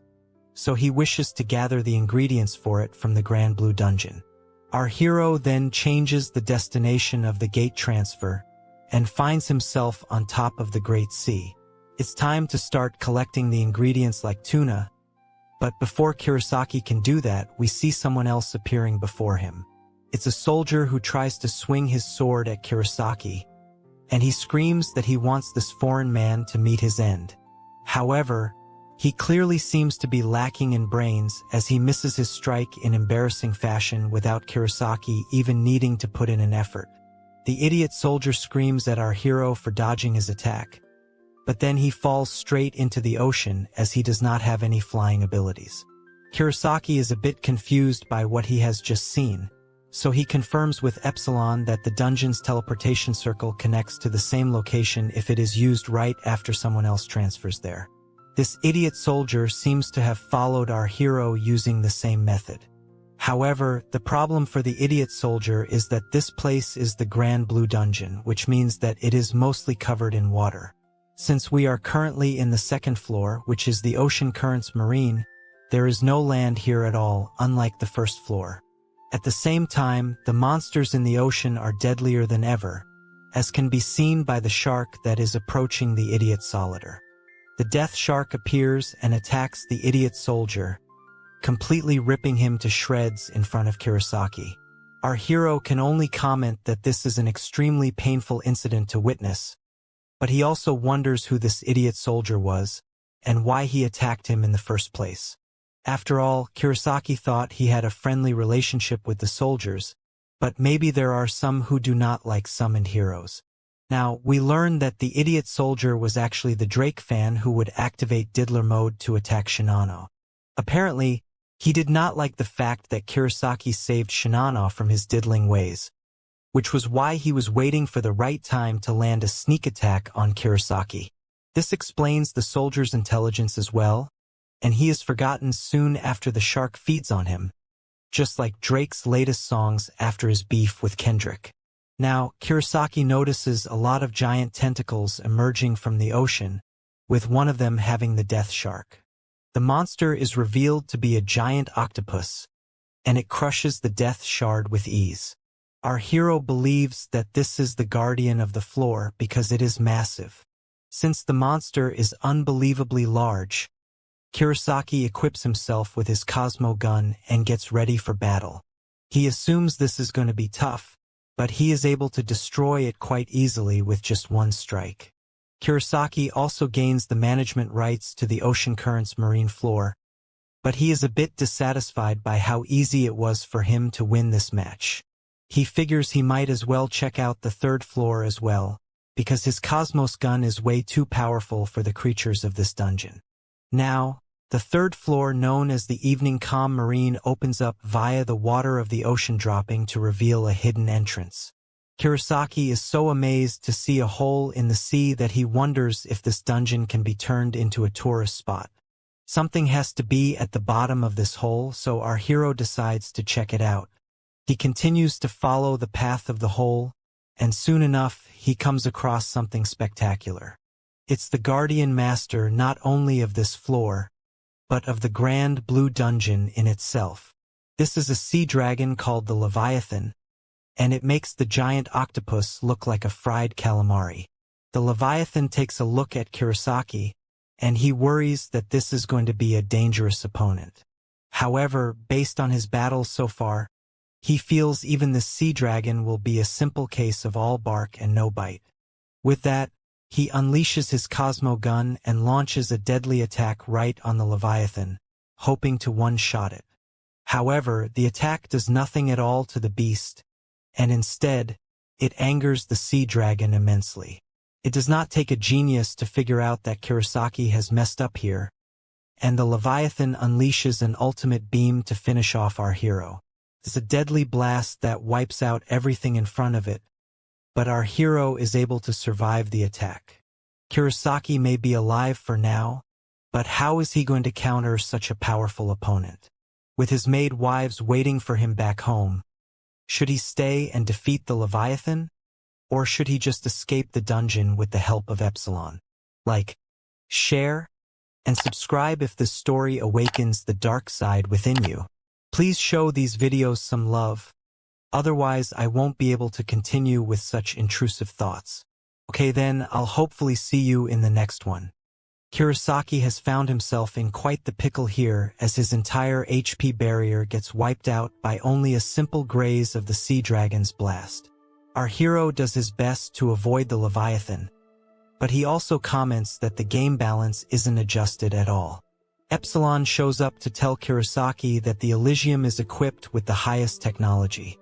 so he wishes to gather the ingredients for it from the Grand Blue Dungeon. Our hero then changes the destination of the gate transfer and finds himself on top of the Great Sea. It's time to start collecting the ingredients like tuna, but before Kurosaki can do that, we see someone else appearing before him. It's a soldier who tries to swing his sword at Kurosaki, and he screams that he wants this foreign man to meet his end. However, he clearly seems to be lacking in brains as he misses his strike in embarrassing fashion without Kurosaki even needing to put in an effort. The idiot soldier screams at our hero for dodging his attack, but then he falls straight into the ocean as he does not have any flying abilities. Kurosaki is a bit confused by what he has just seen, so he confirms with Epsilon that the dungeon's teleportation circle connects to the same location if it is used right after someone else transfers there. This idiot soldier seems to have followed our hero using the same method. However, the problem for the idiot soldier is that this place is the Grand Blue Dungeon, which means that it is mostly covered in water. Since we are currently in the second floor, which is the Ocean Currents Marine, there is no land here at all, unlike the first floor. At the same time, the monsters in the ocean are deadlier than ever, as can be seen by the shark that is approaching the idiot solider. The death shark appears and attacks the idiot soldier, completely ripping him to shreds in front of Kurosaki. Our hero can only comment that this is an extremely painful incident to witness, but he also wonders who this idiot soldier was and why he attacked him in the first place. After all, Kurosaki thought he had a friendly relationship with the soldiers, but maybe there are some who do not like summoned heroes. Now, we learn that the idiot soldier was actually the Drake fan who would activate Diddler mode to attack Shinano. Apparently, he did not like the fact that Kurosaki saved Shinano from his diddling ways, which was why he was waiting for the right time to land a sneak attack on Kurosaki. This explains the soldier's intelligence as well, and he is forgotten soon after the shark feeds on him, just like Drake's latest songs after his beef with Kendrick. Now, Kurosaki notices a lot of giant tentacles emerging from the ocean, with one of them having the death shark. The monster is revealed to be a giant octopus, and it crushes the death shard with ease. Our hero believes that this is the guardian of the floor because it is massive. Since the monster is unbelievably large, Kurosaki equips himself with his Cosmo gun and gets ready for battle. He assumes this is going to be tough, but he is able to destroy it quite easily with just one strike. Kurosaki also gains the management rights to the Ocean Currents marine floor, but he is a bit dissatisfied by how easy it was for him to win this match. He figures he might as well check out the third floor as well, because his Cosmos gun is way too powerful for the creatures of this dungeon. Now, the third floor, known as the Evening Calm Marine, opens up via the water of the ocean dropping to reveal a hidden entrance. Kurosaki is so amazed to see a hole in the sea that he wonders if this dungeon can be turned into a tourist spot. Something has to be at the bottom of this hole, so our hero decides to check it out. He continues to follow the path of the hole, and soon enough he comes across something spectacular. It's the guardian master not only of this floor, but of the Grand Blue Dungeon in itself. This is a sea dragon called the Leviathan, and it makes the giant octopus look like a fried calamari. The Leviathan takes a look at Kurosaki, and he worries that this is going to be a dangerous opponent. However, based on his battles so far, he feels even the sea dragon will be a simple case of all bark and no bite. With that, he unleashes his Cosmo gun and launches a deadly attack right on the Leviathan, hoping to one-shot it. However, the attack does nothing at all to the beast, and instead, it angers the sea dragon immensely. It does not take a genius to figure out that Kurosaki has messed up here, and the Leviathan unleashes an ultimate beam to finish off our hero. It's a deadly blast that wipes out everything in front of it, but our hero is able to survive the attack. Kurosaki may be alive for now, but how is he going to counter such a powerful opponent? With his maid wives waiting for him back home, should he stay and defeat the Leviathan, or should he just escape the dungeon with the help of Epsilon? Like, share, and subscribe if this story awakens the dark side within you. Please show these videos some love, Otherwise, I won't be able to continue with such intrusive thoughts. Okay then, I'll hopefully see you in the next one. Kurosaki has found himself in quite the pickle here as his entire HP barrier gets wiped out by only a simple graze of the sea dragon's blast. Our hero does his best to avoid the Leviathan, but he also comments that the game balance isn't adjusted at all. Epsilon shows up to tell Kurosaki that the Elysium is equipped with the highest technology,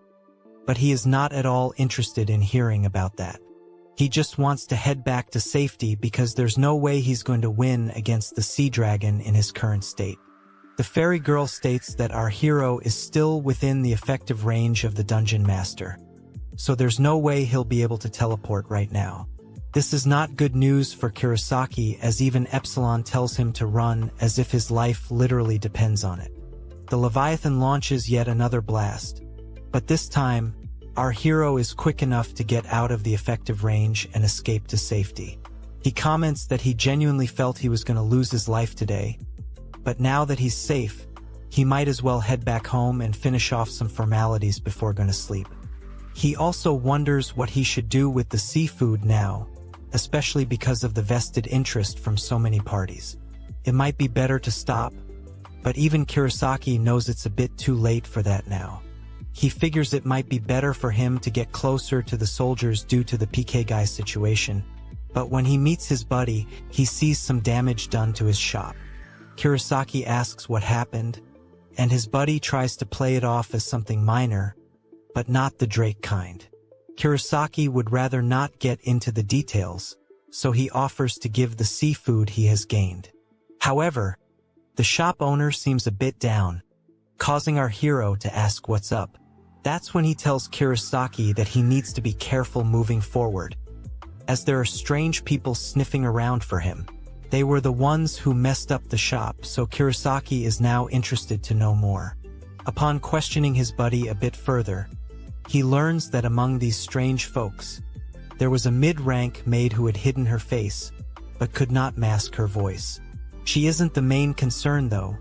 but he is not at all interested in hearing about that. He just wants to head back to safety because there's no way he's going to win against the sea dragon in his current state. The fairy girl states that our hero is still within the effective range of the dungeon master, so there's no way he'll be able to teleport right now. This is not good news for Kurosaki, as even Epsilon tells him to run as if his life literally depends on it. The Leviathan launches yet another blast, but this time, our hero is quick enough to get out of the effective range and escape to safety. He comments that he genuinely felt he was going to lose his life today, but now that he's safe, he might as well head back home and finish off some formalities before going to sleep. He also wonders what he should do with the seafood now, especially because of the vested interest from so many parties. It might be better to stop, but even Kurosaki knows it's a bit too late for that now. He figures it might be better for him to get closer to the soldiers due to the PK guy situation, but when he meets his buddy, he sees some damage done to his shop. Kurosaki asks what happened, and his buddy tries to play it off as something minor, but not the Drake kind. Kurosaki would rather not get into the details, so he offers to give the seafood he has gained. However, the shop owner seems a bit down, causing our hero to ask what's up. That's when he tells Kurosaki that he needs to be careful moving forward, as there are strange people sniffing around for him. They were the ones who messed up the shop, so Kurosaki is now interested to know more. Upon questioning his buddy a bit further, he learns that among these strange folks, there was a mid-rank maid who had hidden her face, but could not mask her voice. She isn't the main concern though,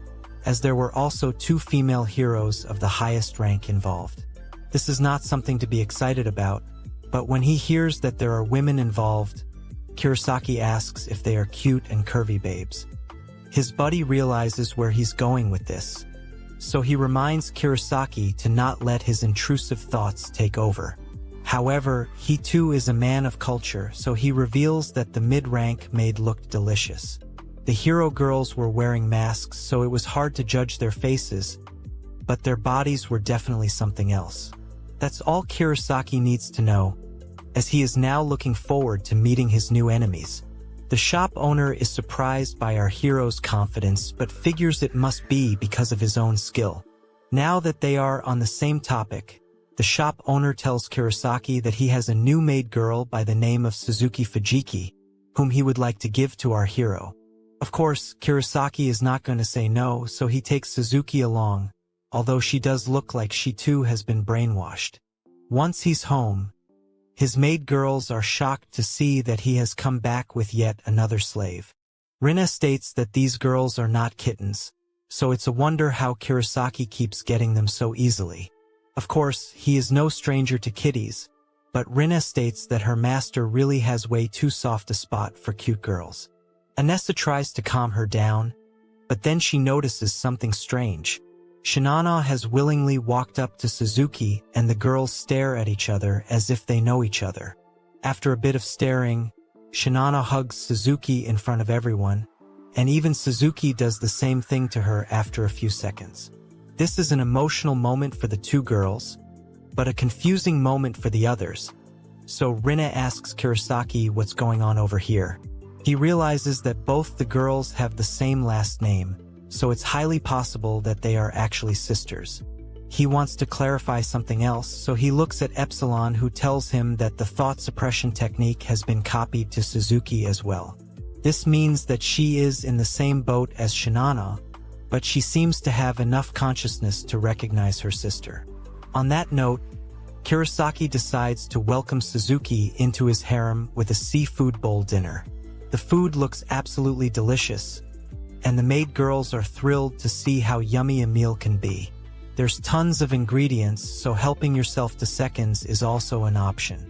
as there were also 2 female heroes of the highest rank involved. This is not something to be excited about, but when he hears that there are women involved, Kurosaki asks if they are cute and curvy babes. His buddy realizes where he's going with this, so he reminds Kurosaki to not let his intrusive thoughts take over. However, he too is a man of culture, so he reveals that the mid-rank maid looked delicious. The hero girls were wearing masks, so it was hard to judge their faces, but their bodies were definitely something else. That's all Kurosaki needs to know, as he is now looking forward to meeting his new enemies. The shop owner is surprised by our hero's confidence, but figures it must be because of his own skill. Now that they are on the same topic, the shop owner tells Kurosaki that he has a new maid girl by the name of Suzuki Fujiki, whom he would like to give to our hero. Of course, Kurosaki is not going to say no, so he takes Suzuki along, although she does look like she too has been brainwashed. Once he's home, his maid girls are shocked to see that he has come back with yet another slave. Rina states that these girls are not kittens, so it's a wonder how Kurosaki keeps getting them so easily. Of course, he is no stranger to kitties, but Rina states that her master really has way too soft a spot for cute girls. Anessa tries to calm her down, but then she notices something strange. Shinana has willingly walked up to Suzuki, and the girls stare at each other as if they know each other. After a bit of staring, Shinana hugs Suzuki in front of everyone, and even Suzuki does the same thing to her after a few seconds. This is an emotional moment for the 2 girls, but a confusing moment for the others, so Rina asks Kurosaki what's going on over here. He realizes that both the girls have the same last name, so it's highly possible that they are actually sisters. He wants to clarify something else, so he looks at Epsilon, who tells him that the thought suppression technique has been copied to Suzuki as well. This means that she is in the same boat as Shinana, but she seems to have enough consciousness to recognize her sister. On that note, Kurosaki decides to welcome Suzuki into his harem with a seafood bowl dinner. The food looks absolutely delicious, and the maid girls are thrilled to see how yummy a meal can be. There's tons of ingredients, so helping yourself to seconds is also an option.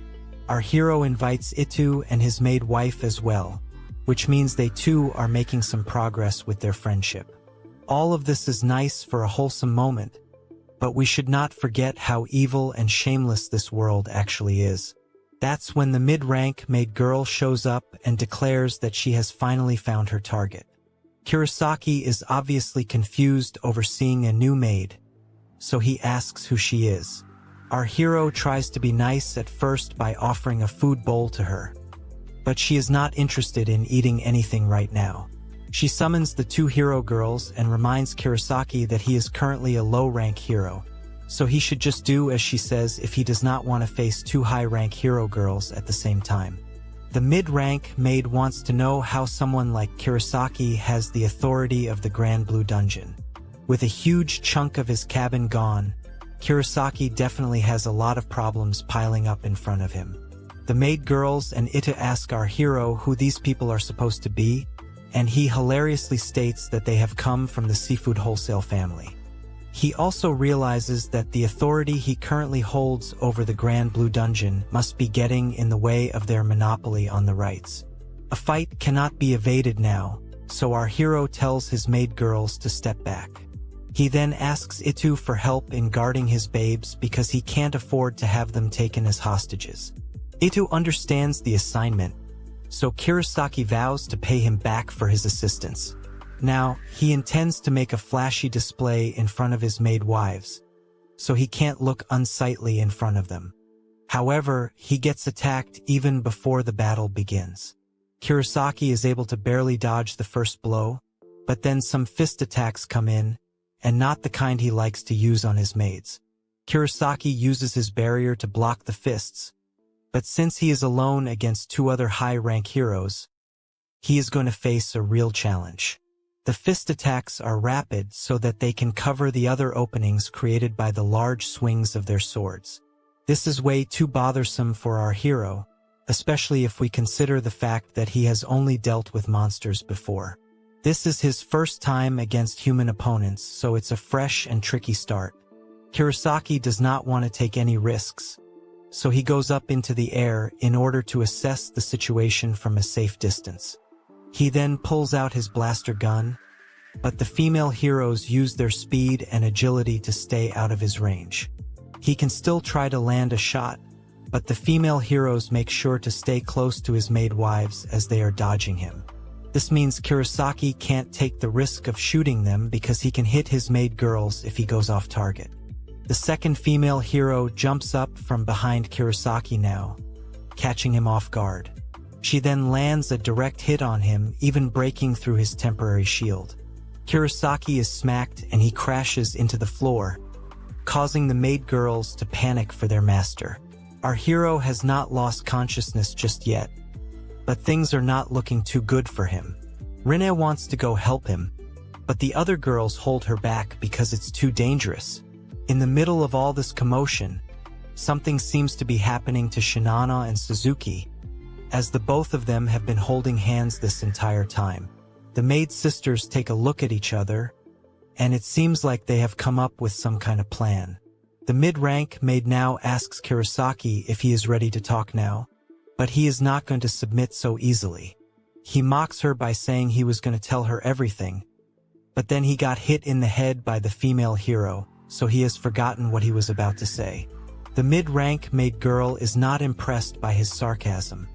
Our hero invites Itu and his maid wife as well, which means they too are making some progress with their friendship. All of this is nice for a wholesome moment, but we should not forget how evil and shameless this world actually is. That's when the mid-rank maid girl shows up and declares that she has finally found her target. Kurosaki is obviously confused over seeing a new maid, so he asks who she is. Our hero tries to be nice at first by offering a food bowl to her, but she is not interested in eating anything right now. She summons the two hero girls and reminds Kurosaki that he is currently a low-rank hero, so he should just do as she says if he does not want to face two high-rank hero girls at the same time. The mid-rank maid wants to know how someone like Kurosaki has the authority of the Grand Blue Dungeon. With a huge chunk of his cabin gone, Kurosaki definitely has a lot of problems piling up in front of him. The maid girls and Itu ask our hero who these people are supposed to be, and he hilariously states that they have come from the seafood wholesale family. He also realizes that the authority he currently holds over the Grand Blue Dungeon must be getting in the way of their monopoly on the rights. A fight cannot be evaded now, so our hero tells his maid girls to step back. He then asks Itu for help in guarding his babes because he can't afford to have them taken as hostages. Itu understands the assignment, so Kurosaki vows to pay him back for his assistance. Now, he intends to make a flashy display in front of his maid wives, so he can't look unsightly in front of them. However, he gets attacked even before the battle begins. Kurosaki is able to barely dodge the first blow, but then some fist attacks come in, and not the kind he likes to use on his maids. Kurosaki uses his barrier to block the fists, but since he is alone against two other high-rank heroes, he is going to face a real challenge. The fist attacks are rapid so that they can cover the other openings created by the large swings of their swords. This is way too bothersome for our hero, especially if we consider the fact that he has only dealt with monsters before. This is his first time against human opponents, so it's a fresh and tricky start. Kurosaki does not want to take any risks, so he goes up into the air in order to assess the situation from a safe distance. He then pulls out his blaster gun, but the female heroes use their speed and agility to stay out of his range. He can still try to land a shot, but the female heroes make sure to stay close to his maid wives as they are dodging him. This means Kurosaki can't take the risk of shooting them because he can hit his maid girls if he goes off target. The second female hero jumps up from behind Kurosaki now, catching him off guard. She then lands a direct hit on him, even breaking through his temporary shield. Kurosaki is smacked and he crashes into the floor, causing the maid girls to panic for their master. Our hero has not lost consciousness just yet, but things are not looking too good for him. Rinne wants to go help him, but the other girls hold her back because it's too dangerous. In the middle of all this commotion, something seems to be happening to Shinana and Suzuki, as the both of them have been holding hands this entire time. The maid sisters take a look at each other, and it seems like they have come up with some kind of plan. The mid-rank maid now asks Kurosaki if he is ready to talk now, but he is not going to submit so easily. He mocks her by saying he was going to tell her everything, but then he got hit in the head by the female hero, so he has forgotten what he was about to say. The mid-rank maid girl is not impressed by his sarcasm,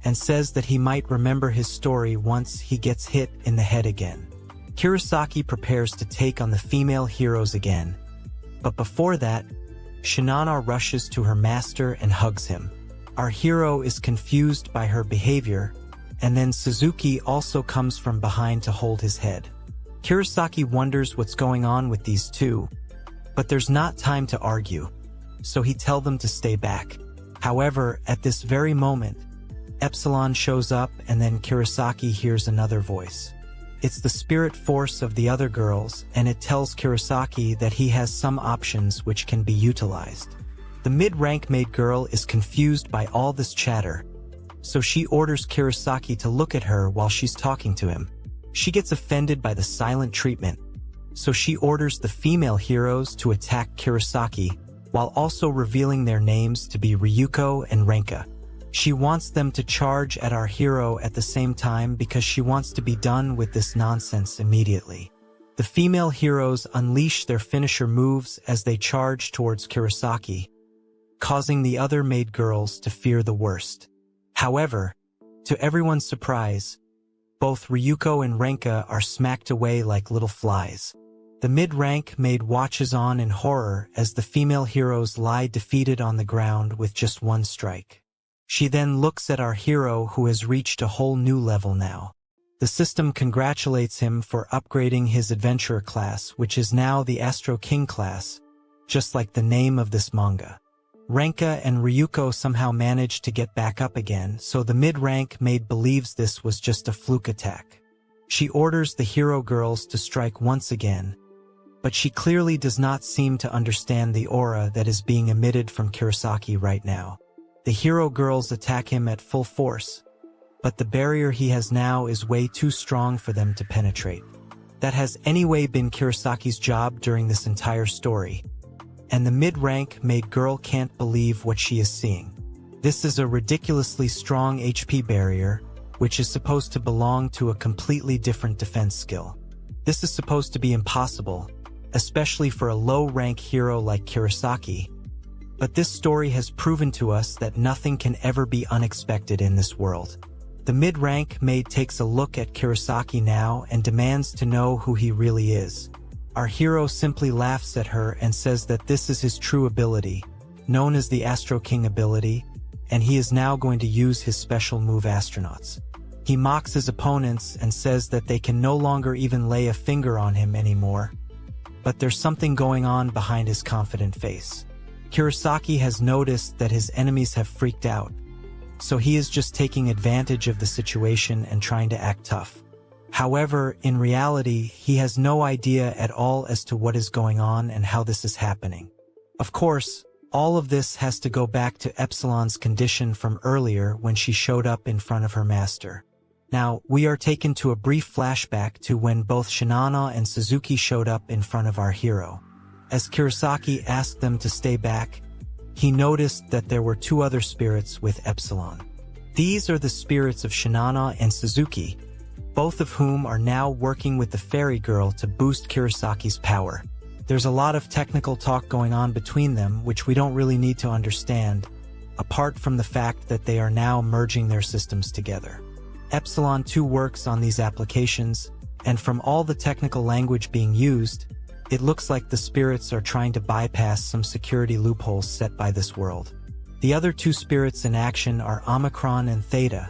and says that he might remember his story once he gets hit in the head again. Kurosaki prepares to take on the female heroes again, but before that, Shinana rushes to her master and hugs him. Our hero is confused by her behavior, and then Suzuki also comes from behind to hold his head. Kurosaki wonders what's going on with these two, but there's not time to argue, so he tells them to stay back. However, at this very moment, Epsilon shows up and then Kurosaki hears another voice. It's the spirit force of the other girls, and it tells Kurosaki that he has some options which can be utilized. The mid-rank maid girl is confused by all this chatter, so she orders Kurosaki to look at her while she's talking to him. She gets offended by the silent treatment, so she orders the female heroes to attack Kurosaki, while also revealing their names to be Ryuko and Renka. She wants them to charge at our hero at the same time because she wants to be done with this nonsense immediately. The female heroes unleash their finisher moves as they charge towards Kurosaki, causing the other maid girls to fear the worst. However, to everyone's surprise, both Ryuko and Renka are smacked away like little flies. The mid-rank maid watches on in horror as the female heroes lie defeated on the ground with just one strike. She then looks at our hero, who has reached a whole new level now. The system congratulates him for upgrading his adventurer class, which is now the Astro King class, just like the name of this manga. Renka and Ryuko somehow managed to get back up again, so the mid-rank maid believes this was just a fluke attack. She orders the hero girls to strike once again, but she clearly does not seem to understand the aura that is being emitted from Kurosaki right now. The hero girls attack him at full force, but the barrier he has now is way too strong for them to penetrate. That has anyway been Kurosaki's job during this entire story, and the mid-rank maid girl can't believe what she is seeing. This is a ridiculously strong HP barrier, which is supposed to belong to a completely different defense skill. This is supposed to be impossible, especially for a low-rank hero like Kurosaki, but this story has proven to us that nothing can ever be unexpected in this world. The mid-rank maid takes a look at Kurosaki now and demands to know who he really is. Our hero simply laughs at her and says that this is his true ability, known as the Astro King ability, and he is now going to use his special move Astronauts. He mocks his opponents and says that they can no longer even lay a finger on him anymore, but there's something going on behind his confident face. Kurosaki has noticed that his enemies have freaked out, so he is just taking advantage of the situation and trying to act tough. However, in reality, he has no idea at all as to what is going on and how this is happening. Of course, all of this has to go back to Epsilon's condition from earlier when she showed up in front of her master. Now, we are taken to a brief flashback to when both Shinana and Suzuki showed up in front of our hero. As Kurosaki asked them to stay back, he noticed that there were two other spirits with Epsilon. These are the spirits of Shinana and Suzuki, both of whom are now working with the fairy girl to boost Kurosaki's power. There's a lot of technical talk going on between them which we don't really need to understand, apart from the fact that they are now merging their systems together. Epsilon 2 works on these applications, and from all the technical language being used, it looks like the spirits are trying to bypass some security loopholes set by this world. The other two spirits in action are Omicron and Theta,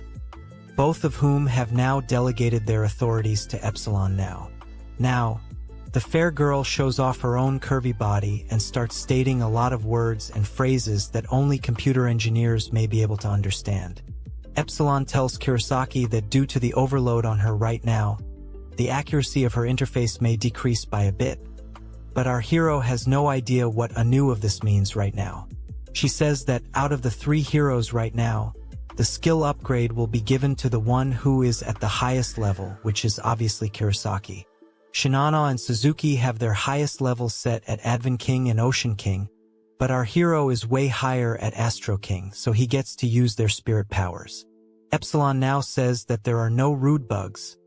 both of whom have now delegated their authorities to Epsilon now. Now, the fair girl shows off her own curvy body and starts stating a lot of words and phrases that only computer engineers may be able to understand. Epsilon tells Kurosaki that due to the overload on her right now, the accuracy of her interface may decrease by a bit, but our hero has no idea what anew of this means right now. She says that out of the three heroes right now, the skill upgrade will be given to the one who is at the highest level, which is obviously Kurosaki. Shinana and Suzuki have their highest levels set at Advent King and Ocean King, but our hero is way higher at Astro King, so he gets to use their spirit powers. Epsilon now says that there are no rude bugs,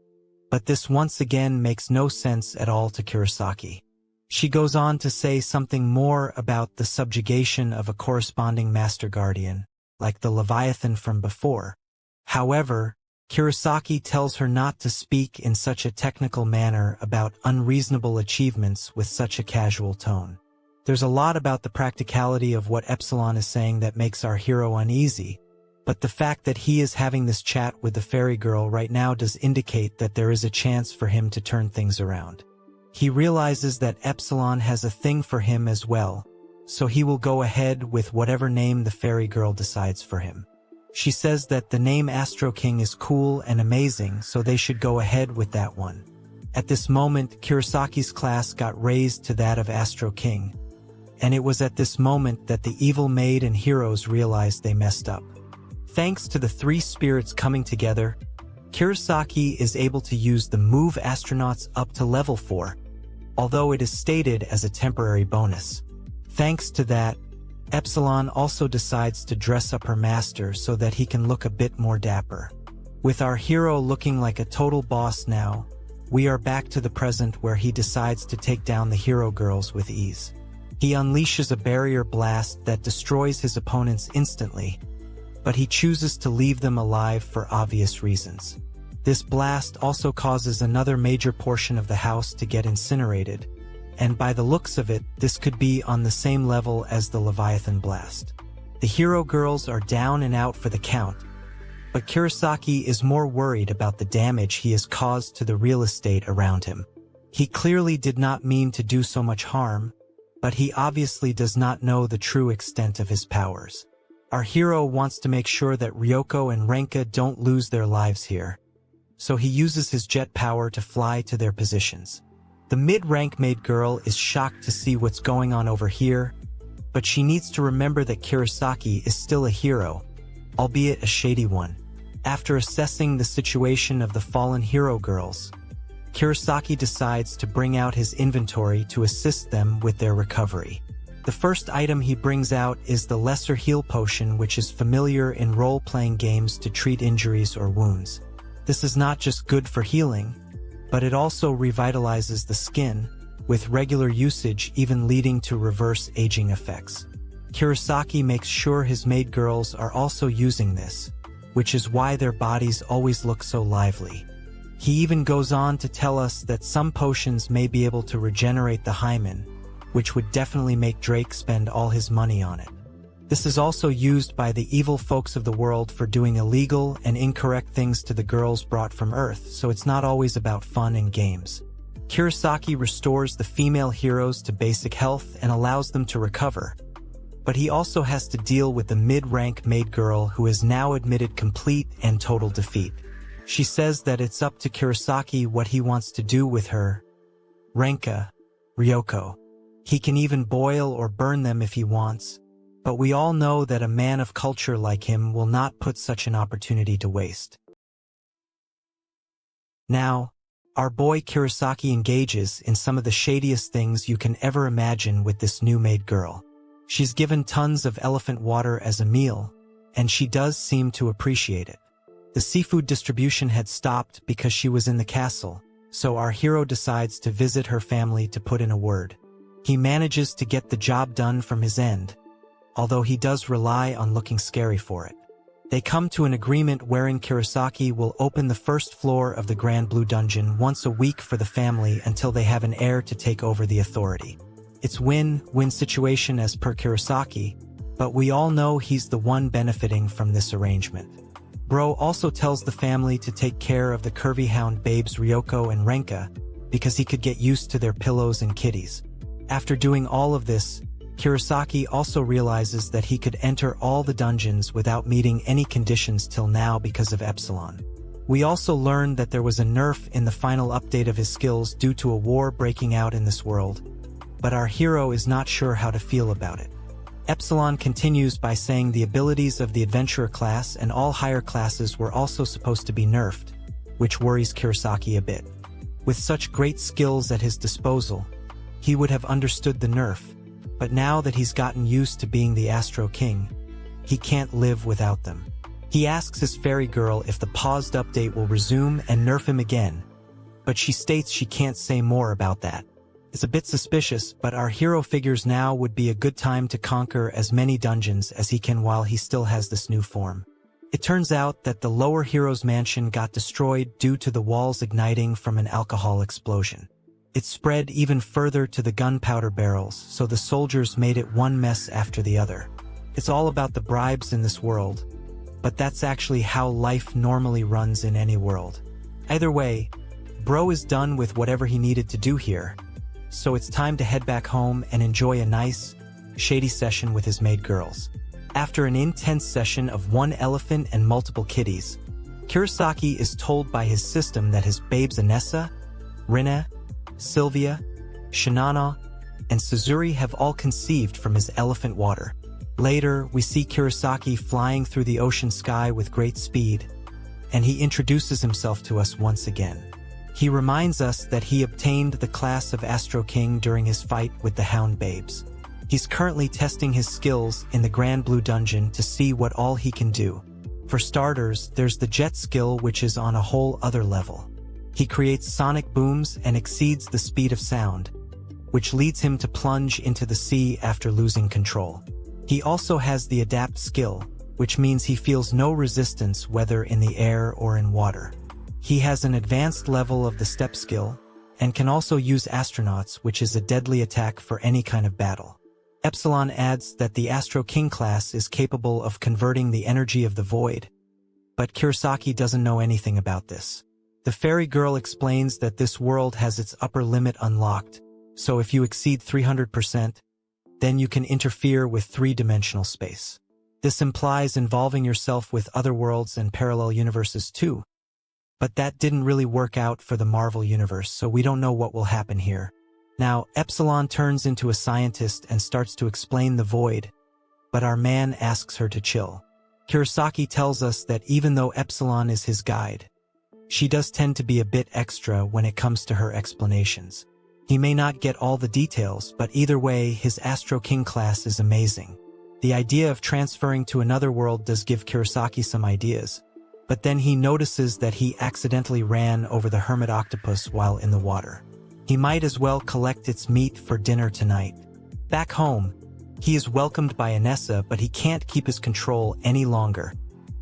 but this once again makes no sense at all to Kurosaki. She goes on to say something more about the subjugation of a corresponding Master Guardian, like the Leviathan from before. However, Kurosaki tells her not to speak in such a technical manner about unreasonable achievements with such a casual tone. There's a lot about the practicality of what Epsilon is saying that makes our hero uneasy, but the fact that he is having this chat with the fairy girl right now does indicate that there is a chance for him to turn things around. He realizes that Epsilon has a thing for him as well, so he will go ahead with whatever name the fairy girl decides for him. She says that the name Astro King is cool and amazing, so they should go ahead with that one. At this moment, Kurosaki's class got raised to that of Astro King, and it was at this moment that the evil maid and heroes realized they messed up. Thanks to the three spirits coming together, Kurosaki is able to use the move Astronauts up to level 4, although it is stated as a temporary bonus. Thanks to that, Epsilon also decides to dress up her master so that he can look a bit more dapper. With our hero looking like a total boss now, we are back to the present where he decides to take down the hero girls with ease. He unleashes a barrier blast that destroys his opponents instantly, but he chooses to leave them alive for obvious reasons. This blast also causes another major portion of the house to get incinerated, and by the looks of it, this could be on the same level as the Leviathan blast. The hero girls are down and out for the count, but Kurosaki is more worried about the damage he has caused to the real estate around him. He clearly did not mean to do so much harm, but he obviously does not know the true extent of his powers. Our hero wants to make sure that Ryoko and Renka don't lose their lives here, so he uses his jet power to fly to their positions. The mid-rank maid girl is shocked to see what's going on over here, but she needs to remember that Kurosaki is still a hero, albeit a shady one. After assessing the situation of the fallen hero girls, Kurosaki decides to bring out his inventory to assist them with their recovery. The first item he brings out is the Lesser Heal Potion, which is familiar in role-playing games to treat injuries or wounds. This is not just good for healing, but it also revitalizes the skin, with regular usage even leading to reverse aging effects. Kurosaki makes sure his maid girls are also using this, which is why their bodies always look so lively. He even goes on to tell us that some potions may be able to regenerate the hymen, which would definitely make Drake spend all his money on it. This is also used by the evil folks of the world for doing illegal and incorrect things to the girls brought from Earth, so it's not always about fun and games. Kurosaki restores the female heroes to basic health and allows them to recover, but he also has to deal with the mid-rank maid girl who has now admitted complete and total defeat. She says that it's up to Kurosaki what he wants to do with her, Renka, Ryoko. He can even boil or burn them if he wants, but we all know that a man of culture like him will not put such an opportunity to waste. Now, our boy Kurosaki engages in some of the shadiest things you can ever imagine with this new maid girl. She's given tons of elephant water as a meal, and she does seem to appreciate it. The seafood distribution had stopped because she was in the castle, so our hero decides to visit her family to put in a word. He manages to get the job done from his end, although he does rely on looking scary for it. They come to an agreement wherein Kurosaki will open the first floor of the Grand Blue Dungeon once a week for the family until they have an heir to take over the authority. It's win-win situation as per Kurosaki, but we all know he's the one benefiting from this arrangement. Bro also tells the family to take care of the curvy hound babes Ryoko and Renka because he could get used to their pillows and kitties. After doing all of this, Kurosaki also realizes that he could enter all the dungeons without meeting any conditions till now because of Epsilon. We also learned that there was a nerf in the final update of his skills due to a war breaking out in this world, but our hero is not sure how to feel about it. Epsilon continues by saying the abilities of the adventurer class and all higher classes were also supposed to be nerfed, which worries Kurosaki a bit. With such great skills at his disposal, he would have understood the nerf, but now that he's gotten used to being the Astro King, he can't live without them. He asks his fairy girl if the paused update will resume and nerf him again, but she states she can't say more about that. It's a bit suspicious, but our hero figures now would be a good time to conquer as many dungeons as he can while he still has this new form. It turns out that the lower hero's mansion got destroyed due to the walls igniting from an alcohol explosion. It spread even further to the gunpowder barrels, so the soldiers made it one mess after the other. It's all about the bribes in this world, but that's actually how life normally runs in any world. Either way, Bro is done with whatever he needed to do here, so it's time to head back home and enjoy a nice, shady session with his maid girls. After an intense session of one elephant and multiple kitties, Kurosaki is told by his system that his babes Anessa, Rina, Sylvia, Shinana, and Suzuri have all conceived from his elephant water. Later, we see Kurosaki flying through the ocean sky with great speed, and he introduces himself to us once again. He reminds us that he obtained the class of Astro King during his fight with the Hound Babes. He's currently testing his skills in the Grand Blue Dungeon to see what all he can do. For starters, there's the jet skill, which is on a whole other level. He creates sonic booms and exceeds the speed of sound, which leads him to plunge into the sea after losing control. He also has the adapt skill, which means he feels no resistance whether in the air or in water. He has an advanced level of the step skill, and can also use astronauts, which is a deadly attack for any kind of battle. Epsilon adds that the Astro King class is capable of converting the energy of the void, but Kurosaki doesn't know anything about this. The fairy girl explains that this world has its upper limit unlocked, so if you exceed 300%, then you can interfere with three-dimensional space. This implies involving yourself with other worlds and parallel universes too, but that didn't really work out for the Marvel Universe, so we don't know what will happen here. Now, Epsilon turns into a scientist and starts to explain the void, but our man asks her to chill. Kurosaki tells us that even though Epsilon is his guide, she does tend to be a bit extra when it comes to her explanations. He may not get all the details, but either way, his Astro King class is amazing. The idea of transferring to another world does give Kurosaki some ideas, but then he notices that he accidentally ran over the hermit octopus while in the water. He might as well collect its meat for dinner tonight. Back home, he is welcomed by Anessa, but he can't keep his control any longer,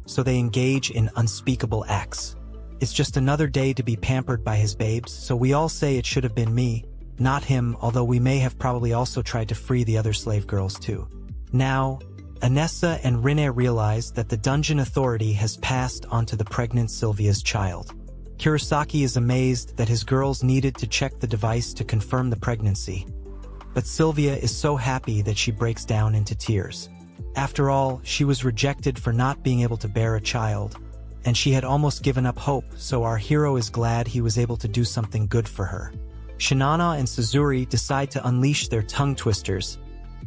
so they engage in unspeakable acts. It's just another day to be pampered by his babes, so we all say it should have been me, not him, although we may have probably also tried to free the other slave girls too. Now, Anessa and Rinne realize that the dungeon authority has passed onto the pregnant Sylvia's child. Kurosaki is amazed that his girls needed to check the device to confirm the pregnancy, but Sylvia is so happy that she breaks down into tears. After all, she was rejected for not being able to bear a child, and she had almost given up hope, so our hero is glad he was able to do something good for her. Shinana and Suzuri decide to unleash their tongue twisters,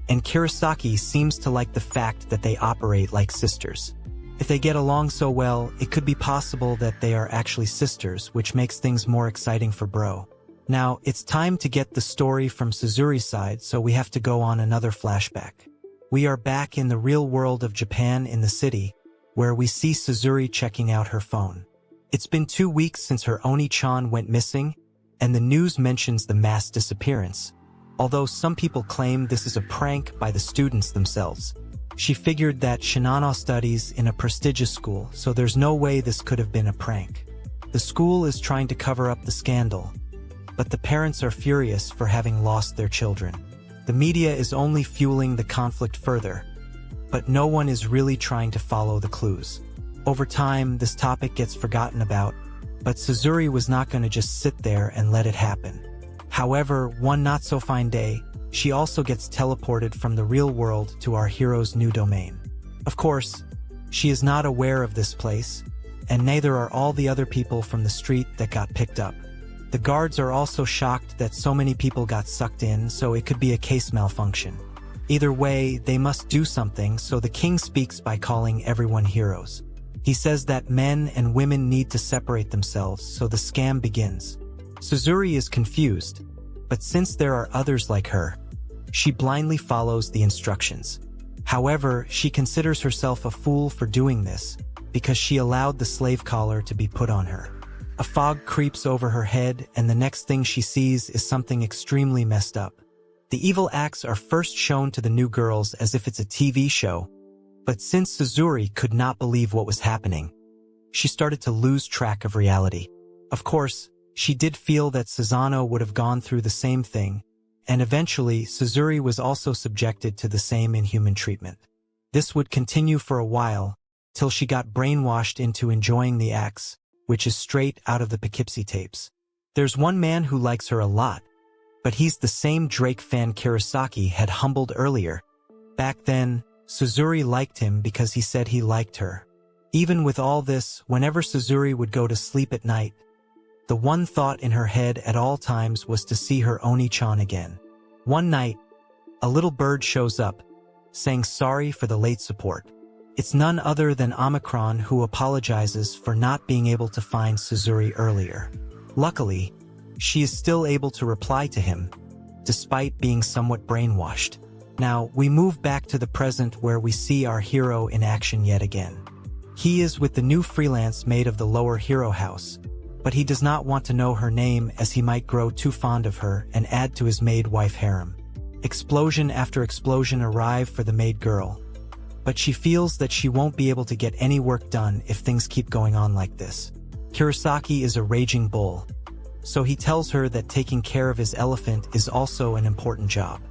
and Kurosaki seems to like the fact that they operate like sisters. If they get along so well, it could be possible that they are actually sisters, which makes things more exciting for Bro. Now, it's time to get the story from Suzuri's side, so we have to go on another flashback. We are back in the real world of Japan in the city, where we see Suzuri checking out her phone. It's been 2 weeks since her Oni-chan went missing, and the news mentions the mass disappearance, although some people claim this is a prank by the students themselves. She figured that Shinana studies in a prestigious school, so there's no way this could have been a prank. The school is trying to cover up the scandal, but the parents are furious for having lost their children. The media is only fueling the conflict further, but no one is really trying to follow the clues. Over time, this topic gets forgotten about, but Suzuri was not going to just sit there and let it happen. However, one not-so-fine day, she also gets teleported from the real world to our hero's new domain. Of course, she is not aware of this place, and neither are all the other people from the street that got picked up. The guards are also shocked that so many people got sucked in, so it could be a case malfunction. Either way, they must do something, so the king speaks by calling everyone heroes. He says that men and women need to separate themselves, so the scam begins. Suzuri is confused, but since there are others like her, she blindly follows the instructions. However, she considers herself a fool for doing this, because she allowed the slave collar to be put on her. A fog creeps over her head, and the next thing she sees is something extremely messed up. The evil acts are first shown to the new girls as if it's a TV show, but since Suzuri could not believe what was happening, she started to lose track of reality. Of course, she did feel that Susanoo would have gone through the same thing, and eventually Suzuri was also subjected to the same inhuman treatment. This would continue for a while, till she got brainwashed into enjoying the acts, which is straight out of the Poughkeepsie tapes. There's one man who likes her a lot, but he's the same Drake fan Kurosaki had humbled earlier. Back then, Suzuri liked him because he said he liked her. Even with all this, whenever Suzuri would go to sleep at night, the one thought in her head at all times was to see her Oni-chan again. One night, a little bird shows up, saying sorry for the late support. It's none other than Omicron, who apologizes for not being able to find Suzuri earlier. Luckily, she is still able to reply to him, despite being somewhat brainwashed. Now, we move back to the present where we see our hero in action yet again. He is with the new freelance maid of the lower hero house, but he does not want to know her name as he might grow too fond of her and add to his maid-wife harem. Explosion after explosion arrive for the maid girl, but she feels that she won't be able to get any work done if things keep going on like this. Kurosaki is a raging bull, so he tells her that taking care of his elephant is also an important job.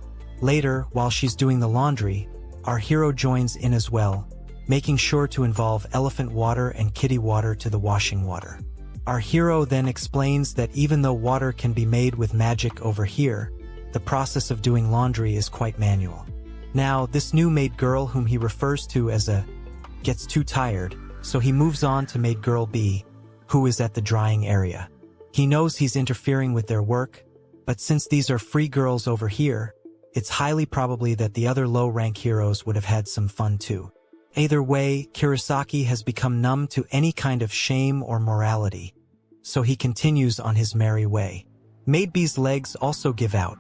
Later, while she's doing the laundry, our hero joins in as well, making sure to involve elephant water and kitty water to the washing water. Our hero then explains that even though water can be made with magic over here, the process of doing laundry is quite manual. Now, this new maid girl whom he refers to as a gets too tired, so he moves on to maid girl B, who is at the drying area. He knows he's interfering with their work, but since these are free girls over here, it's highly probably that the other low-rank heroes would have had some fun too. Either way, Kurosaki has become numb to any kind of shame or morality, so he continues on his merry way. Maid B's legs also give out,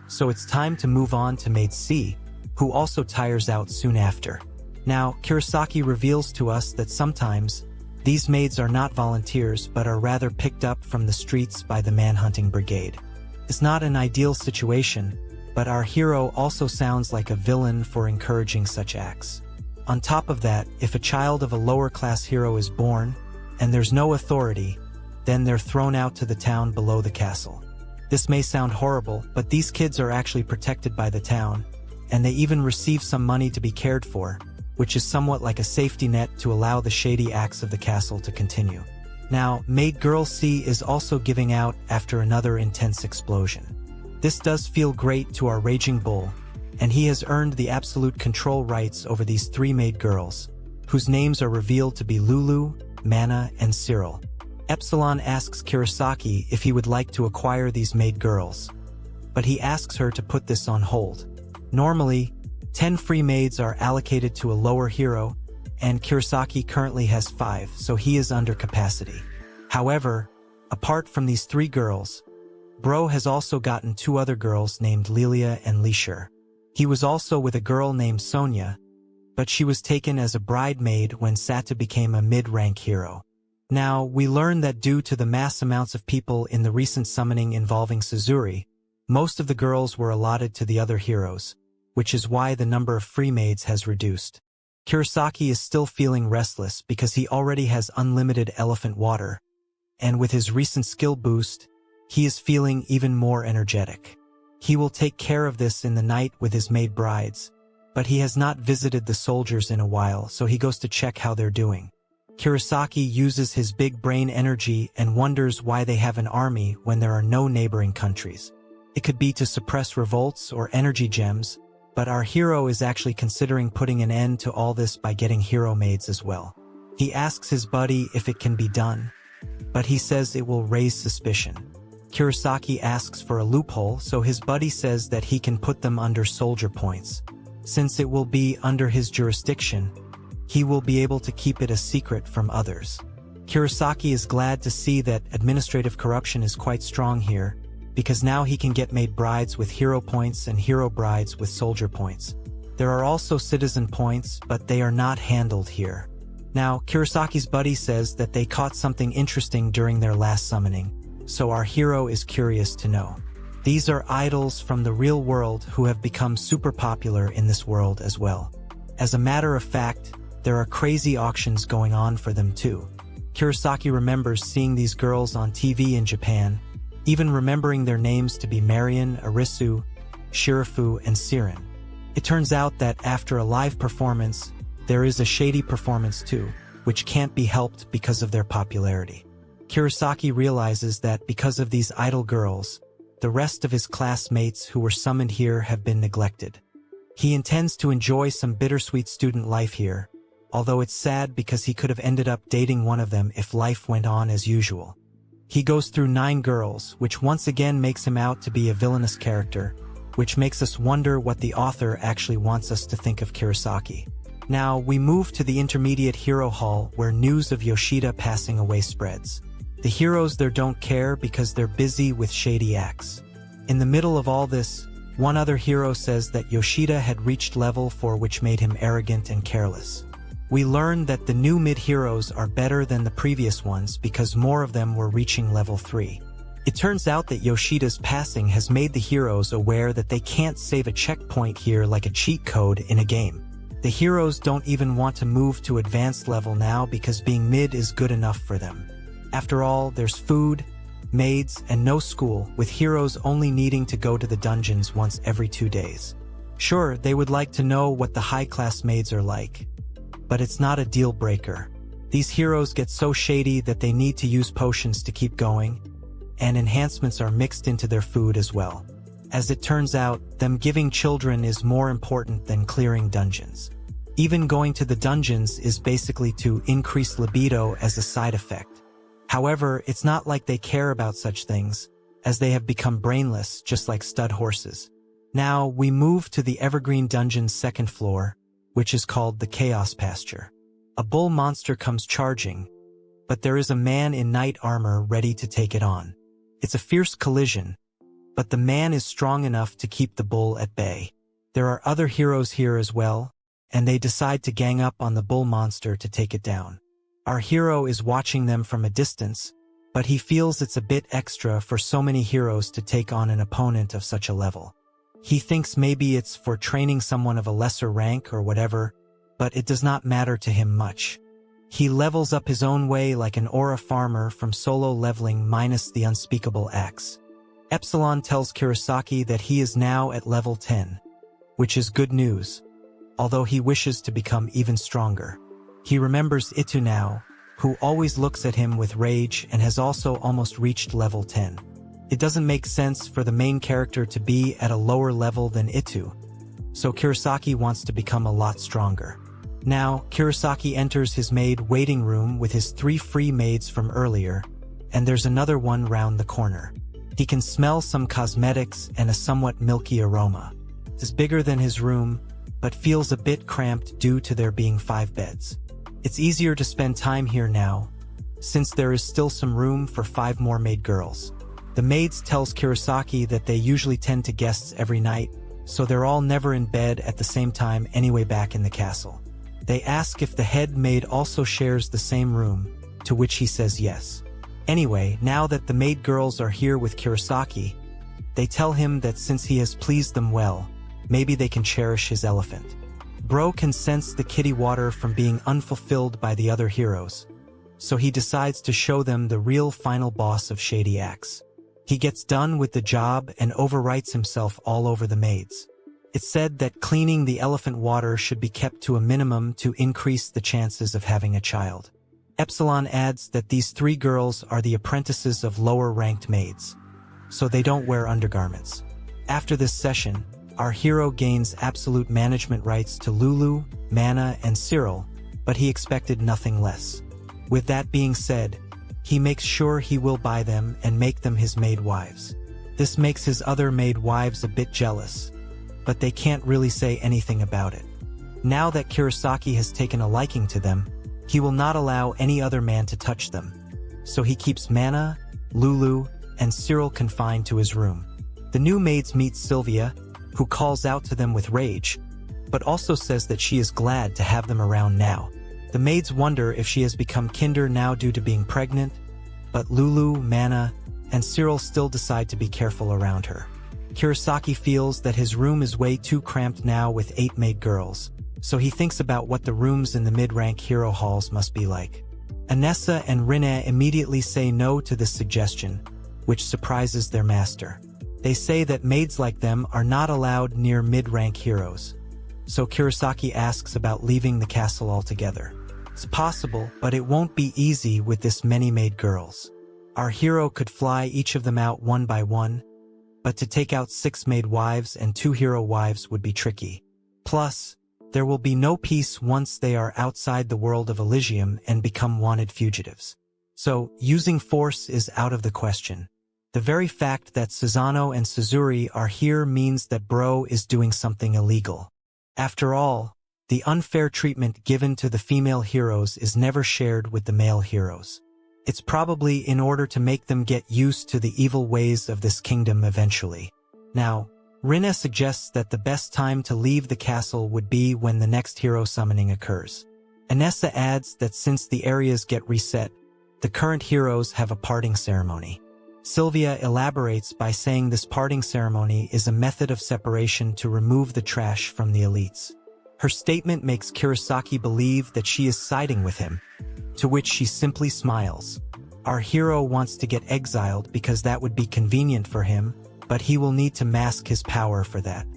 so it's time to move on to Maid C, who also tires out soon after. Now, Kurosaki reveals to us that sometimes these maids are not volunteers but are rather picked up from the streets by the manhunting brigade. It's not an ideal situation, but our hero also sounds like a villain for encouraging such acts. On top of that, if a child of a lower-class hero is born, and there's no authority, then they're thrown out to the town below the castle. This may sound horrible, but these kids are actually protected by the town, and they even receive some money to be cared for, which is somewhat like a safety net to allow the shady acts of the castle to continue. Now, Maid Girl C is also giving out after another intense explosion. This does feel great to our raging bull, and he has earned the absolute control rights over these three maid girls, whose names are revealed to be Lulu, Mana, and Cyril. Epsilon asks Kurosaki if he would like to acquire these maid girls, but he asks her to put this on hold. Normally, 10 free maids are allocated to a lower hero, and Kurosaki currently has 5, so he is under capacity. However, apart from these 3 girls, Bro has also gotten 2 other girls named Lilia and Lishur. He was also with a girl named Sonia, but she was taken as a bridemaid when Sata became a mid-rank hero. Now, we learn that due to the mass amounts of people in the recent summoning involving Suzuri, most of the girls were allotted to the other heroes, which is why the number of free maids has reduced. Kurosaki is still feeling restless because he already has unlimited elephant water, and with his recent skill boost, he is feeling even more energetic. He will take care of this in the night with his maid brides, but he has not visited the soldiers in a while, so he goes to check how they're doing. Kurosaki uses his big brain energy and wonders why they have an army when there are no neighboring countries. It could be to suppress revolts or energy gems, but our hero is actually considering putting an end to all this by getting hero maids as well. He asks his buddy if it can be done, but he says it will raise suspicion. Kurosaki asks for a loophole, so his buddy says that he can put them under soldier points. Since it will be under his jurisdiction, he will be able to keep it a secret from others. Kurosaki is glad to see that administrative corruption is quite strong here, because now he can get maid brides with hero points and hero brides with soldier points. There are also citizen points, but they are not handled here. Now, Kurosaki's buddy says that they caught something interesting during their last summoning, so our hero is curious to know. These are idols from the real world who have become super popular in this world as well. As a matter of fact, there are crazy auctions going on for them too. Kurosaki remembers seeing these girls on TV in Japan, even remembering their names to be Marion, Arisu, Shirafu, and Siren. It turns out that after a live performance, there is a shady performance too, which can't be helped because of their popularity. Kurosaki realizes that because of these idol girls, the rest of his classmates who were summoned here have been neglected. He intends to enjoy some bittersweet student life here, although it's sad because he could have ended up dating one of them if life went on as usual. He goes through 9 girls, which once again makes him out to be a villainous character, which makes us wonder what the author actually wants us to think of Kurosaki. Now, we move to the intermediate hero hall where news of Yoshida passing away spreads. The heroes there don't care because they're busy with shady acts. In the middle of all this, one other hero says that Yoshida had reached level 4, which made him arrogant and careless. We learn that the new mid-heroes are better than the previous ones because more of them were reaching level 3. It turns out that Yoshida's passing has made the heroes aware that they can't save a checkpoint here like a cheat code in a game. The heroes don't even want to move to advanced level now because being mid is good enough for them. After all, there's food, maids, and no school, with heroes only needing to go to the dungeons once every 2 days. Sure, they would like to know what the high-class maids are like, but it's not a deal breaker. These heroes get so shady that they need to use potions to keep going, and enhancements are mixed into their food as well. As it turns out, them giving children is more important than clearing dungeons. Even going to the dungeons is basically to increase libido as a side effect. However, it's not like they care about such things, as they have become brainless just like stud horses. Now, we move to the Evergreen Dungeon's second floor, which is called the Chaos Pasture. A bull monster comes charging, but there is a man in knight armor ready to take it on. It's a fierce collision, but the man is strong enough to keep the bull at bay. There are other heroes here as well, and they decide to gang up on the bull monster to take it down. Our hero is watching them from a distance, but he feels it's a bit extra for so many heroes to take on an opponent of such a level. He thinks maybe it's for training someone of a lesser rank or whatever, but it does not matter to him much. He levels up his own way like an aura farmer from solo leveling minus the unspeakable axe. Epsilon tells Kurosaki that he is now at level 10, which is good news, although he wishes to become even stronger. He remembers Itu now, who always looks at him with rage and has also almost reached level 10. It doesn't make sense for the main character to be at a lower level than Itu, so Kurosaki wants to become a lot stronger. Now, Kurosaki enters his maid waiting room with his 3 free maids from earlier, and there's another one round the corner. He can smell some cosmetics and a somewhat milky aroma. It's bigger than his room, but feels a bit cramped due to there being 5 beds. It's easier to spend time here now, since there is still some room for 5 more maid girls. The maids tells Kurosaki that they usually tend to guests every night, so they're all never in bed at the same time anyway back in the castle. They ask if the head maid also shares the same room, to which he says yes. Anyway, now that the maid girls are here with Kurosaki, they tell him that since he has pleased them well, maybe they can cherish his elephant. Bro can sense the kitty water from being unfulfilled by the other heroes, so he decides to show them the real final boss of Shady Axe. He gets done with the job and overwrites himself all over the maids. It's said that cleaning the elephant water should be kept to a minimum to increase the chances of having a child. Epsilon adds that these 3 girls are the apprentices of lower-ranked maids, so they don't wear undergarments. After this session, our hero gains absolute management rights to Lulu, Mana, and Cyril, but he expected nothing less. With that being said, he makes sure he will buy them and make them his maid wives. This makes his other maid wives a bit jealous, but they can't really say anything about it. Now that Kurosaki has taken a liking to them, he will not allow any other man to touch them, so he keeps Mana, Lulu, and Cyril confined to his room. The new maids meet Sylvia, who calls out to them with rage, but also says that she is glad to have them around now. The maids wonder if she has become kinder now due to being pregnant, but Lulu, Mana, and Cyril still decide to be careful around her. Kurosaki feels that his room is way too cramped now with 8 maid girls, so he thinks about what the rooms in the mid-rank hero halls must be like. Anessa and Rinne immediately say no to this suggestion, which surprises their master. They say that maids like them are not allowed near mid-rank heroes, so Kurosaki asks about leaving the castle altogether. It's possible, but it won't be easy with this many maid girls. Our hero could fly each of them out one by one, but to take out 6 maid wives and 2 hero wives would be tricky. Plus, there will be no peace once they are outside the world of Elysium and become wanted fugitives. So, using force is out of the question. The very fact that Susano and Suzuri are here means that Bro is doing something illegal. After all, the unfair treatment given to the female heroes is never shared with the male heroes. It's probably in order to make them get used to the evil ways of this kingdom eventually. Now, Rinne suggests that the best time to leave the castle would be when the next hero summoning occurs. Anessa adds that since the areas get reset, the current heroes have a parting ceremony. Sylvia elaborates by saying this parting ceremony is a method of separation to remove the trash from the elites. Her statement makes Kurosaki believe that she is siding with him, to which she simply smiles. Our hero wants to get exiled because that would be convenient for him, but he will need to mask his power for that.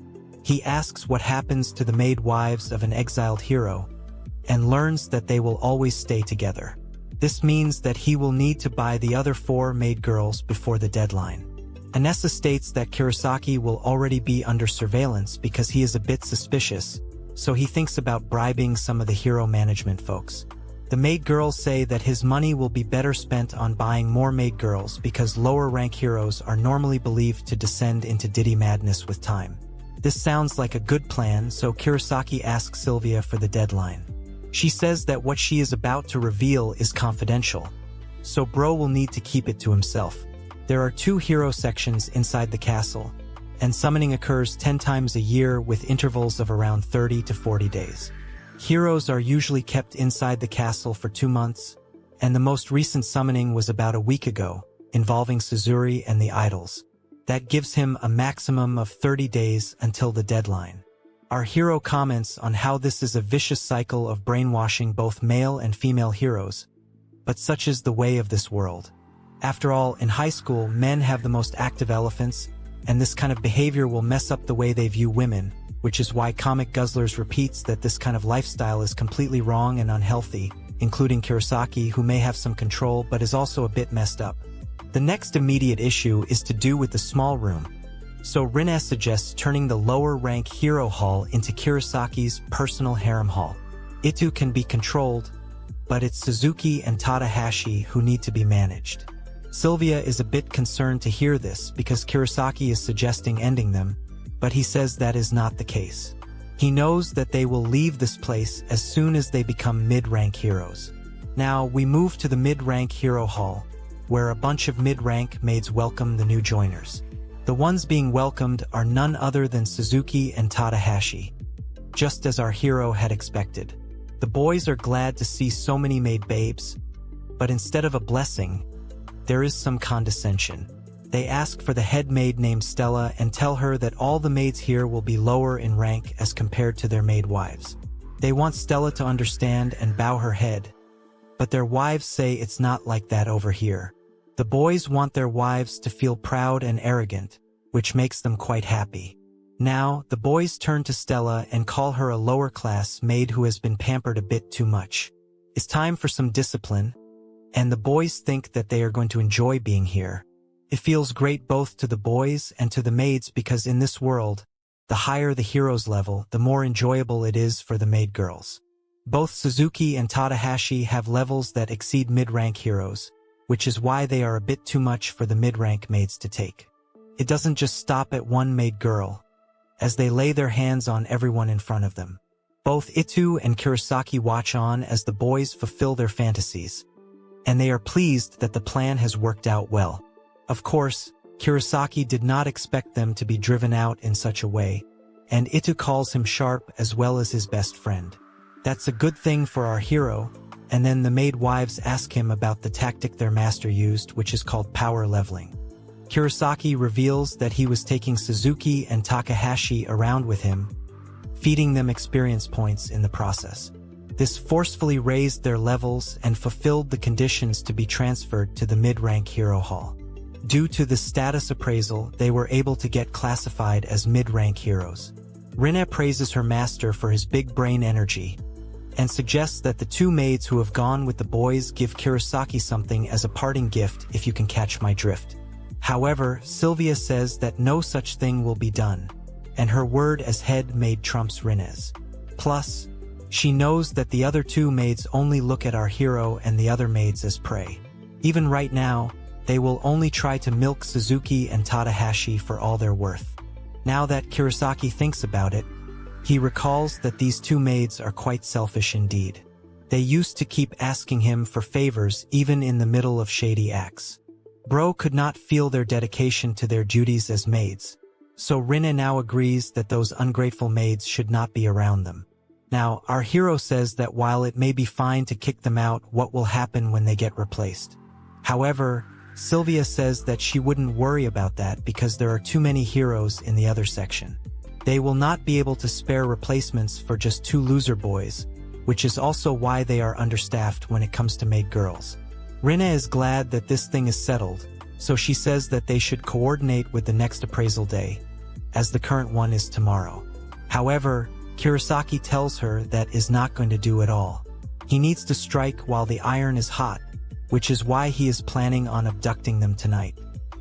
He asks what happens to the maid wives of an exiled hero, and learns that they will always stay together. This means that he will need to buy the other 4 maid girls before the deadline. Anessa states that Kurosaki will already be under surveillance because he is a bit suspicious, so he thinks about bribing some of the hero management folks. The maid girls say that his money will be better spent on buying more maid girls because lower rank heroes are normally believed to descend into ditty madness with time. This sounds like a good plan, so Kurosaki asks Sylvia for the deadline. She says that what she is about to reveal is confidential, so Bro will need to keep it to himself. There are 2 hero sections inside the castle, and summoning occurs 10 times a year with intervals of around 30 to 40 days. Heroes are usually kept inside the castle for 2 months, and the most recent summoning was about a week ago, involving Suzuri and the idols. That gives him a maximum of 30 days until the deadline. Our hero comments on how this is a vicious cycle of brainwashing both male and female heroes, but such is the way of this world. After all, in high school, men have the most active elephants, and this kind of behavior will mess up the way they view women, which is why Comic Guzzlers repeats that this kind of lifestyle is completely wrong and unhealthy, including Kurosaki, who may have some control but is also a bit messed up. The next immediate issue is to do with the small room. So Rinne suggests turning the lower-rank hero hall into Kurosaki's personal harem hall. Itu can be controlled, but it's Suzuki and Tadahashi who need to be managed. Sylvia is a bit concerned to hear this because Kurosaki is suggesting ending them, but he says that is not the case. He knows that they will leave this place as soon as they become mid-rank heroes. Now we move to the mid-rank hero hall, where a bunch of mid-rank maids welcome the new joiners. The ones being welcomed are none other than Suzuki and Tadahashi, just as our hero had expected. The boys are glad to see so many maid babes, but instead of a blessing, there is some condescension. They ask for the head maid named Stella and tell her that all the maids here will be lower in rank as compared to their maid wives. They want Stella to understand and bow her head, but their wives say it's not like that over here. The boys want their wives to feel proud and arrogant, which makes them quite happy. Now, the boys turn to Stella and call her a lower-class maid who has been pampered a bit too much. It's time for some discipline, and the boys think that they are going to enjoy being here. It feels great both to the boys and to the maids because in this world, the higher the hero's level, the more enjoyable it is for the maid girls. Both Suzuki and Tadahashi have levels that exceed mid-rank heroes, which is why they are a bit too much for the mid-rank maids to take. It doesn't just stop at one maid girl, as they lay their hands on everyone in front of them. Both Itu and Kurosaki watch on as the boys fulfill their fantasies, and they are pleased that the plan has worked out well. Of course, Kurosaki did not expect them to be driven out in such a way, and Itu calls him sharp as well as his best friend. That's a good thing for our hero, and then the maid wives ask him about the tactic their master used, which is called power leveling. Kurosaki reveals that he was taking Suzuki and Takahashi around with him, feeding them experience points in the process. This forcefully raised their levels and fulfilled the conditions to be transferred to the mid-rank hero hall. Due to the status appraisal, they were able to get classified as mid-rank heroes. Rinne praises her master for his big brain energy, and suggests that the 2 maids who have gone with the boys give Kurosaki something as a parting gift if you can catch my drift. However, Sylvia says that no such thing will be done, and her word as head maid trumps Rinne's. Plus, she knows that the other 2 maids only look at our hero and the other maids as prey. Even right now, they will only try to milk Suzuki and Tadahashi for all they're worth. Now that Kurosaki thinks about it, he recalls that these 2 maids are quite selfish indeed. They used to keep asking him for favors even in the middle of shady acts. Bro could not feel their dedication to their duties as maids, so Rinna now agrees that those ungrateful maids should not be around them. Now, our hero says that while it may be fine to kick them out, what will happen when they get replaced? However, Sylvia says that she wouldn't worry about that because there are too many heroes in the other section. They will not be able to spare replacements for just 2 loser boys, which is also why they are understaffed when it comes to maid girls. Rinna is glad that this thing is settled, so she says that they should coordinate with the next appraisal day, as the current one is tomorrow. However, Kurosaki tells her that is not going to do at all. He needs to strike while the iron is hot, which is why he is planning on abducting them tonight.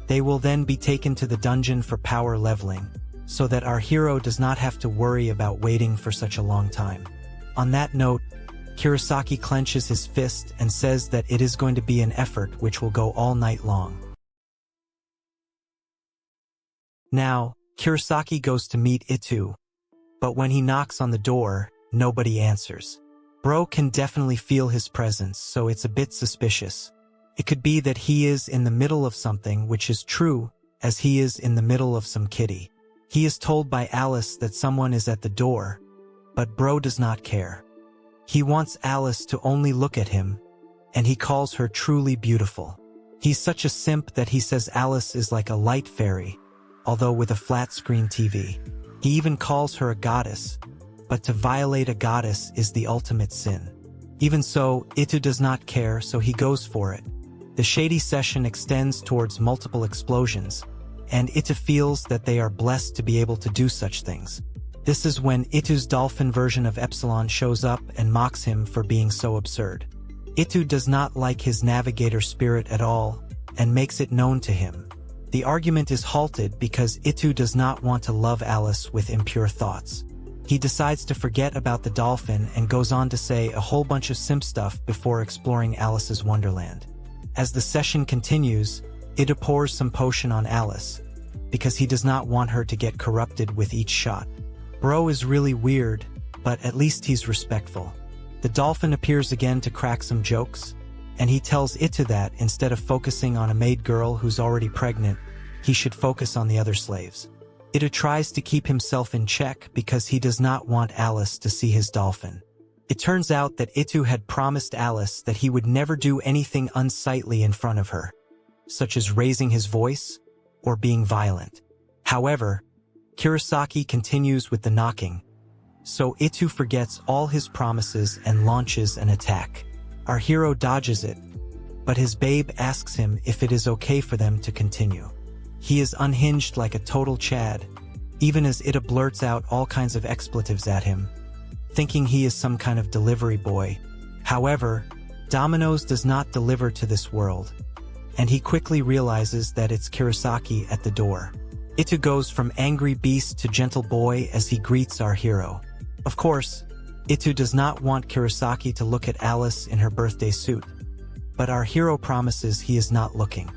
They will then be taken to the dungeon for power leveling, so that our hero does not have to worry about waiting for such a long time. On that note, Kurosaki clenches his fist and says that it is going to be an effort which will go all night long. Now, Kurosaki goes to meet Itu, but when he knocks on the door, nobody answers. Bro can definitely feel his presence, so it's a bit suspicious. It could be that he is in the middle of something, which is true, as he is in the middle of some kitty. He is told by Alice that someone is at the door, but Bro does not care. He wants Alice to only look at him, and he calls her truly beautiful. He's such a simp that he says Alice is like a light fairy, although with a flat-screen TV. He even calls her a goddess, but to violate a goddess is the ultimate sin. Even so, Itu does not care, so he goes for it. The shady session extends towards multiple explosions, and Itu feels that they are blessed to be able to do such things. This is when Itu's dolphin version of Epsilon shows up and mocks him for being so absurd. Itu does not like his navigator spirit at all, and makes it known to him. The argument is halted because Itu does not want to love Alice with impure thoughts. He decides to forget about the dolphin and goes on to say a whole bunch of simp stuff before exploring Alice's wonderland. As the session continues, Itu pours some potion on Alice, because he does not want her to get corrupted with each shot. Bro is really weird, but at least he's respectful. The dolphin appears again to crack some jokes, and he tells Itu that instead of focusing on a maid girl who's already pregnant, he should focus on the other slaves. Itu tries to keep himself in check because he does not want Alice to see his dolphin. It turns out that Itu had promised Alice that he would never do anything unsightly in front of her, such as raising his voice or being violent. However, Kurosaki continues with the knocking, so Itu forgets all his promises and launches an attack. Our hero dodges it, but his babe asks him if it is okay for them to continue. He is unhinged like a total Chad, even as Itu blurts out all kinds of expletives at him, thinking he is some kind of delivery boy. However, Domino's does not deliver to this world, and he quickly realizes that it's Kurosaki at the door. Itu goes from angry beast to gentle boy as he greets our hero. Of course, Itu does not want Kurosaki to look at Alice in her birthday suit, but our hero promises he is not looking.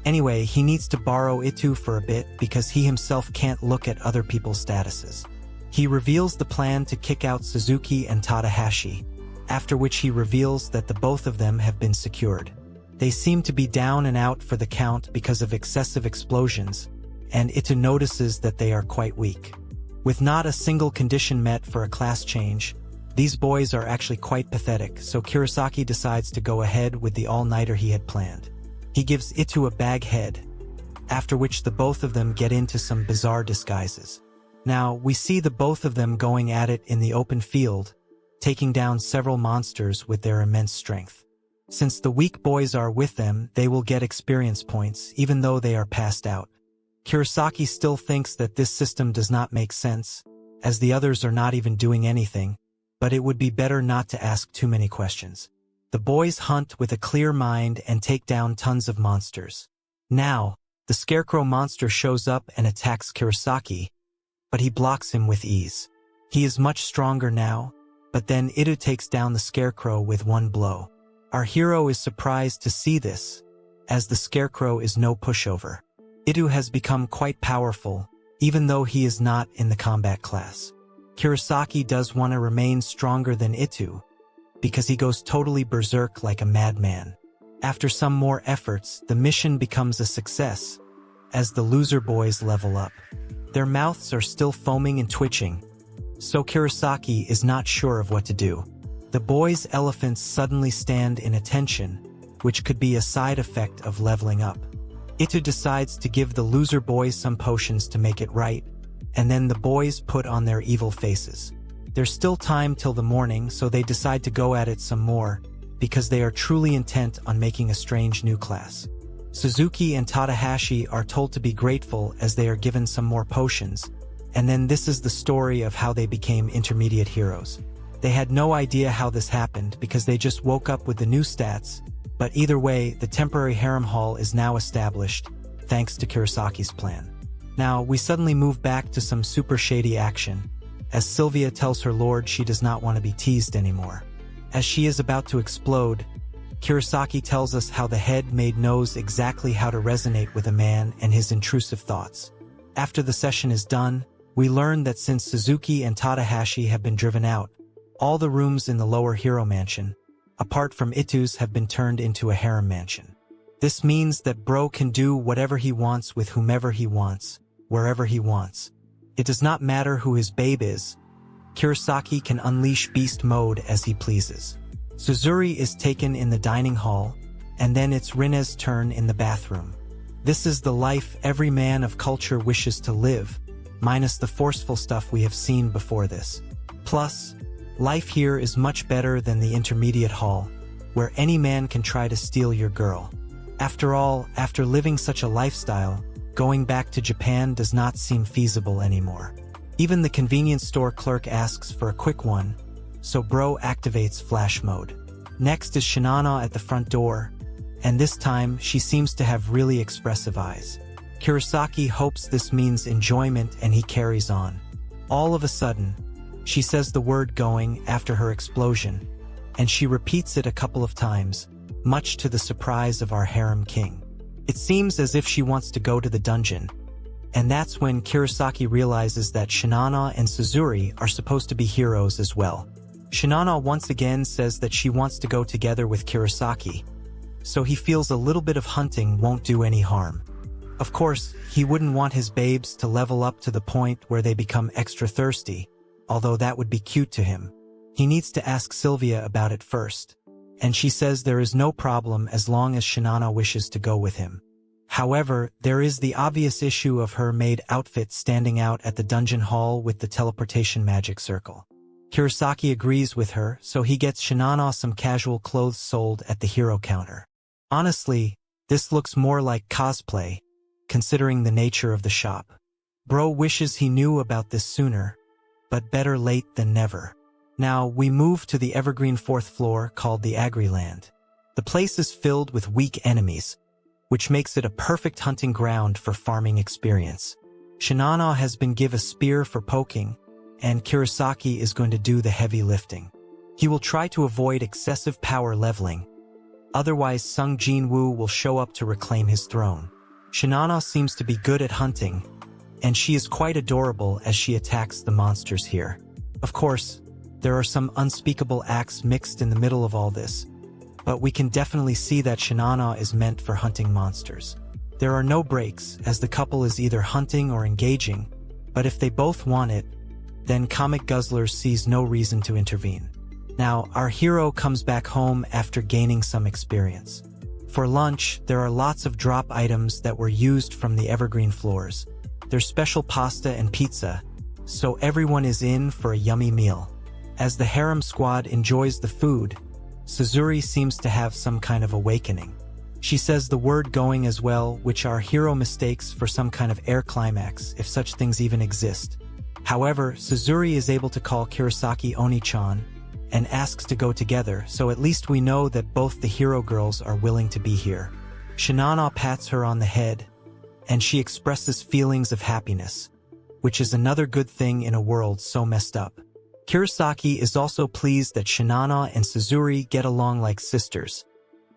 Anyway, he needs to borrow Itu for a bit because he himself can't look at other people's statuses. He reveals the plan to kick out Suzuki and Tadahashi, after which he reveals that the both of them have been secured. They seem to be down and out for the count because of excessive explosions, and Itu notices that they are quite weak. With not a single condition met for a class change, these boys are actually quite pathetic, so Kurosaki decides to go ahead with the all-nighter he had planned. He gives Itu a bag head, after which the both of them get into some bizarre disguises. Now, we see the both of them going at it in the open field, taking down several monsters with their immense strength. Since the weak boys are with them, they will get experience points, even though they are passed out. Kurosaki still thinks that this system does not make sense, as the others are not even doing anything, but it would be better not to ask too many questions. The boys hunt with a clear mind and take down tons of monsters. Now, the Scarecrow monster shows up and attacks Kurosaki, but he blocks him with ease. He is much stronger now, but then Itu takes down the Scarecrow with one blow. Our hero is surprised to see this, as the Scarecrow is no pushover. Itu has become quite powerful, even though he is not in the combat class. Kurosaki does want to remain stronger than Itu, because he goes totally berserk like a madman. After some more efforts, the mission becomes a success, as the loser boys level up. Their mouths are still foaming and twitching, so Kurosaki is not sure of what to do. The boys' elephants suddenly stand in attention, which could be a side effect of leveling up. Itu decides to give the loser boys some potions to make it right, and then the boys put on their evil faces. There's still time till the morning, so they decide to go at it some more, because they are truly intent on making a strange new class. Suzuki and Tadahashi are told to be grateful as they are given some more potions, and then this is the story of how they became intermediate heroes. They had no idea how this happened because they just woke up with the new stats, but either way, the temporary harem hall is now established, thanks to Kurosaki's plan. Now, we suddenly move back to some super shady action, as Sylvia tells her lord she does not want to be teased anymore. As she is about to explode, Kurosaki tells us how the head maid knows exactly how to resonate with a man and his intrusive thoughts. After the session is done, we learn that since Suzuki and Tadahashi have been driven out, all the rooms in the lower hero mansion, apart from Itu's, have been turned into a harem mansion. This means that bro can do whatever he wants with whomever he wants, wherever he wants. It does not matter who his babe is. Kurosaki can unleash beast mode as he pleases. Suzuri is taken in the dining hall, and then it's Rinne's turn in the bathroom. This is the life every man of culture wishes to live, minus the forceful stuff we have seen before this. Plus, life here is much better than the intermediate hall, where any man can try to steal your girl. After all, after living such a lifestyle, going back to Japan does not seem feasible anymore. Even the convenience store clerk asks for a quick one, so bro activates flash mode. Next is Shinana at the front door, and this time she seems to have really expressive eyes. Kurosaki hopes this means enjoyment and he carries on. All of a sudden, she says the word going after her explosion, and she repeats it a couple of times, much to the surprise of our harem king. It seems as if she wants to go to the dungeon, and that's when Kurosaki realizes that Shinana and Suzuri are supposed to be heroes as well. Shinana once again says that she wants to go together with Kurosaki, so he feels a little bit of hunting won't do any harm. Of course, he wouldn't want his babes to level up to the point where they become extra thirsty, although that would be cute to him. He needs to ask Sylvia about it first, and she says there is no problem as long as Shinana wishes to go with him. However, there is the obvious issue of her maid outfit standing out at the dungeon hall with the teleportation magic circle. Kurosaki agrees with her, so he gets Shinana some casual clothes sold at the hero counter. Honestly, this looks more like cosplay, considering the nature of the shop. Bro wishes he knew about this sooner, but better late than never. Now, we move to the evergreen fourth floor called the Agriland. The place is filled with weak enemies, which makes it a perfect hunting ground for farming experience. Shinana has been given a spear for poking, and Kurosaki is going to do the heavy lifting. He will try to avoid excessive power leveling, otherwise Sung Jin-woo will show up to reclaim his throne. Shinana seems to be good at hunting, and she is quite adorable as she attacks the monsters here. Of course, there are some unspeakable acts mixed in the middle of all this, but we can definitely see that Shinana is meant for hunting monsters. There are no breaks, as the couple is either hunting or engaging, but if they both want it, then Comic Guzzler sees no reason to intervene. Now, our hero comes back home after gaining some experience. For lunch, there are lots of drop items that were used from the evergreen floors. There's special pasta and pizza, so everyone is in for a yummy meal. As the harem squad enjoys the food, Suzuri seems to have some kind of awakening. She says the word going as well, which our hero mistakes for some kind of air climax, if such things even exist. However, Suzuri is able to call Kurosaki Oni-chan and asks to go together, so at least we know that both the hero girls are willing to be here. Shinana pats her on the head, and she expresses feelings of happiness, which is another good thing in a world so messed up. Kurosaki is also pleased that Shinana and Suzuri get along like sisters,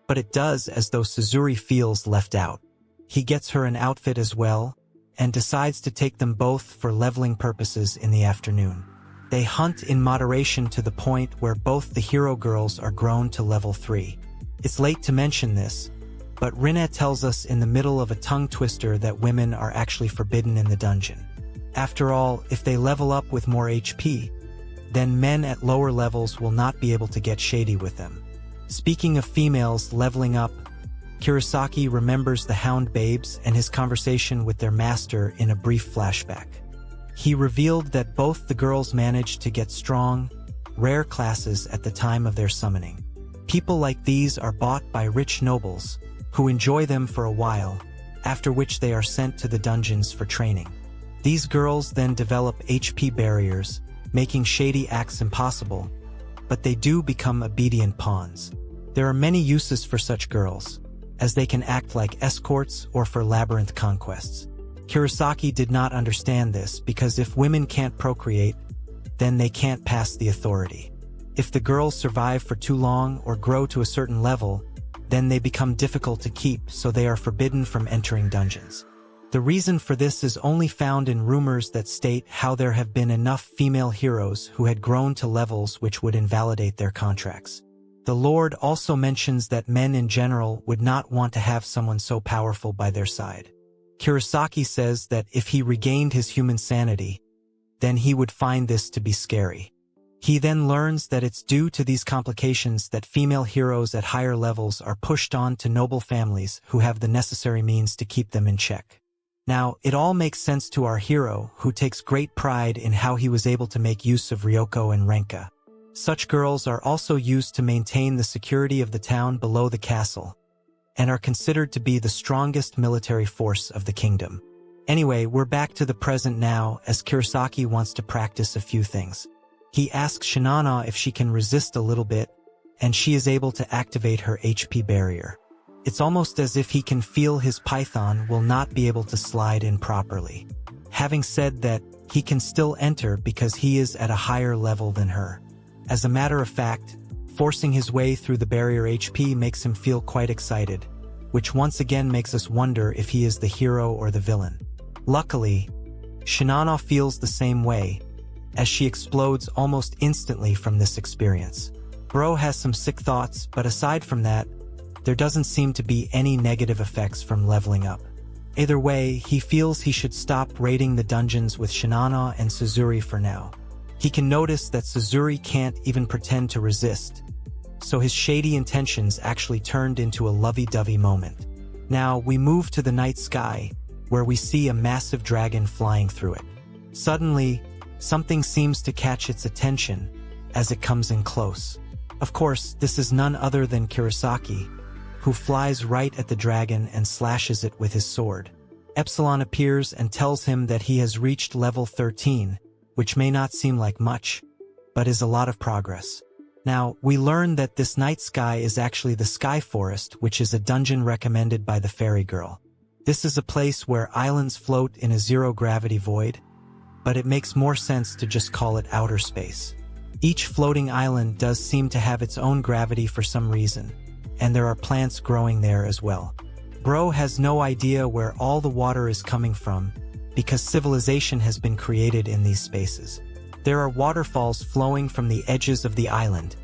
but it does as though Suzuri feels left out. He gets her an outfit as well, and decides to take them both for leveling purposes in the afternoon. They hunt in moderation to the point where both the hero girls are grown to level 3. It's late to mention this, but Rinne tells us in the middle of a tongue twister that women are actually forbidden in the dungeon. After all, if they level up with more HP, then men at lower levels will not be able to get shady with them. Speaking of females leveling up, Kurosaki remembers the Hound Babes and his conversation with their master in a brief flashback. He revealed that both the girls managed to get strong, rare classes at the time of their summoning. People like these are bought by rich nobles, who enjoy them for a while, after which they are sent to the dungeons for training. These girls then develop HP barriers, making shady acts impossible, but they do become obedient pawns. There are many uses for such girls, as they can act like escorts or for labyrinth conquests. Kurosaki did not understand this because if women can't procreate, then they can't pass the authority. If the girls survive for too long or grow to a certain level, then they become difficult to keep, so they are forbidden from entering dungeons. The reason for this is only found in rumors that state how there have been enough female heroes who had grown to levels which would invalidate their contracts. The Lord also mentions that men in general would not want to have someone so powerful by their side. Kurosaki says that if he regained his human sanity, then he would find this to be scary. He then learns that it's due to these complications that female heroes at higher levels are pushed on to noble families who have the necessary means to keep them in check. Now, it all makes sense to our hero, who takes great pride in how he was able to make use of Ryoko and Renka. Such girls are also used to maintain the security of the town below the castle, and are considered to be the strongest military force of the kingdom. Anyway, we're back to the present now, as Kurosaki wants to practice a few things. He asks Shinana if she can resist a little bit, and she is able to activate her HP barrier. It's almost as if he can feel his python will not be able to slide in properly. Having said that, he can still enter because he is at a higher level than her. As a matter of fact, forcing his way through the barrier HP makes him feel quite excited, which once again makes us wonder if he is the hero or the villain. Luckily, Shinana feels the same way, as she explodes almost instantly from this experience. Bro has some sick thoughts, but aside from that, there doesn't seem to be any negative effects from leveling up. Either way, he feels he should stop raiding the dungeons with Shinana and Suzuri for now. He can notice that Suzuri can't even pretend to resist, so his shady intentions actually turned into a lovey-dovey moment. Now, we move to the night sky, where we see a massive dragon flying through it. Suddenly, something seems to catch its attention as it comes in close. Of course, this is none other than Kurosaki, who flies right at the dragon and slashes it with his sword. Epsilon appears and tells him that he has reached level 13, which may not seem like much, but is a lot of progress. Now, we learn that this night sky is actually the Sky Forest, which is a dungeon recommended by the fairy girl. This is a place where islands float in a zero-gravity void, but it makes more sense to just call it outer space. Each floating island does seem to have its own gravity for some reason, and there are plants growing there as well. Bro has no idea where all the water is coming from, because civilization has been created in these spaces. There are waterfalls flowing from the edges of the island,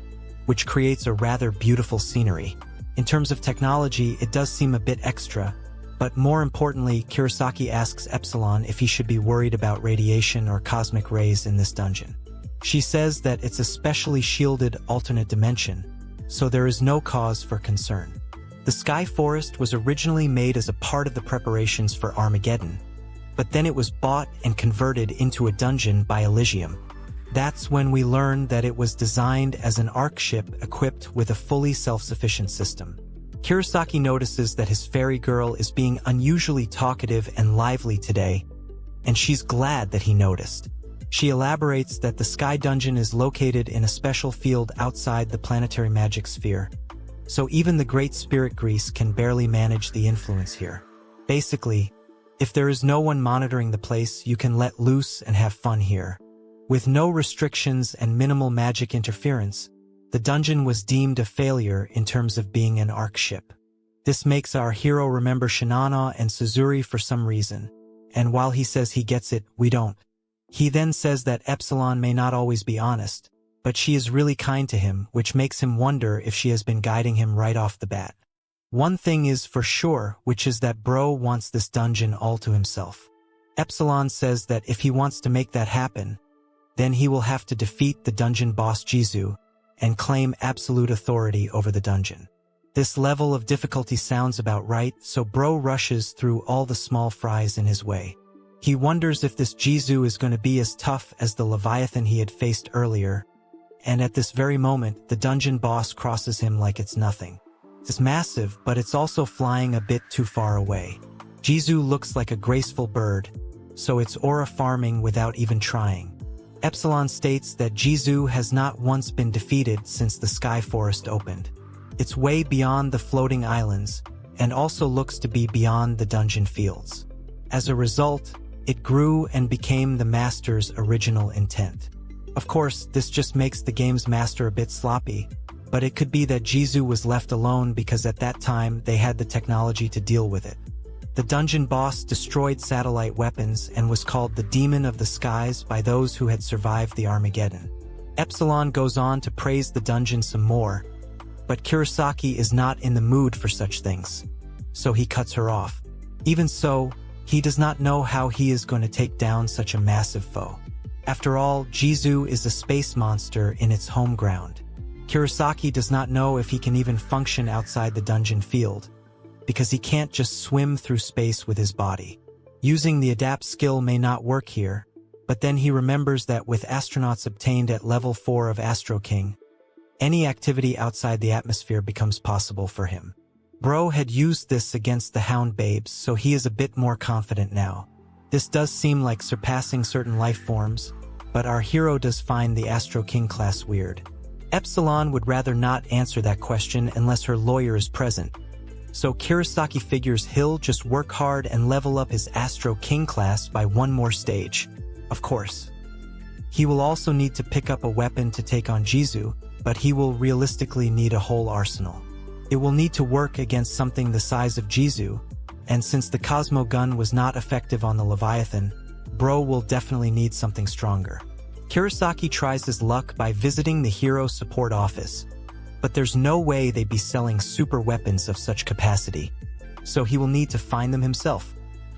which creates a rather beautiful scenery. In terms of technology, it does seem a bit extra, but more importantly, Kurosaki asks Epsilon if he should be worried about radiation or cosmic rays in this dungeon. She says that it's a specially shielded alternate dimension, so there is no cause for concern. The Sky Forest was originally made as a part of the preparations for Armageddon, but then it was bought and converted into a dungeon by Elysium. That's when we learn that it was designed as an ark ship equipped with a fully self-sufficient system. Kurosaki notices that his fairy girl is being unusually talkative and lively today, and she's glad that he noticed. She elaborates that the Sky Dungeon is located in a special field outside the planetary magic sphere, so even the Great Spirit Grease can barely manage the influence here. Basically, if there is no one monitoring the place, you can let loose and have fun here. With no restrictions and minimal magic interference, the dungeon was deemed a failure in terms of being an ark ship. This makes our hero remember Shinana and Suzuri for some reason, and while he says he gets it, we don't. He then says that Epsilon may not always be honest, but she is really kind to him, which makes him wonder if she has been guiding him right off the bat. One thing is for sure, which is that Bro wants this dungeon all to himself. Epsilon says that if he wants to make that happen, then he will have to defeat the dungeon boss Jizu and claim absolute authority over the dungeon. This level of difficulty sounds about right, so Bro rushes through all the small fries in his way. He wonders if this Jizu is going to be as tough as the Leviathan he had faced earlier, and at this very moment, the dungeon boss crosses him like it's nothing. It's massive, but it's also flying a bit too far away. Jizu looks like a graceful bird, so it's aura farming without even trying. Epsilon states that Jizu has not once been defeated since the Sky Forest opened. It's way beyond the floating islands, and also looks to be beyond the dungeon fields. As a result, it grew and became the master's original intent. Of course, this just makes the game's master a bit sloppy, but it could be that Jizu was left alone because at that time they had the technology to deal with it. The dungeon boss destroyed satellite weapons and was called the Demon of the Skies by those who had survived the Armageddon. Epsilon goes on to praise the dungeon some more, but Kurosaki is not in the mood for such things, so he cuts her off. Even so, he does not know how he is going to take down such a massive foe. After all, Jizu is a space monster in its home ground. Kurosaki does not know if he can even function outside the dungeon field, because he can't just swim through space with his body. Using the adapt skill may not work here, but then he remembers that with astronauts obtained at level 4 of Astro King, any activity outside the atmosphere becomes possible for him. Bro had used this against the Hound Babes, so he is a bit more confident now. This does seem like surpassing certain life forms, but our hero does find the Astro King class weird. Epsilon would rather not answer that question unless her lawyer is present, so Kurosaki figures he'll just work hard and level up his Astro King class by one more stage. Of course. He will also need to pick up a weapon to take on Jizu, but he will realistically need a whole arsenal. It will need to work against something the size of Jizu, and since the Cosmo Gun was not effective on the Leviathan, Bro will definitely need something stronger. Kurosaki tries his luck by visiting the Hero Support Office, but there's no way they'd be selling super weapons of such capacity, so he will need to find them himself.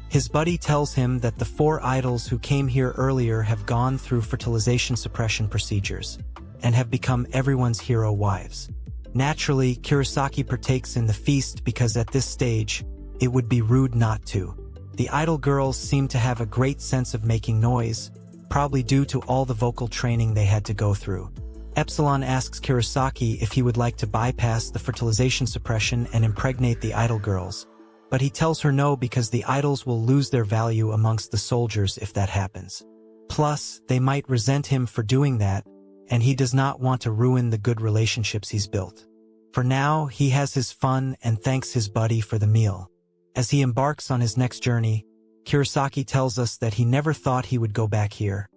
His buddy tells him that the 4 idols who came here earlier have gone through fertilization suppression procedures, and have become everyone's hero wives. Naturally, Kurosaki partakes in the feast because at this stage, it would be rude not to. The idol girls seem to have a great sense of making noise, probably due to all the vocal training they had to go through. Epsilon asks Kurosaki if he would like to bypass the fertilization suppression and impregnate the idol girls, but he tells her no because the idols will lose their value amongst the soldiers if that happens. Plus, they might resent him for doing that, and he does not want to ruin the good relationships he's built. For now, he has his fun and thanks his buddy for the meal. As he embarks on his next journey, Kurosaki tells us that he never thought he would go back here,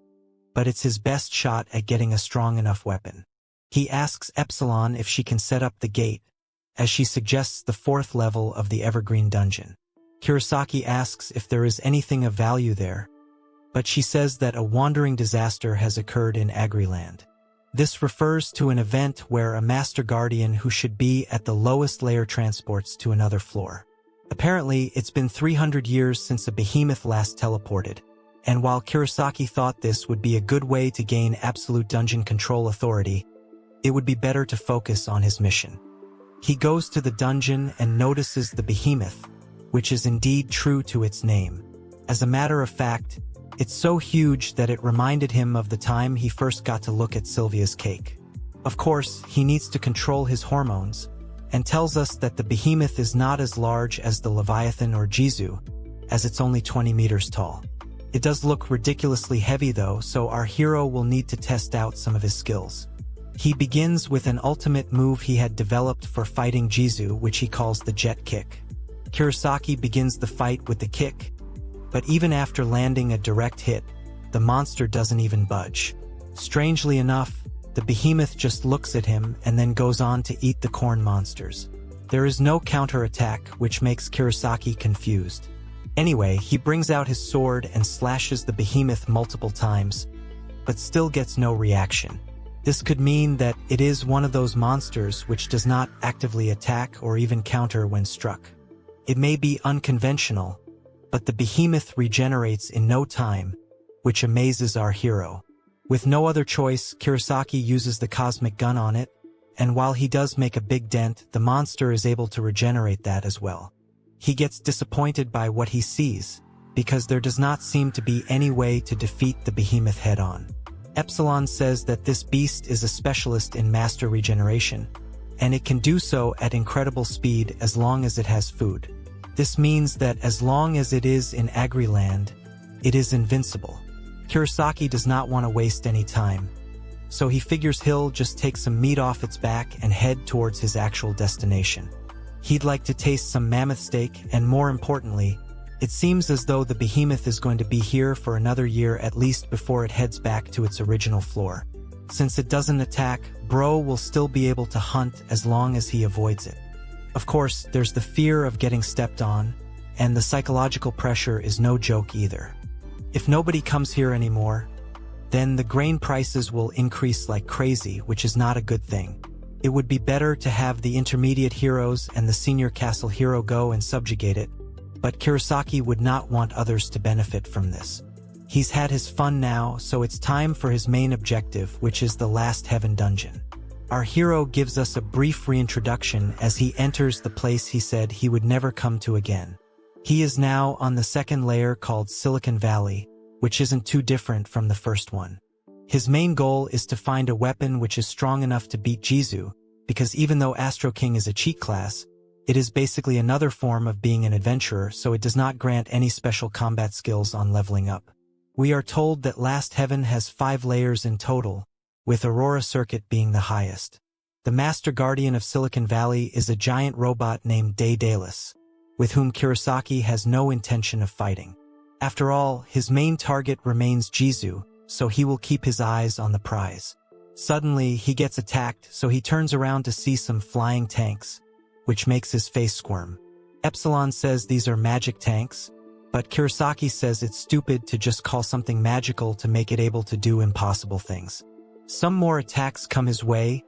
but it's his best shot at getting a strong enough weapon. He asks Epsilon if she can set up the gate, as she suggests the 4th level of the Evergreen Dungeon. Kurosaki asks if there is anything of value there, but she says that a wandering disaster has occurred in Agriland. This refers to an event where a Master Guardian who should be at the lowest layer transports to another floor. Apparently, it's been 300 years since a behemoth last teleported, and while Kurosaki thought this would be a good way to gain absolute dungeon control authority, it would be better to focus on his mission. He goes to the dungeon and notices the behemoth, which is indeed true to its name. As a matter of fact, it's so huge that it reminded him of the time he first got to look at Sylvia's cake. Of course, he needs to control his hormones, and tells us that the behemoth is not as large as the Leviathan or Jizu, as it's only 20 meters tall. It does look ridiculously heavy though, so our hero will need to test out some of his skills. He begins with an ultimate move he had developed for fighting Jizu, which he calls the jet kick. Kurosaki begins the fight with the kick, but even after landing a direct hit, the monster doesn't even budge. Strangely enough, the behemoth just looks at him and then goes on to eat the corn monsters. There is no counterattack, which makes Kurosaki confused. Anyway, he brings out his sword and slashes the behemoth multiple times, but still gets no reaction. This could mean that it is one of those monsters which does not actively attack or even counter when struck. It may be unconventional, but the behemoth regenerates in no time, which amazes our hero. With no other choice, Kurosaki uses the cosmic gun on it, and while he does make a big dent, the monster is able to regenerate that as well. He gets disappointed by what he sees, because there does not seem to be any way to defeat the behemoth head-on. Epsilon says that this beast is a specialist in master regeneration, and it can do so at incredible speed as long as it has food. This means that as long as it is in Agriland, it is invincible. Kurosaki does not want to waste any time, so he figures he'll just take some meat off its back and head towards his actual destination. He'd like to taste some mammoth steak, and more importantly, it seems as though the behemoth is going to be here for another year at least before it heads back to its original floor. Since it doesn't attack, Bro will still be able to hunt as long as he avoids it. Of course, there's the fear of getting stepped on, and the psychological pressure is no joke either. If nobody comes here anymore, then the grain prices will increase like crazy, which is not a good thing. It would be better to have the intermediate heroes and the senior castle hero go and subjugate it, but Kurosaki would not want others to benefit from this. He's had his fun now, so it's time for his main objective, which is the Last Heaven dungeon. Our hero gives us a brief reintroduction as he enters the place he said he would never come to again. He is now on the second layer called Silicon Valley, which isn't too different from the first one. His main goal is to find a weapon which is strong enough to beat Jizu, because even though Astro King is a cheat class, it is basically another form of being an adventurer, so it does not grant any special combat skills on leveling up. We are told that Last Heaven has 5 layers in total, with Aurora Circuit being the highest. The Master Guardian of Silicon Valley is a giant robot named Daedalus, with whom Kurosaki has no intention of fighting. After all, his main target remains Jizu, so he will keep his eyes on the prize. Suddenly, he gets attacked, so he turns around to see some flying tanks, which makes his face squirm. Epsilon says these are magic tanks, but Kurosaki says it's stupid to just call something magical to make it able to do impossible things. Some more attacks come his way,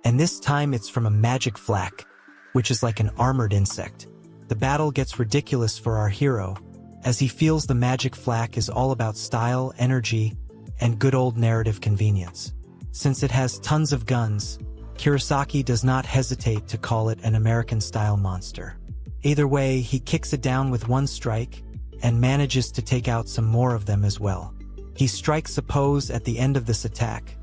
and this time it's from a magic flak, which is like an armored insect. The battle gets ridiculous for our hero, as he feels the magic flak is all about style, energy, and good old narrative convenience. Since it has tons of guns, Kurosaki does not hesitate to call it an American-style monster. Either way, he kicks it down with one strike, and manages to take out some more of them as well. He strikes a pose at the end of this attack,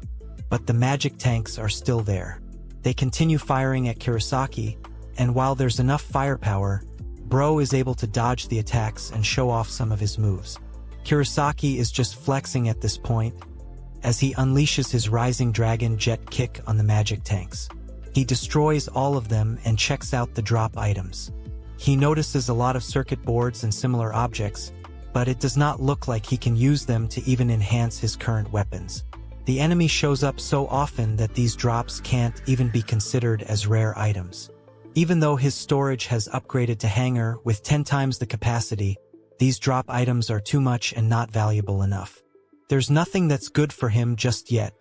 but the magic tanks are still there. They continue firing at Kurosaki, and while there's enough firepower, Bro is able to dodge the attacks and show off some of his moves. Kurosaki is just flexing at this point, as he unleashes his Rising Dragon jet kick on the magic tanks. He destroys all of them and checks out the drop items. He notices a lot of circuit boards and similar objects, but it does not look like he can use them to even enhance his current weapons. The enemy shows up so often that these drops can't even be considered as rare items. Even though his storage has upgraded to hangar with 10 times the capacity, these drop items are too much and not valuable enough. There's nothing that's good for him just yet,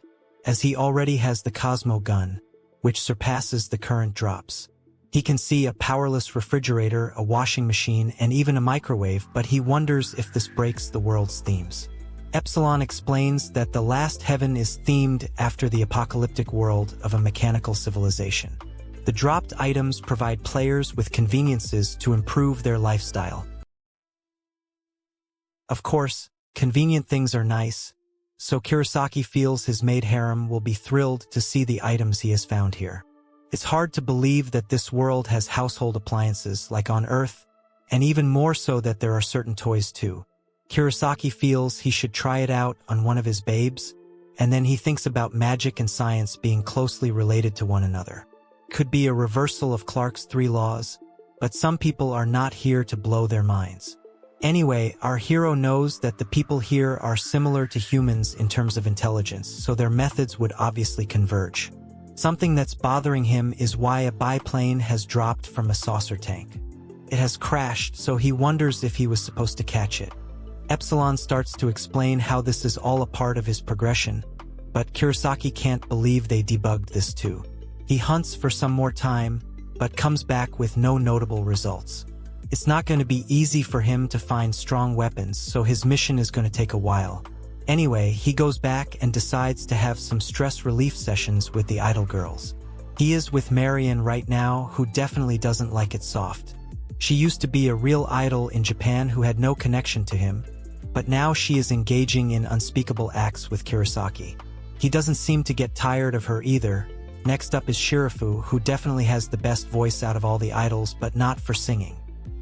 as he already has the Cosmo gun, which surpasses the current drops. He can see a powerless refrigerator, a washing machine, and even a microwave, but he wonders if this breaks the world's themes. Epsilon explains that the Last Heaven is themed after the apocalyptic world of a mechanical civilization. The dropped items provide players with conveniences to improve their lifestyle. Of course, convenient things are nice, so Kurosaki feels his maid harem will be thrilled to see the items he has found here. It's hard to believe that this world has household appliances like on Earth, and even more so that there are certain toys too. Kurosaki feels he should try it out on one of his babes, and then he thinks about magic and science being closely related to one another. Could be a reversal of Clarke's 3 laws, but some people are not here to blow their minds. Anyway, our hero knows that the people here are similar to humans in terms of intelligence, so their methods would obviously converge. Something that's bothering him is why a biplane has dropped from a saucer tank. It has crashed, so he wonders if he was supposed to catch it. Epsilon starts to explain how this is all a part of his progression, but Kurosaki can't believe they debugged this too. He hunts for some more time, but comes back with no notable results. It's not going to be easy for him to find strong weapons, so his mission is going to take a while. Anyway, he goes back and decides to have some stress relief sessions with the idol girls. He is with Marion right now, who definitely doesn't like it soft. She used to be a real idol in Japan who had no connection to him, but now she is engaging in unspeakable acts with Kurosaki. He doesn't seem to get tired of her either. Next up is Shirafu, who definitely has the best voice out of all the idols, but not for singing.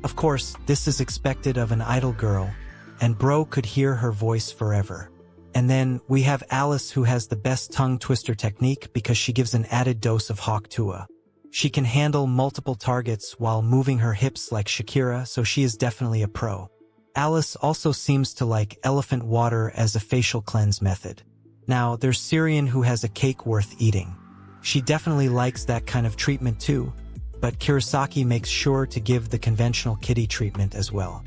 Of course, this is expected of an idol girl, and Bro could hear her voice forever. And then we have Alice, who has the best tongue twister technique because she gives an added dose of Hawk Tua. She can handle multiple targets while moving her hips like Shakira, so she is definitely a pro. Alice also seems to like elephant water as a facial cleanse method. Now, there's Syrian, who has a cake worth eating. She definitely likes that kind of treatment too, but Kurosaki makes sure to give the conventional kitty treatment as well.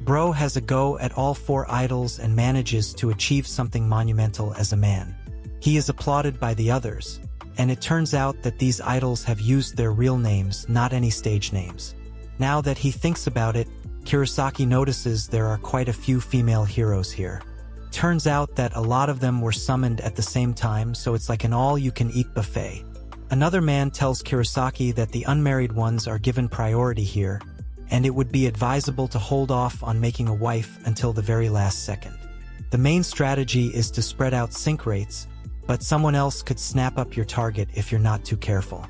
Bro has a go at all four idols and manages to achieve something monumental as a man. He is applauded by the others, and it turns out that these idols have used their real names, not any stage names. Now that he thinks about it, Kurosaki notices there are quite a few female heroes here. Turns out that a lot of them were summoned at the same time, so it's like an all-you-can-eat buffet. Another man tells Kurosaki that the unmarried ones are given priority here, and it would be advisable to hold off on making a wife until the very last second. The main strategy is to spread out sync rates, but someone else could snap up your target if you're not too careful.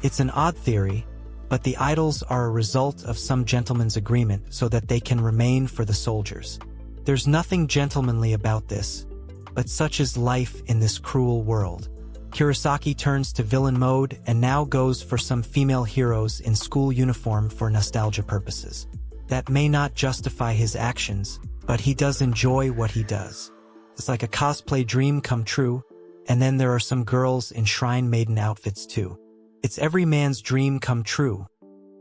It's an odd theory, but the idols are a result of some gentleman's agreement so that they can remain for the soldiers. There's nothing gentlemanly about this, but such is life in this cruel world. Kurosaki turns to villain mode and now goes for some female heroes in school uniform for nostalgia purposes. That may not justify his actions, but he does enjoy what he does. It's like a cosplay dream come true, and then there are some girls in shrine maiden outfits too. It's every man's dream come true,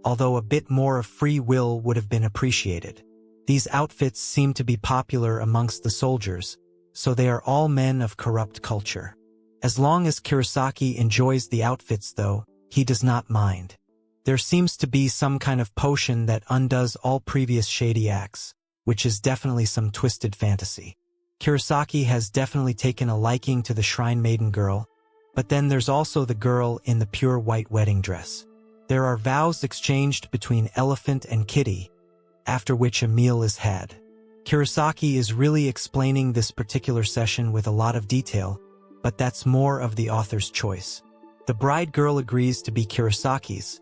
although a bit more of free will would have been appreciated. These outfits seem to be popular amongst the soldiers, so they are all men of corrupt culture. As long as Kurosaki enjoys the outfits though, he does not mind. There seems to be some kind of potion that undoes all previous shady acts, which is definitely some twisted fantasy. Kurosaki has definitely taken a liking to the shrine maiden girl, but then there's also the girl in the pure white wedding dress. There are vows exchanged between elephant and kitty, after which a meal is had. Kurosaki is really explaining this particular session with a lot of detail, but that's more of the author's choice. The bride girl agrees to be Kurosaki's,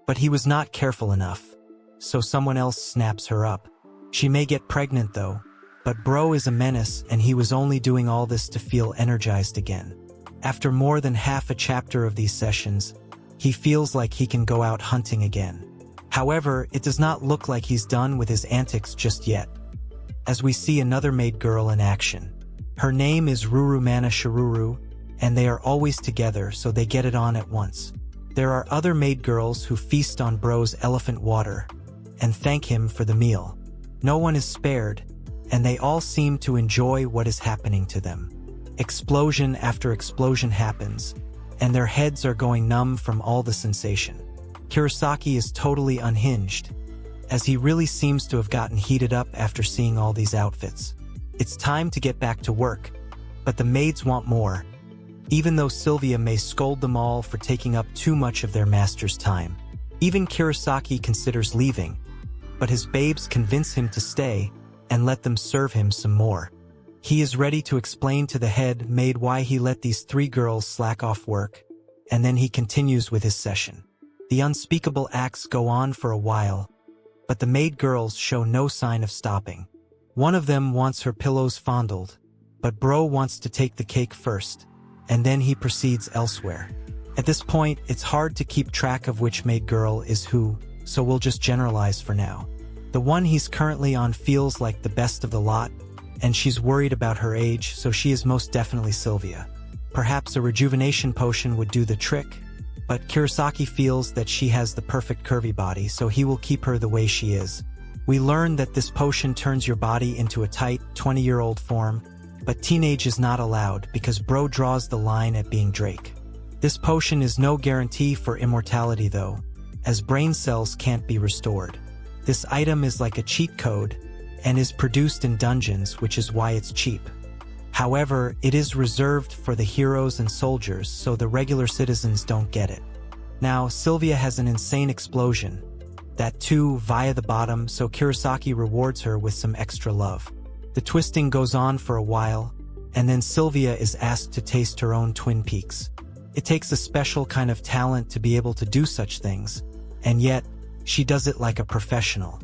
but he was not careful enough, so someone else snaps her up. She may get pregnant though, but Bro is a menace and he was only doing all this to feel energized again. After more than half a chapter of these sessions, he feels like he can go out hunting again. However, it does not look like he's done with his antics just yet, as we see another maid girl in action. Her name is Rurumana Shiruru, and they are always together, so they get it on at once. There are other maid girls who feast on Bro's elephant water and thank him for the meal. No one is spared, and they all seem to enjoy what is happening to them. Explosion after explosion happens, and their heads are going numb from all the sensation. Kurosaki is totally unhinged, as he really seems to have gotten heated up after seeing all these outfits. It's time to get back to work, but the maids want more, even though Sylvia may scold them all for taking up too much of their master's time. Even Kurosaki considers leaving, but his babes convince him to stay and let them serve him some more. He is ready to explain to the head maid why he let these three girls slack off work, and then he continues with his session. The unspeakable acts go on for a while, but the maid girls show no sign of stopping. One of them wants her pillows fondled, but Bro wants to take the cake first, and then he proceeds elsewhere. At this point, it's hard to keep track of which maid girl is who, so we'll just generalize for now. The one he's currently on feels like the best of the lot, and she's worried about her age, so she is most definitely Sylvia. Perhaps a rejuvenation potion would do the trick, but Kurosaki feels that she has the perfect curvy body, so he will keep her the way she is. We learn that this potion turns your body into a tight, 20-year-old form, but teenage is not allowed because Bro draws the line at being Drake. This potion is no guarantee for immortality though, as brain cells can't be restored. This item is like a cheat code and is produced in dungeons, which is why it's cheap. However, it is reserved for the heroes and soldiers, so the regular citizens don't get it. Now, Sylvia has an insane explosion. That too via the bottom, so Kurosaki rewards her with some extra love. The twisting goes on for a while, and then Sylvia is asked to taste her own Twin Peaks. It takes a special kind of talent to be able to do such things, and yet, she does it like a professional.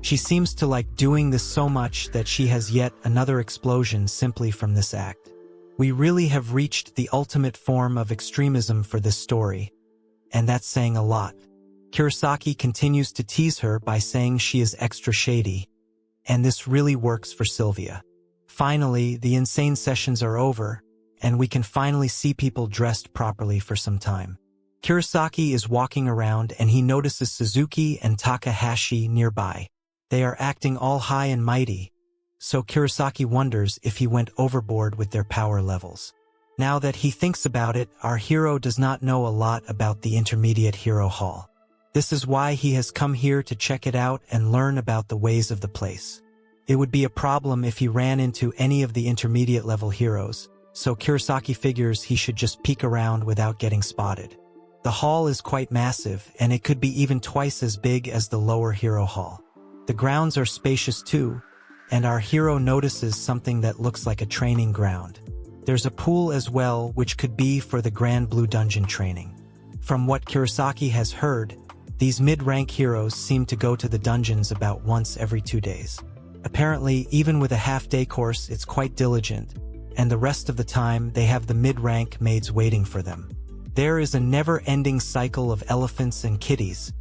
She seems to like doing this so much that she has yet another explosion simply from this act. We really have reached the ultimate form of extremism for this story, and that's saying a lot. Kurosaki continues to tease her by saying she is extra shady, and this really works for Sylvia. Finally, the insane sessions are over, and we can finally see people dressed properly for some time. Kurosaki is walking around and he notices Suzuki and Takahashi nearby. They are acting all high and mighty, so Kurosaki wonders if he went overboard with their power levels. Now that he thinks about it, our hero does not know a lot about the Intermediate Hero Hall. This is why he has come here to check it out and learn about the ways of the place. It would be a problem if he ran into any of the intermediate level heroes, so Kurosaki figures he should just peek around without getting spotted. The hall is quite massive, and it could be even twice as big as the lower hero hall. The grounds are spacious too, and our hero notices something that looks like a training ground. There's a pool as well, which could be for the Grand Blue Dungeon training. From what Kurosaki has heard, these mid-rank heroes seem to go to the dungeons about once every 2 days. Apparently, even with a half-day course, it's quite diligent, and the rest of the time they have the mid-rank maids waiting for them. There is a never-ending cycle of elephants and kitties,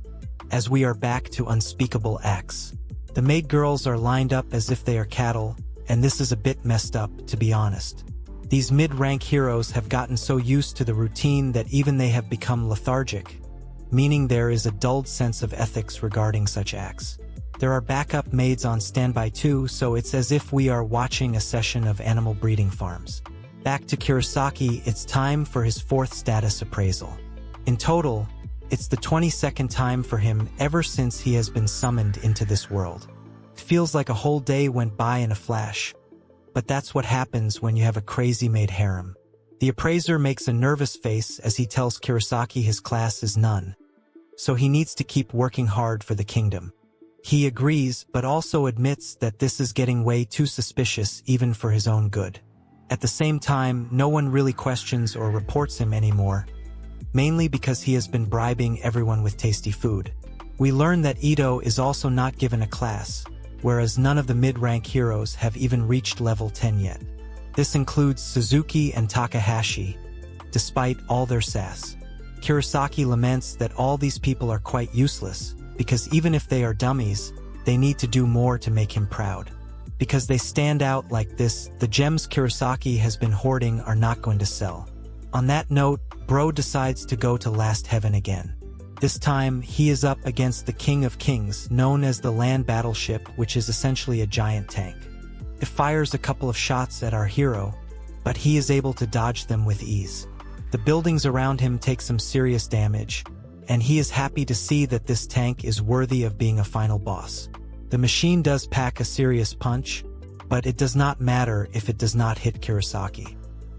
as we are back to unspeakable acts. The maid girls are lined up as if they are cattle, and this is a bit messed up, to be honest. These mid-rank heroes have gotten so used to the routine that even they have become lethargic, meaning there is a dulled sense of ethics regarding such acts. There are backup maids on standby too, so it's as if we are watching a session of animal breeding farms. Back to Kurosaki, it's time for his 4th status appraisal. In total, it's the 22nd time for him ever since he has been summoned into this world. It feels like a whole day went by in a flash, but that's what happens when you have a crazy maid harem. The appraiser makes a nervous face as he tells Kurosaki his class is none, so he needs to keep working hard for the kingdom. He agrees, but also admits that this is getting way too suspicious even for his own good. At the same time, no one really questions or reports him anymore, mainly because he has been bribing everyone with tasty food. We learn that Ito is also not given a class, whereas none of the mid-rank heroes have even reached level 10 yet. This includes Suzuki and Takahashi, despite all their sass. Kurosaki laments that all these people are quite useless, because even if they are dummies, they need to do more to make him proud. Because they stand out like this, the gems Kurosaki has been hoarding are not going to sell. On that note, Bro decides to go to Last Heaven again. This time, he is up against the King of Kings, known as the land battleship, which is essentially a giant tank. It fires a couple of shots at our hero, but he is able to dodge them with ease. The buildings around him take some serious damage, and he is happy to see that this tank is worthy of being a final boss. The machine does pack a serious punch, but it does not matter if it does not hit Kurosaki.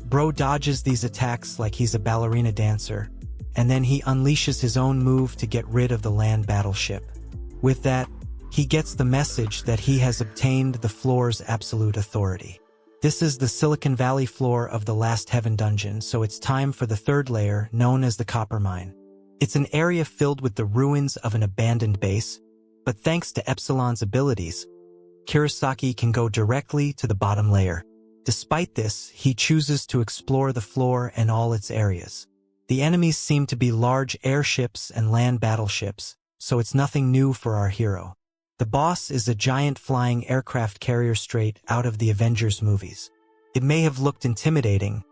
Bro dodges these attacks like he's a ballerina dancer, and then he unleashes his own move to get rid of the land battleship. With that, he gets the message that he has obtained the floor's absolute authority. This is the Silicon Valley floor of the Last Heaven dungeon, so it's time for the 3rd layer, known as the Copper Mine. It's an area filled with the ruins of an abandoned base, but thanks to Epsilon's abilities, Kurosaki can go directly to the bottom layer. Despite this, he chooses to explore the floor and all its areas. The enemies seem to be large airships and land battleships, so it's nothing new for our hero. The boss is a giant flying aircraft carrier straight out of the Avengers movies. It may have looked intimidating,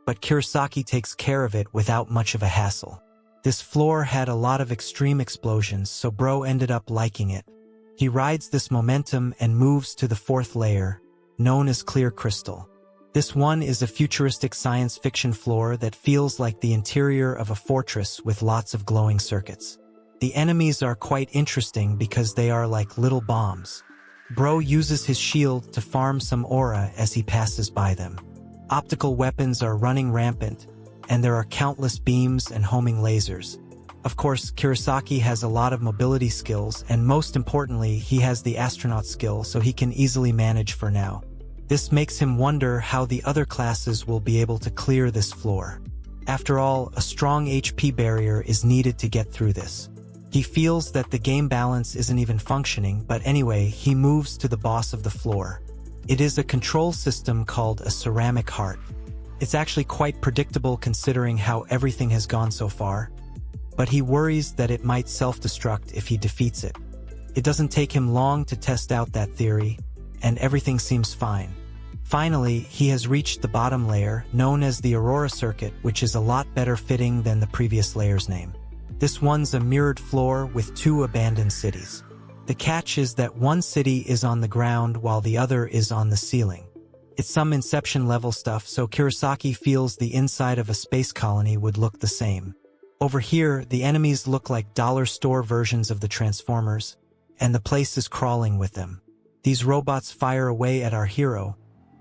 but Kurosaki takes care of it without much of a hassle. This floor had a lot of extreme explosions, so bro ended up liking it. He rides this momentum and moves to the fourth layer, known as Clear Crystal. This one is a futuristic science fiction floor that feels like the interior of a fortress with lots of glowing circuits. The enemies are quite interesting because they are like little bombs. Bro uses his shield to farm some aura as he passes by them. Optical weapons are running rampant, and there are countless beams and homing lasers. Of course, Kurosaki has a lot of mobility skills, and most importantly, he has the astronaut skill, so he can easily manage for now. This makes him wonder how the other classes will be able to clear this floor. After all, a strong HP barrier is needed to get through this. He feels that the game balance isn't even functioning, but anyway, he moves to the boss of the floor. It is a control system called a ceramic heart. It's actually quite predictable considering how everything has gone so far, but he worries that it might self-destruct if he defeats it. It doesn't take him long to test out that theory, and everything seems fine. Finally, he has reached the bottom layer, known as the Aurora Circuit, which is a lot better fitting than the previous layer's name. This one's a mirrored floor with 2 abandoned cities. The catch is that one city is on the ground while the other is on the ceiling. It's some Inception level stuff, so Kurosaki feels the inside of a space colony would look the same. Over here, the enemies look like dollar store versions of the Transformers, and the place is crawling with them. These robots fire away at our hero,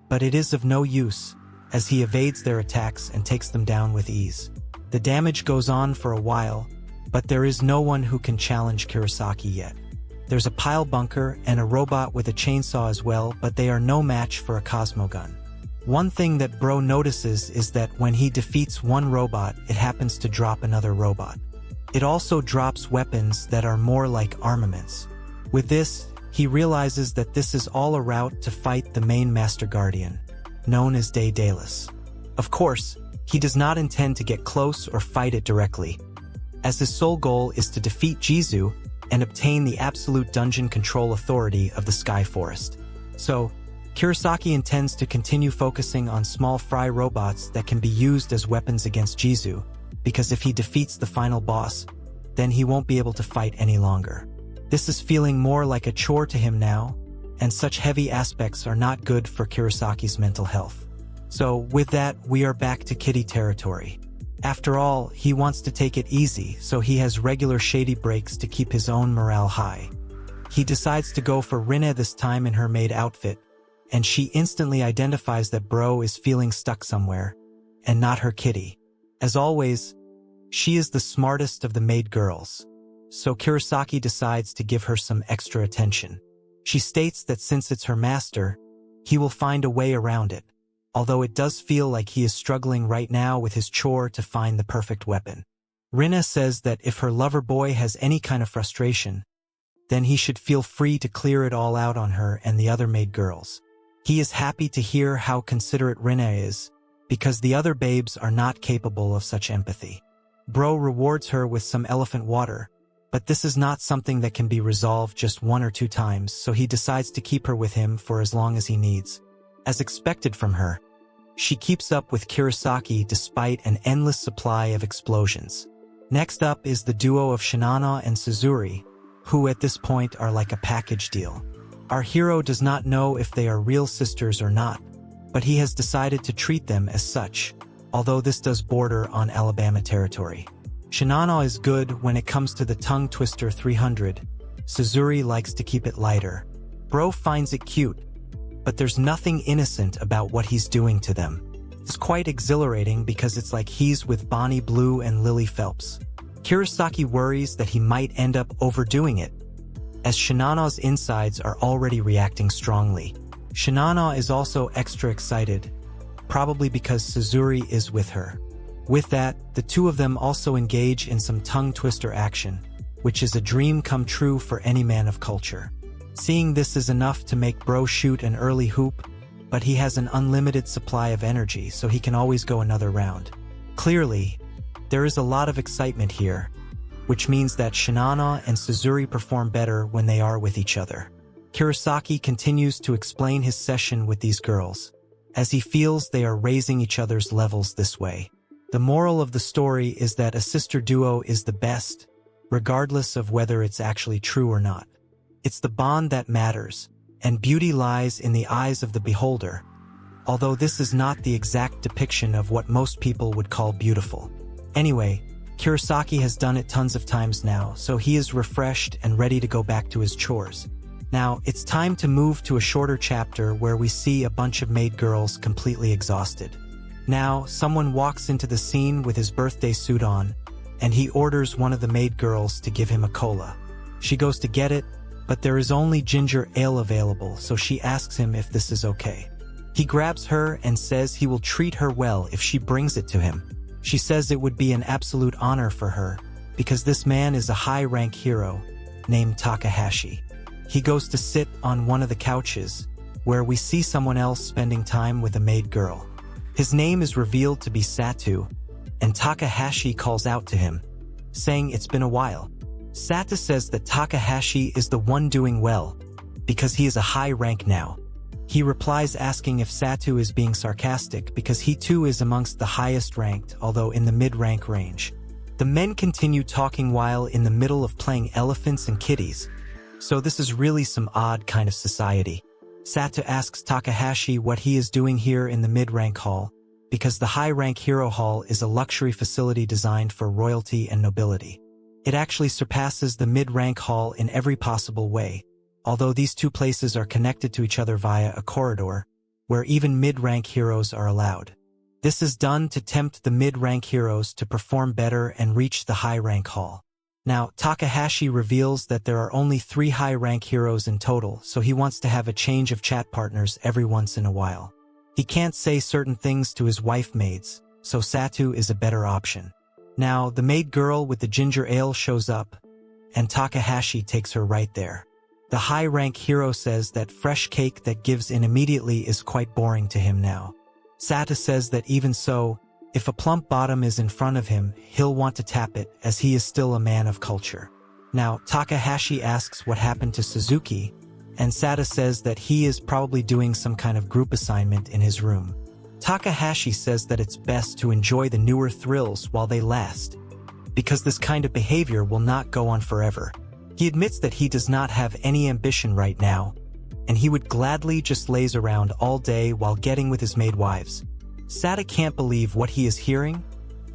but it is of no use, as he evades their attacks and takes them down with ease. The damage goes on for a while, but there is no one who can challenge Kurosaki yet. There's a pile bunker and a robot with a chainsaw as well, but they are no match for a Cosmogun. One thing that bro notices is that when he defeats one robot, it happens to drop another robot. It also drops weapons that are more like armaments. With this, he realizes that this is all a route to fight the main Master Guardian, known as Daedalus. Of course, he does not intend to get close or fight it directly, as his sole goal is to defeat Jizu and obtain the absolute dungeon control authority of the Sky Forest. So, Kurosaki intends to continue focusing on small fry robots that can be used as weapons against Jizu, because if he defeats the final boss, then he won't be able to fight any longer. This is feeling more like a chore to him now, and such heavy aspects are not good for Kurosaki's mental health. So, with that, we are back to Kitty territory. After all, he wants to take it easy, so he has regular shady breaks to keep his own morale high. He decides to go for Rina this time in her maid outfit, and she instantly identifies that bro is feeling stuck somewhere, and not her kitty. As always, she is the smartest of the maid girls, so Kurosaki decides to give her some extra attention. She states that since it's her master, he will find a way around it, although it does feel like he is struggling right now with his chore to find the perfect weapon. Rina says that if her lover boy has any kind of frustration, then he should feel free to clear it all out on her and the other maid girls. He is happy to hear how considerate Rina is, because the other babes are not capable of such empathy. Bro rewards her with some elephant water, but this is not something that can be resolved just 1 or 2 times, so he decides to keep her with him for as long as he needs. As expected from her, she keeps up with Kurosaki despite an endless supply of explosions. Next up is the duo of Shinana and Suzuri, who at this point are like a package deal. Our hero does not know if they are real sisters or not, but he has decided to treat them as such, although this does border on Alabama territory. Shinana is good when it comes to the tongue twister 300. Suzuri likes to keep it lighter. Bro finds it cute, but there's nothing innocent about what he's doing to them. It's quite exhilarating because it's like he's with Bonnie Blue and Lily Phelps. Kurosaki worries that he might end up overdoing it, as Shinana's insides are already reacting strongly. Shinana is also extra excited, probably because Suzuri is with her. With that, the two of them also engage in some tongue twister action, which is a dream come true for any man of culture. Seeing this is enough to make bro shoot an early hoop, but he has an unlimited supply of energy, so he can always go another round. Clearly, there is a lot of excitement here, which means that Shinana and Suzuri perform better when they are with each other. Kurosaki continues to explain his session with these girls, as he feels they are raising each other's levels this way. The moral of the story is that a sister duo is the best, regardless of whether it's actually true or not. It's the bond that matters, and beauty lies in the eyes of the beholder, although this is not the exact depiction of what most people would call beautiful. Anyway, Kurosaki has done it tons of times now, so he is refreshed and ready to go back to his chores. Now, it's time to move to a shorter chapter where we see a bunch of maid girls completely exhausted. Now, someone walks into the scene with his birthday suit on, and he orders one of the maid girls to give him a cola. She goes to get it, but there is only ginger ale available, so she asks him if this is okay. He grabs her and says he will treat her well if she brings it to him. She says it would be an absolute honor for her, because this man is a high-rank hero named Takahashi. He goes to sit on one of the couches, where we see someone else spending time with a maid girl. His name is revealed to be Satu, and Takahashi calls out to him, saying it's been a while. Satu says that Takahashi is the one doing well, because he is a high rank now. He replies asking if Satu is being sarcastic because he too is amongst the highest ranked, although in the mid-rank range. The men continue talking while in the middle of playing elephants and kitties, so this is really some odd kind of society. Satu asks Takahashi what he is doing here in the mid-rank hall, because the high-rank hero hall is a luxury facility designed for royalty and nobility. It actually surpasses the mid-rank hall in every possible way, although these two places are connected to each other via a corridor, where even mid-rank heroes are allowed. This is done to tempt the mid-rank heroes to perform better and reach the high-rank hall. Now, Takahashi reveals that there are only 3 high-rank heroes in total, so he wants to have a change of chat partners every once in a while. He can't say certain things to his wife maids, so Satu is a better option. Now, the maid girl with the ginger ale shows up, and Takahashi takes her right there. The high-rank hero says that fresh cake that gives in immediately is quite boring to him now. Satu says that even so, if a plump bottom is in front of him, he'll want to tap it, as he is still a man of culture. Now, Takahashi asks what happened to Suzuki, and Satu says that he is probably doing some kind of group assignment in his room. Takahashi says that it's best to enjoy the newer thrills while they last, because this kind of behavior will not go on forever. He admits that he does not have any ambition right now, and he would gladly just laze around all day while getting with his maid wives. Satu can't believe what he is hearing,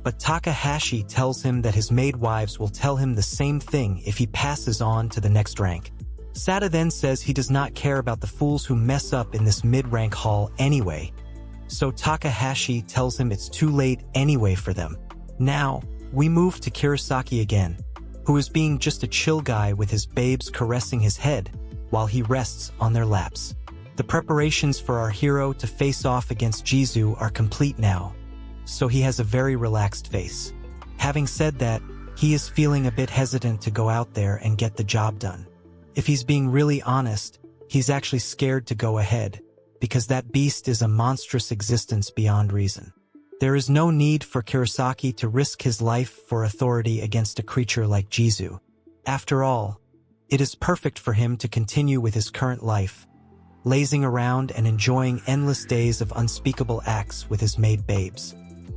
but Takahashi tells him that his maid wives will tell him the same thing if he passes on to the next rank. Satu then says he does not care about the fools who mess up in this mid-rank hall anyway, so Takahashi tells him it's too late anyway for them. Now, we move to Kurosaki again, who is being just a chill guy with his babes caressing his head while he rests on their laps. The preparations for our hero to face off against Jizu are complete now, so he has a very relaxed face. Having said that, he is feeling a bit hesitant to go out there and get the job done. If he's being really honest, he's actually scared to go ahead, because that beast is a monstrous existence beyond reason. There is no need for Kurosaki to risk his life for authority against a creature like Jizu. After all, it is perfect for him to continue with his current life, lazing around and enjoying endless days of unspeakable acts with his maid babes.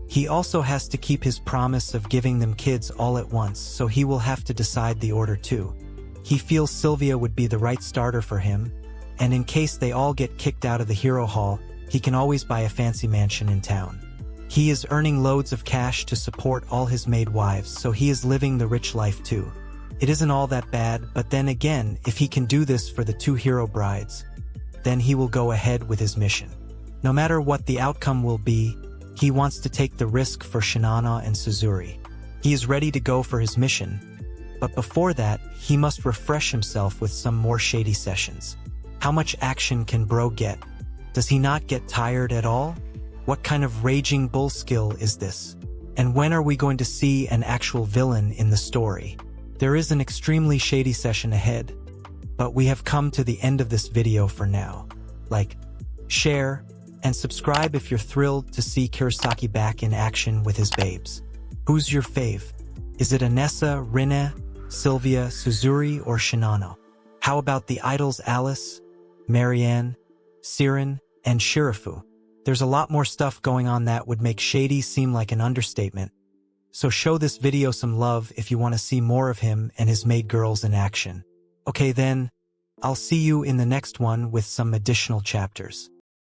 He also has to keep his promise of giving them kids all at once, so he will have to decide the order too. He feels Sylvia would be the right starter for him, and in case they all get kicked out of the hero hall, he can always buy a fancy mansion in town. He is earning loads of cash to support all his maid wives, so he is living the rich life too. It isn't all that bad, but then again, if he can do this for the 2 hero brides, then he will go ahead with his mission. No matter what the outcome will be, he wants to take the risk for Shinano and Suzuri. He is ready to go for his mission, but before that, he must refresh himself with some more shady sessions. How much action can bro get? Does he not get tired at all? What kind of raging bull skill is this? And when are we going to see an actual villain in the story? There is an extremely shady session ahead, but we have come to the end of this video for now. Like, share, and subscribe if you're thrilled to see Kurosaki back in action with his babes. Who's your fave? Is it Anessa, Rine, Sylvia, Suzuri, or Shinano? How about the idols Alice, Marianne, Siren, and Shirafu? There's a lot more stuff going on that would make shady seem like an understatement. So show this video some love if you want to see more of him and his maid girls in action. Okay then, I'll see you in the next one with some additional chapters.